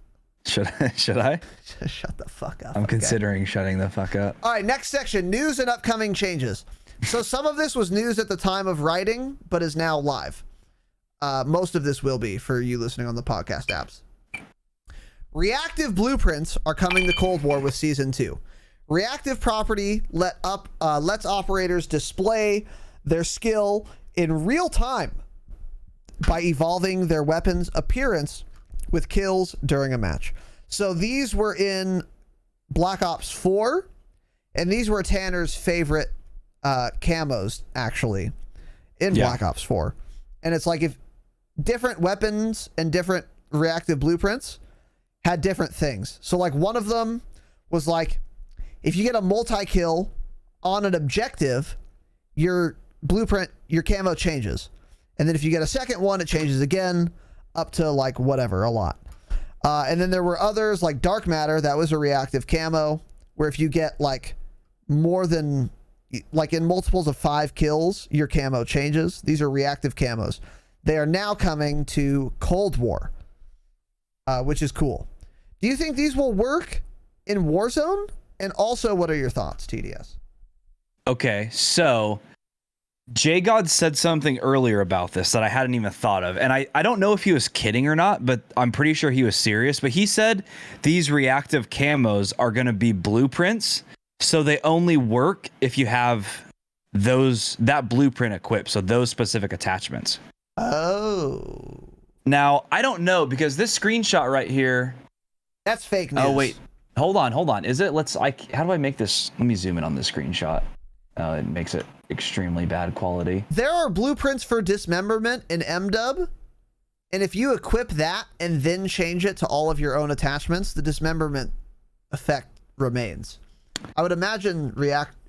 Should I? Shut the fuck up. I'm considering shutting the fuck up. All right, next section, news and upcoming changes. So some of this was news at the time of writing, but is now live. Most of this will be for you listening on the podcast apps. Reactive blueprints are coming to Cold War with Season 2. Reactive property lets operators display their skill in real time by evolving their weapon's appearance with kills during a match. So these were in Black Ops 4, and these were Tanner's favorite camos, actually, in Black Ops 4. And it's like if different weapons and different reactive blueprints had different things. So like one of them was like, if you get a multi-kill on an objective, your blueprint, your camo changes. And then if you get a second one, it changes again up to like whatever, a lot. And then there were others like Dark Matter. That was a reactive camo where if you get like more than like in multiples of 5 kills, your camo changes. These are reactive camos. They are now coming to Cold War, which is cool. Do you think these will work in Warzone? And also, what are your thoughts, TDS? Okay, so JGod said something earlier about this that I hadn't even thought of. And I don't know if he was kidding or not, but I'm pretty sure he was serious. But he said these reactive camos are going to be blueprints. So they only work if you have that blueprint equipped. So those specific attachments. Oh. Now, I don't know because this screenshot right here. That's fake news. Oh, wait. Hold on. Is it? How do I make this? Let me zoom in on this screenshot. It makes it extremely bad quality. There are blueprints for dismemberment in MW. And if you equip that and then change it to all of your own attachments, the dismemberment effect remains. I would imagine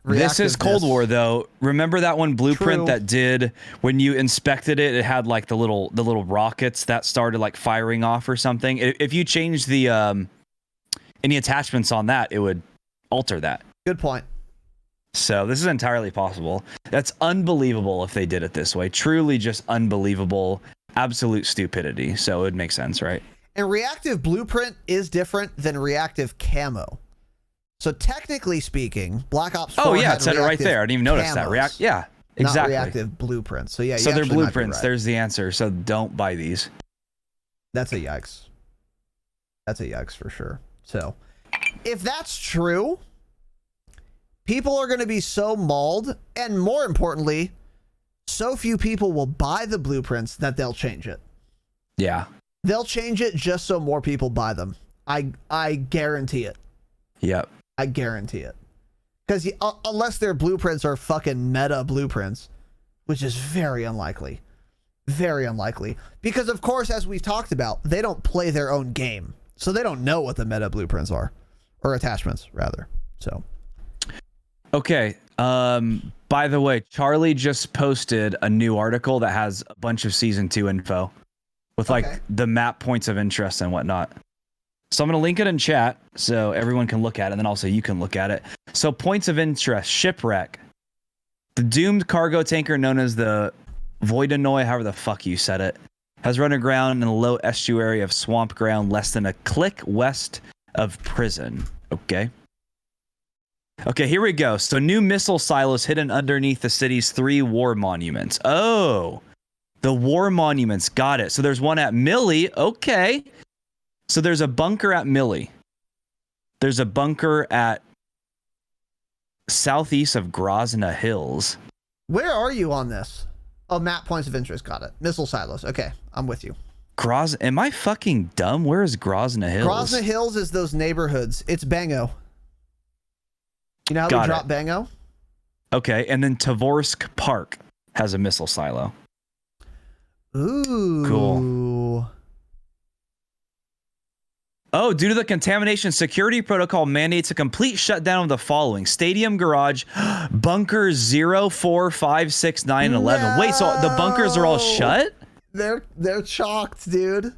This is Cold War, though. Remember that one blueprint that did when you inspected it? It had like the little rockets that started like firing off or something. If you change the any attachments on that, it would alter that. Good point. So this is entirely possible. That's unbelievable if they did it this way. Truly, just unbelievable, absolute stupidity. So it would make sense, right? And reactive blueprint is different than reactive camo. So technically speaking, Black Ops 4 it said it right there. I didn't even notice that. Yeah, exactly. Not reactive blueprints. So yeah, so they're blueprints. Right. There's the answer. So don't buy these. That's a yikes. That's a yikes for sure. So if that's true, people are going to be so mauled, and more importantly, so few people will buy the blueprints that they'll change it. Yeah. They'll change it just so more people buy them. I guarantee it. Yep. I guarantee it. Because unless their blueprints are fucking meta blueprints, which is very unlikely. Very unlikely. Because, of course, as we've talked about, they don't play their own game. So they don't know what the meta blueprints are. Or attachments, rather. So. Okay. By the way, Charlie just posted a new article that has a bunch of Season 2 info. With, like, the map points of interest and whatnot. So I'm going to link it in chat so everyone can look at it, and then also you can look at it. So points of interest, shipwreck. The doomed cargo tanker known as the Voidanoy, however the fuck you said it, has run aground in a low estuary of swamp ground less than a click west of prison. Okay, here we go. So new missile silos hidden underneath the city's 3 war monuments. Oh, the war monuments. Got it. So there's one at Millie. Okay. So there's a bunker at Millie. There's a bunker at southeast of Grozna Hills. Where are you on this? Oh, map points of interest. Got it. Missile silos. Okay, I'm with you. Am I fucking dumb? Where is Grozna Hills? Grozna Hills is those neighborhoods. It's Bango. You know how we drop Bango? Okay, and then Tavorsk Park has a missile silo. Ooh. Cool. Oh, due to the contamination, security protocol mandates a complete shutdown of the following: Stadium Garage, Bunker 0, 4, 5, 6, 9, and 11. Wait, so the bunkers are all shut? They're chalked, dude.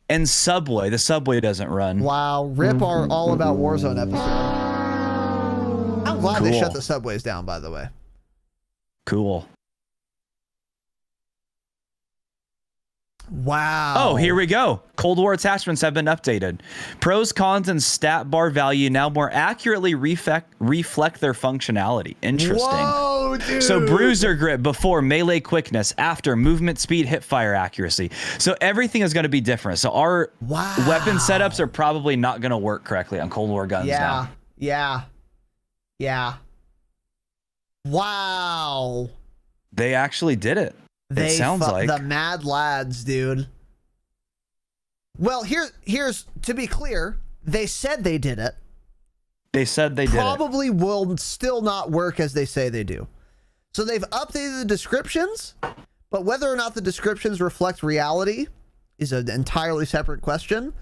And Subway. The Subway doesn't run. Wow. Rip our All About Warzone episode. I'm glad they shut the subways down, by the way. Cool. Wow. Oh, here we go. Cold War attachments have been updated. Pros, cons, and stat bar value now more accurately reflect their functionality. Interesting. Whoa, dude. So bruiser grip before, melee quickness after, movement speed, hip fire accuracy. So everything is going to be different. So our weapon setups are probably not going to work correctly on Cold War guns now. Yeah. Wow. They actually did it. It sounds like the mad lads, dude. Well, here's to be clear, they said they did it. They said they did it. Probably will still not work as they say they do. So they've updated the descriptions, but whether or not the descriptions reflect reality is an entirely separate question.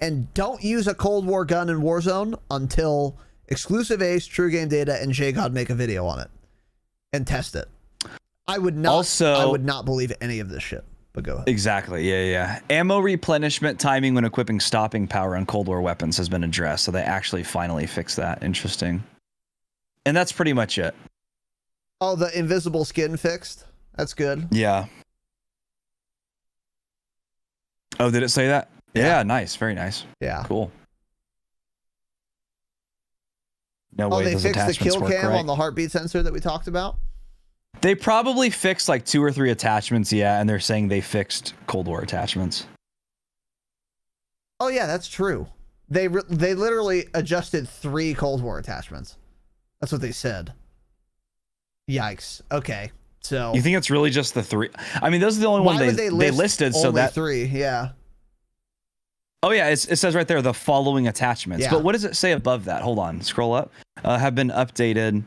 And don't use a Cold War gun in Warzone until Exclusive Ace, True Game Data, and JGod make a video on it and test it. I would not believe any of this shit. But go ahead. Exactly. Yeah. Ammo replenishment timing when equipping stopping power on Cold War weapons has been addressed, so they actually finally fixed that. Interesting. And that's pretty much it. Oh, the invisible skin fixed. That's good. Yeah. Oh, did it say that? Yeah, nice. Very nice. Yeah. Cool. No Oh, way they those fixed the attachments kill work cam right. on the heartbeat sensor that we talked about. They probably fixed like 2 or 3 attachments, yeah, and they're saying they fixed Cold War attachments. Oh yeah, that's true. They literally adjusted 3 Cold War attachments. That's what they said. Yikes. Okay. So You think it's really just the 3? I mean, those are the only ones they listed, so only that 3, yeah. Oh yeah, it says right there the following attachments. Yeah. But what does it say above that? Hold on, scroll up. Have been updated.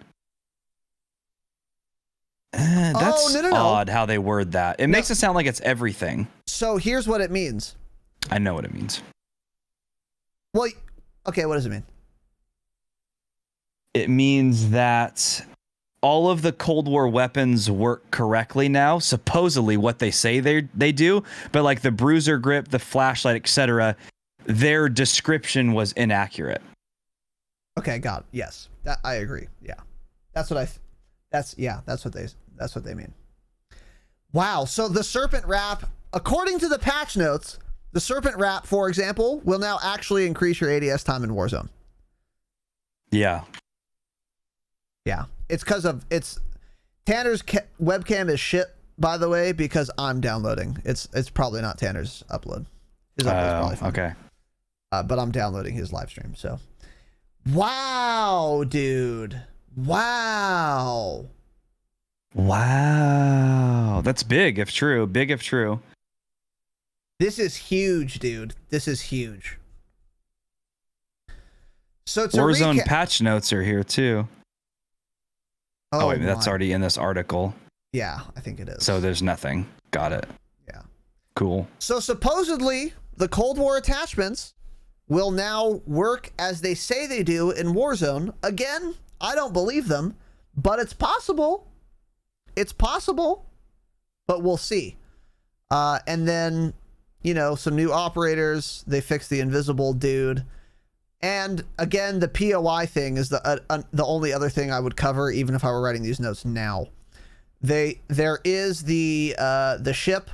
That's no. odd how they word that. It makes it sound like it's everything. So here's what it means. I know what it means. Well, okay, what does it mean? It means that all of the Cold War weapons work correctly now, supposedly what they say they do, but like the bruiser grip, the flashlight, etc., their description was inaccurate. Okay, got it. Yes. I agree. Yeah. That's what that's what they mean. Wow, so the Serpent Wrap, according to the patch notes, the Serpent Wrap, for example, will now actually increase your ADS time in Warzone. Yeah. Yeah. It's because of Tanner's webcam is shit, by the way, because I'm downloading. It's probably not Tanner's upload. His upload's probably fine. Okay. But I'm downloading his live stream. So, wow, dude, wow, That's big if true. Big if true. This is huge, dude. This is huge. So to Warzone patch notes are here too. Oh, wait, that's already in this article. Yeah, I think it is. So there's nothing. Got it. Yeah. Cool. So supposedly the Cold War attachments will now work as they say they do in Warzone. Again, I don't believe them, but it's possible. It's possible, but we'll see. And then, you know, some new operators. They fixed the invisible dude. And again, the POI thing is the only other thing I would cover, even if I were writing these notes now. There is the ship.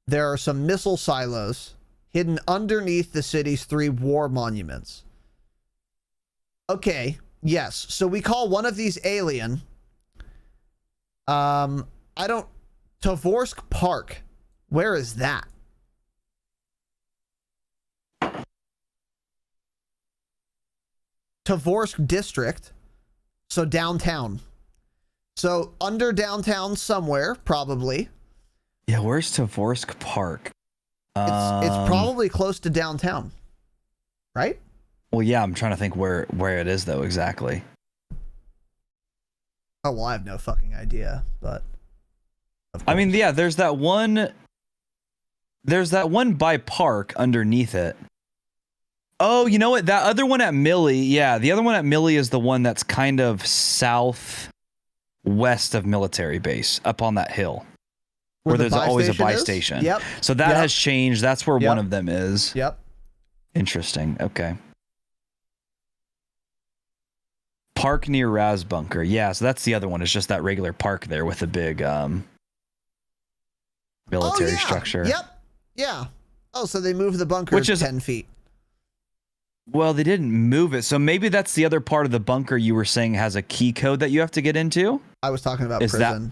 There are some missile silos hidden underneath the city's 3 war monuments. Okay, yes. So we call one of these alien. Tovorsk Park. Where is that? Tovorsk District. So downtown. So under downtown somewhere, probably. Yeah, where's Tovorsk Park? It's probably close to downtown, right? Well, yeah, I'm trying to think where it is though exactly. Oh well, I have no fucking idea, but I mean, yeah, there's that one by Park underneath it. Oh, you know what? That other one at Millie, yeah, the other one at Millie is the one that's kind of southwest of military base, up on that hill. Where there's always a buy station. Yep. So that has changed. That's where one of them is. Yep. Interesting. Okay. Park near Raz Bunker. Yeah, so that's the other one. It's just that regular park there with a big military structure. Yep. Yeah. Oh, so they moved the bunker Which is 10 feet. Well, they didn't move it. So maybe that's the other part of the bunker you were saying has a key code that you have to get into? I was talking about prison.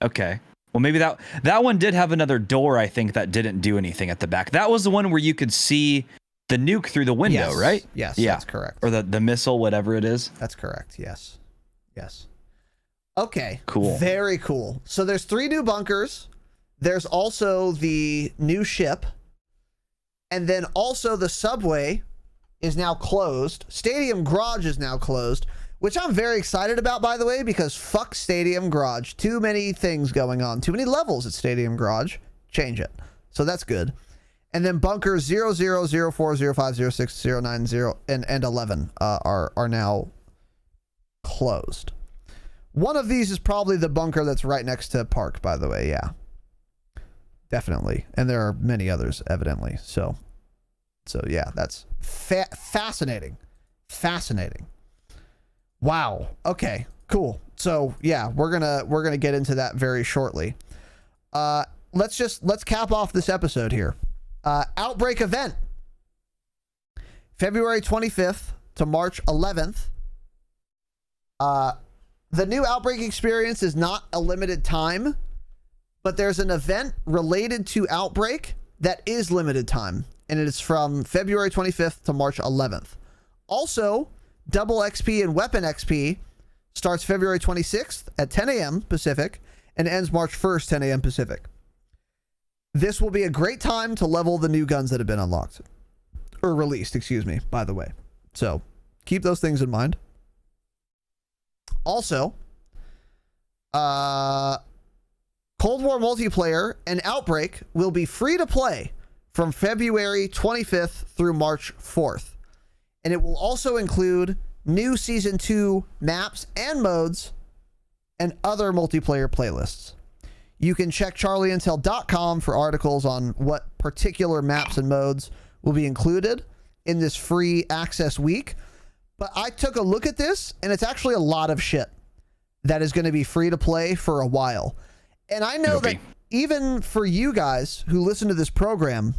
Okay. Well, maybe that one did have another door, I think, that didn't do anything at the back. That was the one where you could see the nuke through the window, right? Yes, yeah. That's correct. Or the missile, whatever it is. That's correct. Yes. Yes. Okay. Cool. Very cool. So there's 3 new bunkers. There's also the new ship. And then also the subway is now closed. Stadium Garage is now closed, which I'm very excited about, by the way, because fuck Stadium Garage. Too many things going on. Too many levels at Stadium Garage. Change it. So that's good. And then bunkers 00, 04, 05, 06, 09, 0, and 11 are now closed. One of these is probably the bunker that's right next to Park, by the way. Yeah. Definitely. And there are many others, evidently. So yeah, that's fascinating. Fascinating. Wow. Okay. Cool. So yeah, we're gonna get into that very shortly. Let's cap off this episode here. Outbreak Event, February 25th to March 11th. The new Outbreak experience is not a limited time, but there's an event related to Outbreak that is limited time, and it is from February 25th to March 11th. Also, double XP and weapon XP starts February 26th at 10 a.m. Pacific and ends March 1st, 10 a.m. Pacific. This will be a great time to level the new guns that have been unlocked. Or released, excuse me, by the way. So, keep those things in mind. Also, Cold War multiplayer and Outbreak will be free to play from February 25th through March 4th. And it will also include new Season 2 maps and modes and other multiplayer playlists. You can check charlieintel.com for articles on what particular maps and modes will be included in this free access week. But I took a look at this, and it's actually a lot of shit that is going to be free to play for a while. And I know that even for you guys who listen to this program,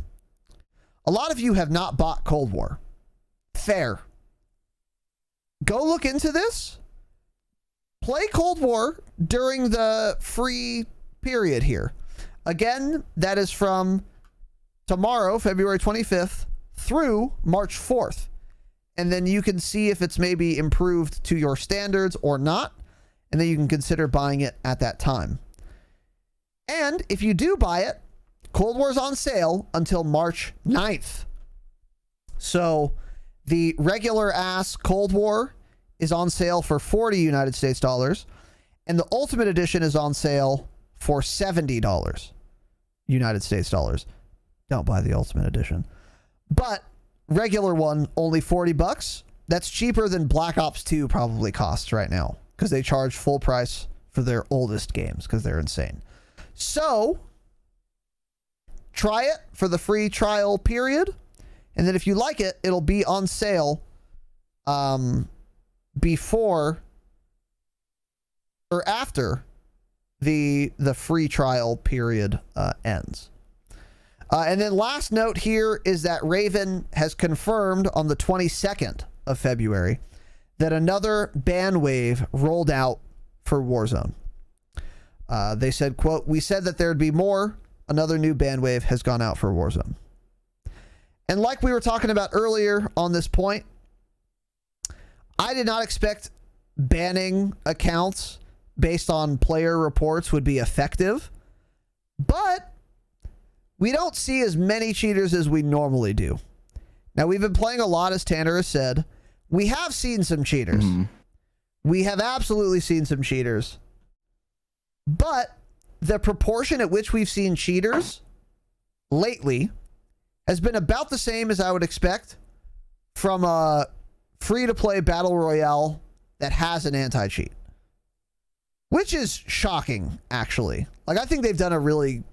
a lot of you have not bought Cold War. Fair. Go look into this. Play Cold War during the free period here. Again, that is from tomorrow, February 25th, through March 4th. And then you can see if it's maybe improved to your standards or not. And then you can consider buying it at that time. And if you do buy it, Cold War's on sale until March 9th. So the regular ass Cold War is on sale for 40 United States dollars. And the Ultimate Edition is on sale for $70 United States dollars. Don't buy the Ultimate Edition. But regular one, only $40. That's cheaper than Black Ops 2 probably costs right now, because they charge full price for their oldest games because they're insane. So try it for the free trial period, and then if you like it, it'll be on sale before or after the free trial period ends. And then last note here is that Raven has confirmed on the 22nd of February that another ban wave rolled out for Warzone. They said, quote, "We said that there'd be more. Another new ban wave has gone out for Warzone." And like we were talking about earlier on this point, I did not expect banning accounts based on player reports would be effective, but we don't see as many cheaters as we normally do. Now, we've been playing a lot, as Tanner has said. We have seen some cheaters. Mm-hmm. We have absolutely seen some cheaters. But the proportion at which we've seen cheaters lately has been about the same as I would expect from a free-to-play battle royale that has an anti-cheat. Which is shocking, actually. Like, I think they've done a really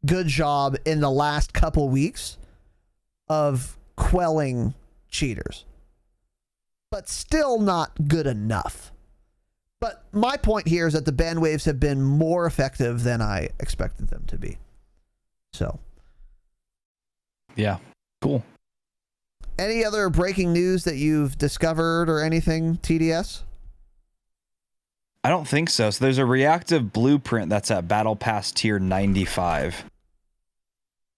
good job in the last couple weeks of quelling cheaters. But still not good enough. But my point here is that the ban waves have been more effective than I expected them to be. So. Yeah, cool. Any other breaking news that you've discovered or anything, TDS? I don't think so. So there's a reactive blueprint that's at Battle Pass tier 95.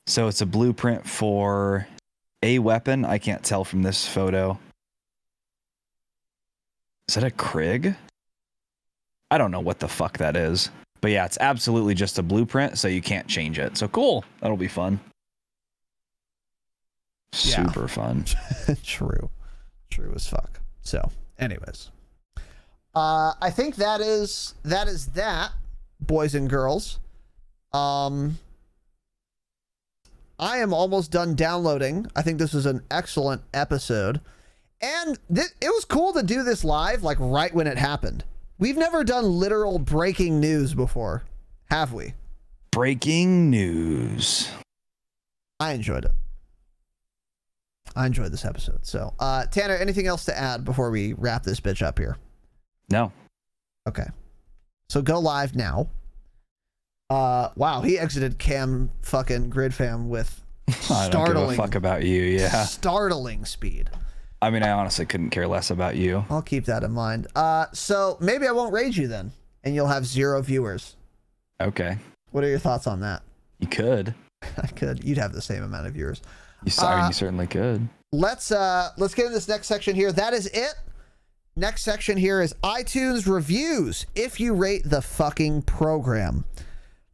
So it's a blueprint for a weapon. I can't tell from this photo. Is that a Krig? I don't know what the fuck that is. But yeah, it's absolutely just a blueprint, so you can't change it. So cool. That'll be fun. Super fun. True as fuck. So, anyways. I think that is that, boys and girls. I am almost done downloading. I think this was an excellent episode. And it was cool to do this live, like right when it happened. We've never done literal breaking news before, have we? Breaking news. I enjoyed it. I enjoyed this episode. So, Tanner, anything else to add before we wrap this bitch up here? No. Okay. So go live now. Wow, he exited Cam fucking Grid Fam with I don't give a fuck about you, yeah. startling speed. I mean, I honestly couldn't care less about you. I'll keep that in mind. So maybe I won't raid you then, and you'll have 0 viewers. Okay. What are your thoughts on that? You could. I could. You'd have the same amount of viewers. You certainly could. Let's get in this next section here. That is it. Next section here is iTunes reviews. If you rate the fucking program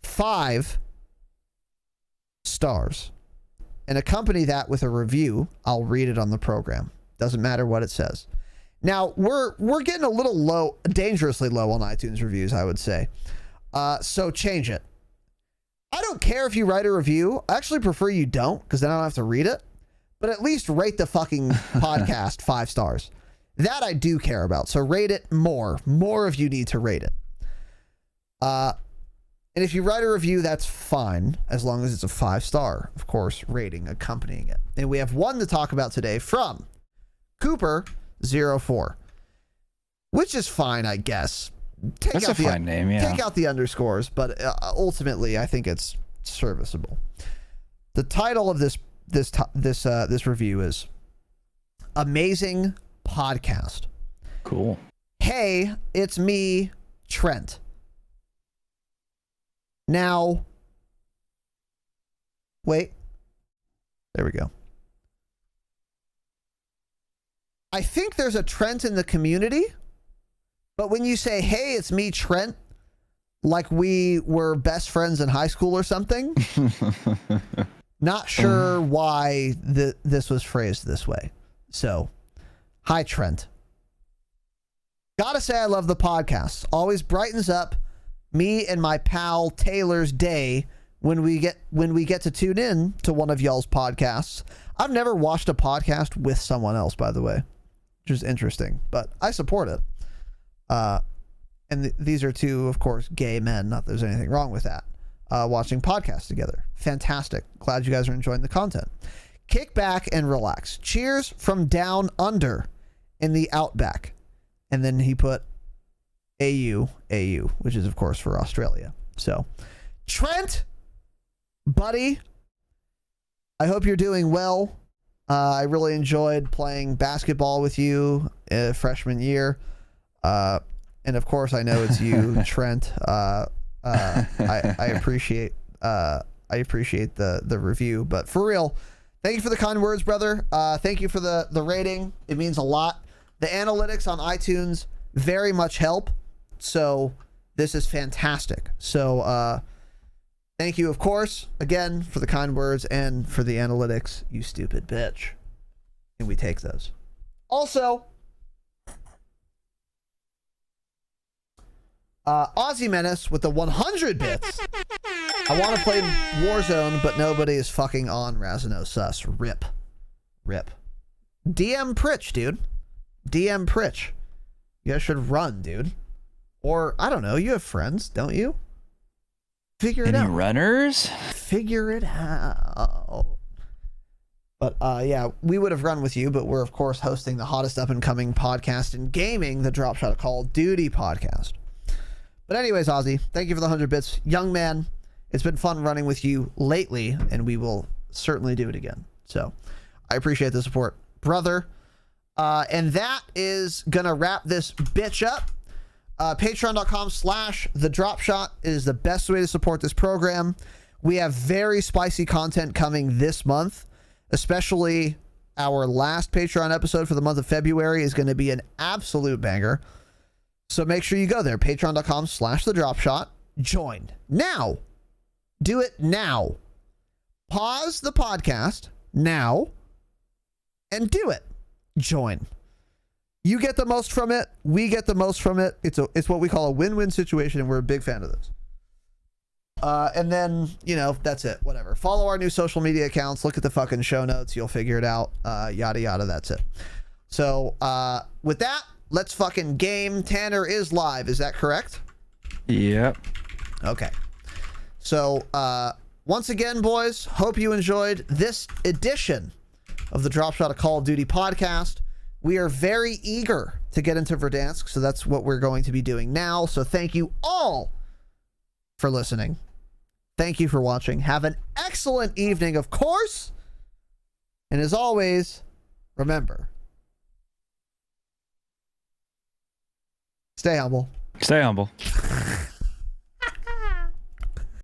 5 stars and accompany that with a review, I'll read it on the program. Doesn't matter what it says. Now, we're getting a little low, dangerously low on iTunes reviews, I would say. So change it. I don't care if you write a review. I actually prefer you don't, because then I don't have to read it. But at least rate the fucking podcast 5 stars. That I do care about. So rate it more. More of you need to rate it. And if you write a review, that's fine, as long as it's a 5-star, of course, rating accompanying it. And we have one to talk about today from Cooper04, which is fine, I guess. That's a fine name, yeah. Take out the underscores, but ultimately, I think it's serviceable. The title of this review is Amazing Podcast. Cool. Hey, it's me, Trent. Now, wait. There we go. I think there's a Trent in the community, but when you say, hey, it's me, Trent, like we were best friends in high school or something, not sure why this was phrased this way. So, hi, Trent. Gotta say I love the podcast. Always brightens up me and my pal Taylor's day when we get to tune in to one of y'all's podcasts. I've never watched a podcast with someone else, by the way, which is interesting, but I support it. And these are 2, of course, gay men. Not that there's anything wrong with that. Watching podcasts together. Fantastic. Glad you guys are enjoying the content. Kick back and relax. Cheers from down under in the outback. And then he put AU, which is, of course, for Australia. So, Trent, buddy, I hope you're doing well. I really enjoyed playing basketball with you freshman year. And of course, I know it's you, Trent. I appreciate the review, but for real, thank you for the kind words, brother. Thank you for the rating. It means a lot. The analytics on iTunes very much help. So this is fantastic. So thank you, of course, again, for the kind words and for the analytics, you stupid bitch. And we take those. Also, Aussie Menace with the 100 bits. I want to play Warzone, but nobody is fucking on Razano Sus. Rip. DM Pritch, dude. DM Pritch. You guys should run, dude. Or, I don't know, you have friends, don't you? Figure it out. Any runners? Figure it out. But, yeah, we would have run with you, but we're, of course, hosting the hottest up-and-coming podcast in gaming, the Dropshot Call of Duty podcast. But anyways, Ozzy, thank you for the 100 bits. Young man, it's been fun running with you lately, and we will certainly do it again. So, I appreciate the support, brother. And that is gonna wrap this bitch up. Patreon.com/thedropshot is the best way to support this program. We have very spicy content coming this month, especially our last Patreon episode for the month of February is going to be an absolute banger. So make sure you go there, patreon.com/thedropshot. Join now. Do it now. Pause the podcast now and do it. Join. You get the most from it. We get the most from it. It's what we call a win-win situation, and we're a big fan of this. And then, that's it. Whatever. Follow our new social media accounts. Look at the fucking show notes. You'll figure it out. Yada, yada. That's it. So, with that, let's fucking game. Tanner is live. Is that correct? Yep. Okay. So, once again, boys, hope you enjoyed this edition of the Dropshot of Call of Duty podcast. We are very eager to get into Verdansk. So that's what we're going to be doing now. So thank you all for listening. Thank you for watching. Have an excellent evening, of course. And as always, remember, stay humble. Stay humble.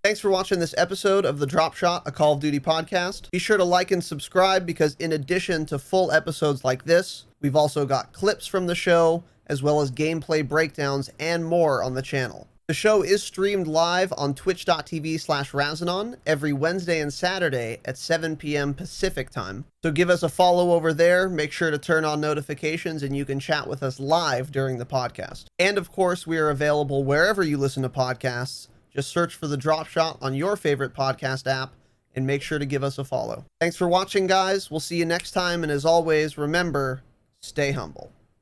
Thanks for watching this episode of the Dropshot, a Call of Duty podcast. Be sure to like and subscribe because in addition to full episodes like this, we've also got clips from the show, as well as gameplay breakdowns and more on the channel. The show is streamed live on twitch.tv/Razanon every Wednesday and Saturday at 7 p.m. Pacific time. So give us a follow over there, make sure to turn on notifications, and you can chat with us live during the podcast. And of course, we are available wherever you listen to podcasts. Just search for the Dropshot on your favorite podcast app and make sure to give us a follow. Thanks for watching, guys. We'll see you next time. And as always, remember, stay humble.